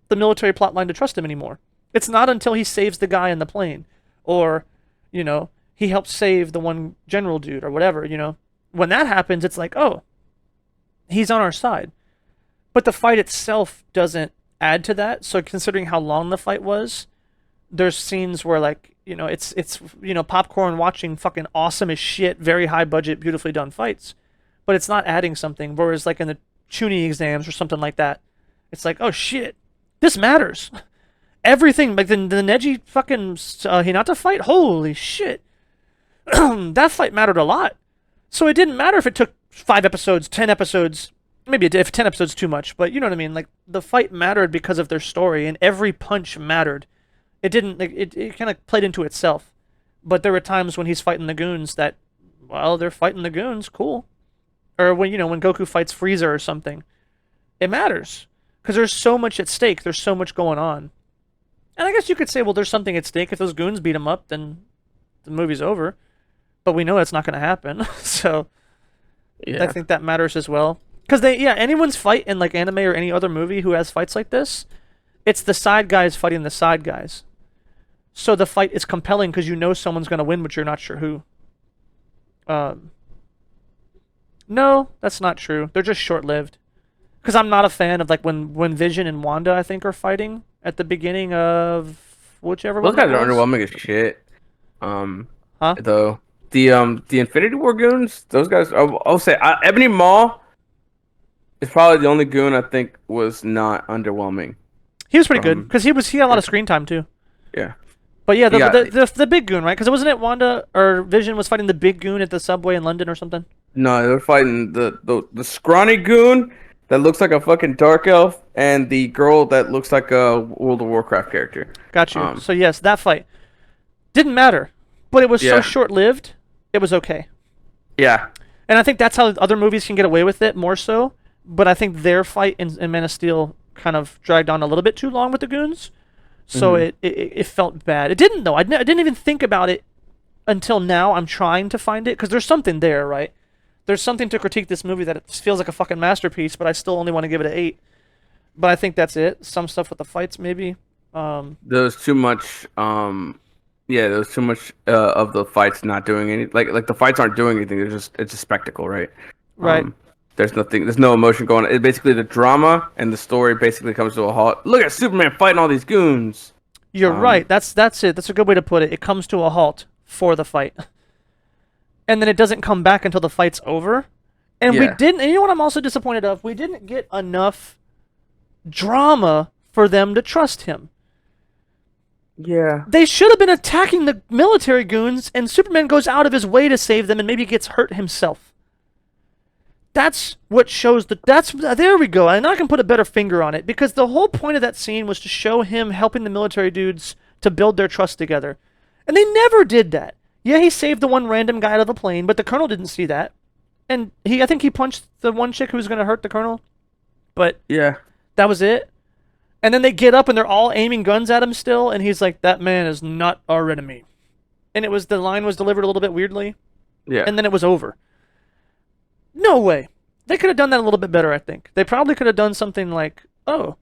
the military plot line to trust him anymore. It's not until he saves the guy in the plane, or, you know, he helps save the one general dude or whatever, you know. When that happens, it's like, oh, he's on our side. But the fight itself doesn't add to that. So considering how long the fight was, there's scenes where like, you know, it's you know, popcorn watching fucking awesome as shit, very high budget, beautifully done fights. But it's not adding something. Whereas like in the Chunin exams or something like that, it's like, oh shit, this matters. Everything, like the Neji fucking Hinata fight, holy shit. That fight mattered a lot. So it didn't matter if it took 5 episodes, 10 episodes, maybe if 10 episodes too much, but you know what I mean? Like, the fight mattered because of their story, and every punch mattered. It didn't, like, it kind of played into itself. But there were times when he's fighting the goons that, well, they're fighting the goons, cool. Or when, you know, when Goku fights Frieza or something. It matters. Because there's so much at stake, there's so much going on. And I guess you could say, well, there's something at stake. If those goons beat him up, then the movie's over. But we know that's not going to happen. So Yeah. I think that matters as well. Because anyone's fight in like anime or any other movie who has fights like this, it's the side guys fighting the side guys. So the fight is compelling because you know someone's going to win, but you're not sure who. No, that's not true. They're just short-lived. Because I'm not a fan of like when Vision and Wanda, I think, are fighting at the beginning of whichever Those one. guys are underwhelming as shit. Huh? Though the Infinity War goons, those guys. I'll say Ebony Maw is probably the only goon I think was not underwhelming. He was pretty good because he had a lot of screen time too. Yeah. But yeah, the big goon, right? Because wasn't it Wanda or Vision was fighting the big goon at the subway in London or something? No, they're fighting the scrawny goon that looks like a fucking dark elf and the girl that looks like a World of Warcraft character. Got you. So yes, that fight didn't matter, but it was so short-lived. It was okay. Yeah. And I think that's how other movies can get away with it more so. But I think their fight in Man of Steel kind of dragged on a little bit too long with the goons. So it felt bad. It didn't, though. I didn't even think about it until now. I'm trying to find it, because there's something there, right? There's something to critique this movie that it feels like a fucking masterpiece, but I still only want to give it an 8. But I think that's it. Some stuff with the fights, maybe. There was too much Yeah, there's too much of the fights not doing any like the fights aren't doing anything. It's a spectacle, right? Right. Um, there's no emotion going on. It basically the drama and the story basically comes to a halt. Look at Superman fighting all these goons. You're Um, right. That's it. That's a good way to put it. It comes to a halt for the fight. And then it doesn't come back until the fight's over. And we yeah, didn't, and you know what I'm also disappointed of? We didn't get enough drama for them to trust him. yeah, They should have been attacking the military goons, and Superman goes out of his way to save them and maybe gets hurt himself. That's what shows that. There we go. And I can put a better finger on it because the whole point of that scene was to show him helping the military dudes to build their trust together. And they never did that. Yeah, he saved the one random guy out of a plane, but the colonel didn't see that. And I think he punched the one chick who was going to hurt the colonel, but yeah, that was it. And then they get up and they're all aiming guns at him still, and he's like, "That man is not our enemy." And the line was delivered a little bit weirdly, yeah, and then it was over. No way. They could have done that a little bit better, I think. They probably could have done something like, "Oh,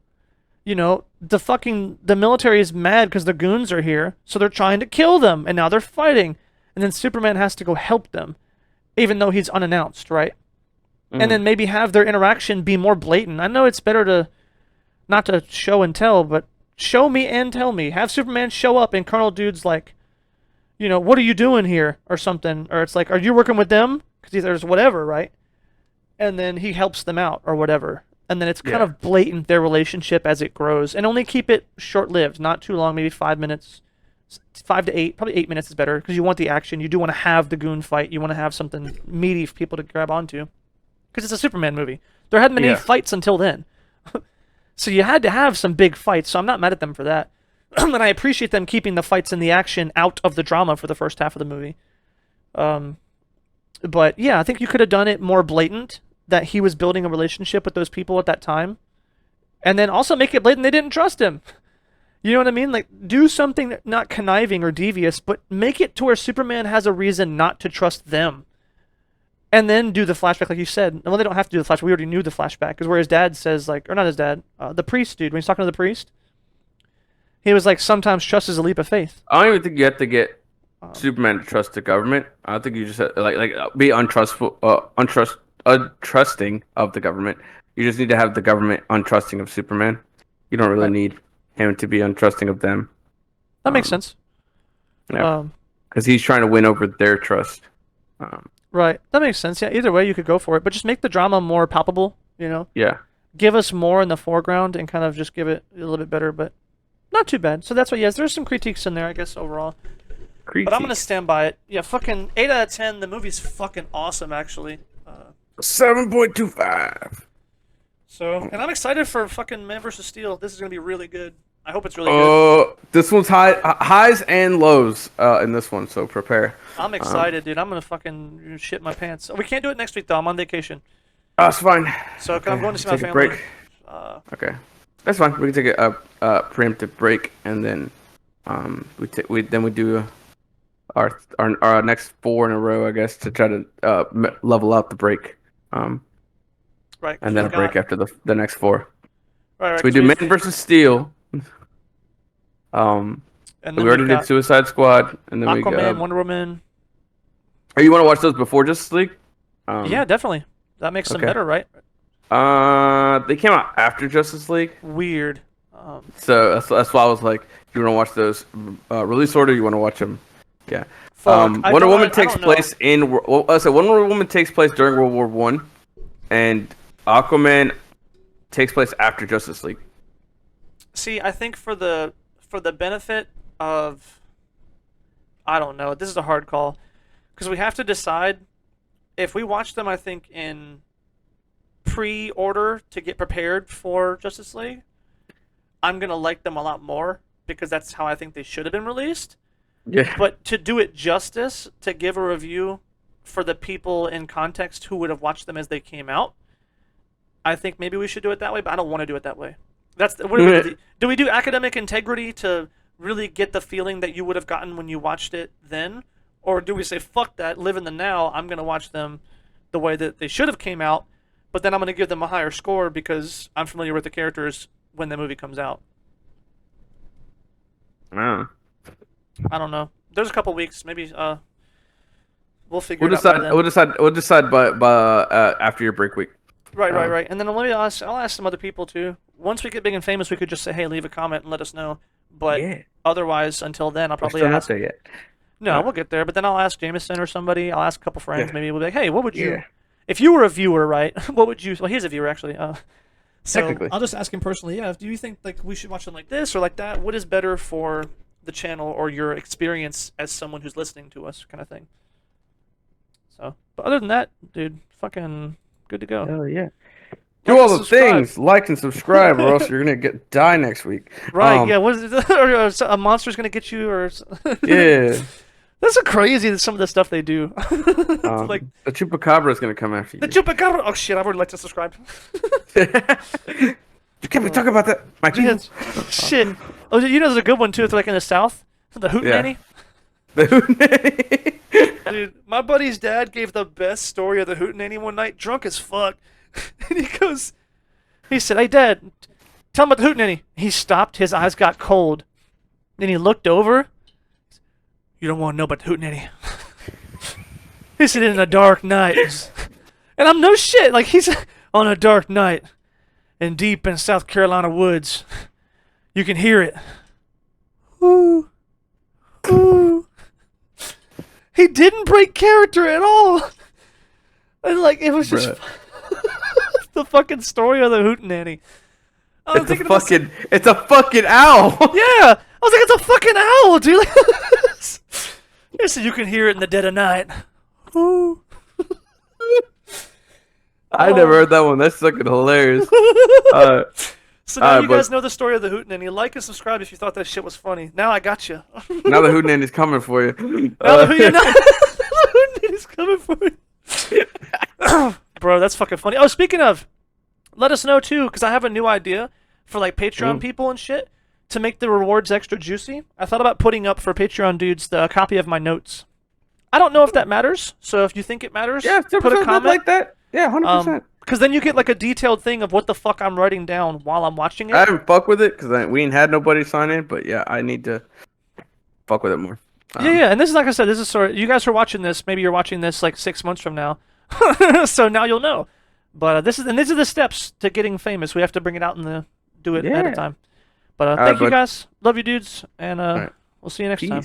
the military is mad because the goons are here, so they're trying to kill them, and now they're fighting." And then Superman has to go help them, even though he's unannounced, right? And mhm, then maybe have their interaction be more blatant. I know it's better to not to show and tell, but show me and tell me. Have Superman show up and Colonel Dude's like, what are you doing here or something? Or it's like, are you working with them? Because there's whatever, right? And then he helps them out or whatever. And then it's kind yeah, of blatant their relationship as it grows. And only keep it short-lived, not too long, maybe 5 minutes. 5 to 8, probably 8 minutes is better because you want the action. You do want to have the goon fight. You want to have something meaty for people to grab onto because it's a Superman movie. There hadn't been any yeah, fights until then. So you had to have some big fights, so I'm not mad at them for that. And I appreciate them keeping the fights and the action out of the drama for the first half of the movie. Um, but yeah, I think you could have done it more blatant that he was building a relationship with those people at that time. And then also make it blatant they didn't trust him. You know what I mean? Like, do something not conniving or devious, but make it to where Superman has a reason not to trust them. And then do the flashback like you said. Well, they don't have to do the flashback. We already knew the flashback. Because where his dad says, like, or not his dad, the priest dude, when he's talking to the priest, he was like, sometimes trust is a leap of faith. I don't even think you have to get Um, Superman to trust the government. I don't think you just have, be untrusting of the government. You just need to have the government untrusting of Superman. You don't really right. need him to be untrusting of them. That makes Um, sense. yeah, Um, because he's trying to win over their trust. Um, right. That makes sense. Yeah, either way, you could go for it. But just make the drama more palpable. yeah, Give us more in the foreground and kind of just give it a little bit better, but not too bad. So that's what, yes, there's some critiques in there, I guess, overall. But I'm going to critique stand by it. Yeah, fucking 8 out of 10. The movie's fucking awesome, actually. 7.25. And I'm excited for fucking Man vs. Steel. This is going to be really good. I hope it's really good. This one's highs and lows in this one, so prepare. I'm Um, excited, dude. I'm going to fucking shit my pants. We can't do it next week, though. I'm on vacation. it's fine. So Okay, I'm going to see my take a family. break. Okay, that's fine. We can take a preemptive break, and then we do our next 4 in a row, I guess, to try to level out the break. Right. 'Cause And then a we've break got, after the next 4. right, So we 'cause do Man versus Steel. and We then already we've did got Suicide Squad, and then Aquaman, Wonder Woman. Oh, you want to watch those before Justice League? Yeah, definitely. That makes them Okay. better, right? They came out after Justice League, Weird. so that's why I was like, you want to watch those release order? You want to watch them? Yeah. Fuck. I Wonder don't- Woman I takes don't know. place in. Well, I said Wonder Woman takes place during World War One, and Aquaman takes place after Justice League. See, I think for the benefit of, I don't know. This is a hard call because we have to decide if we watch them. I think in pre-order to get prepared for Justice League, I'm gonna like them a lot more because that's how I think they should have been released. Yeah. But to do it justice, to give a review for the people in context who would have watched them as they came out, I think maybe we should do it that way. But I don't want to do it that way. What do we do academic integrity to really get the feeling that you would have gotten when you watched it then, or do we say fuck that, live in the now? I'm gonna watch them the way that they should have came out, but then I'm gonna give them a higher score because I'm familiar with the characters when the movie comes out. Oh. I don't know. there's a couple weeks. Maybe we'll figure it out by then. We'll decide by after your break week. Right. And then I'll ask some other people too. Once we get big and famous, we could just say, hey, leave a comment and let us know. But otherwise, until then, I'll probably ask. Not there yet. No, we'll get there. But then I'll ask Jameson or somebody. I'll ask a couple friends. Maybe we'll be like, hey, what would you, if you were a viewer, right? What would you? Well, he's a viewer actually. So Technically. I'll just ask him personally. Yeah, do you think like we should watch them like this or like that? What is better for the channel or your experience as someone who's listening to us, kind of thing. So, but other than that, dude, fucking good to go. Hell yeah. Do all the things, like and subscribe, or else you're gonna die next week. Right? Yeah. What is it? Or a monster's gonna get you, or yeah. That's so crazy. Some of the stuff they do. Like the chupacabra is gonna come after you. The chupacabra. Oh shit! I've already liked to subscribe. You can't be talking about that, my kids. Shit. Oh, you know there's a good one too. It's like in the South. The Hootenanny. The Hootenanny. Dude, my buddy's dad gave the best story of the Hootenanny one night, drunk as fuck. And he said, hey, Dad, tell him about the Hootenanny. He stopped, his eyes got cold. Then he looked over. You don't want to know about the Hootenanny. He said, in a dark night. And I'm no shit. Like, he's on a dark night and deep in South Carolina woods. You can hear it. Ooh. Ooh. He didn't break character at all. And, like, it was just... the fucking story of the Hootenanny. It's a fucking owl. Yeah, I was like, it's a fucking owl, dude. Yes, you can hear it in the dead of night. Ooh. I never heard that one. That's fucking hilarious. So now you guys know the story of the Hootenanny. Like and subscribe if you thought that shit was funny. Now I got you. Now the Hootenanny's coming for you. Now the Hootenanny's coming for you. Bro, that's fucking funny. Oh, speaking of, let us know too, because I have a new idea for like Patreon people and shit to make the rewards extra juicy. I thought about putting up for Patreon dudes a copy of my notes. I don't know if that matters, so if you think it matters, put a comment like that. Yeah, 100%. Because then you get like a detailed thing of what the fuck I'm writing down while I'm watching it. I haven't fuck with it because we ain't had nobody sign in, but yeah, I need to fuck with it more. Yeah, and this is like I said, this is sort of, you guys are watching this. Maybe you're watching this like 6 months from now. So now you'll know, but these are the steps to getting famous. We have to bring it out and do it ahead of time. But thank you guys, love you dudes, and we'll see you next time.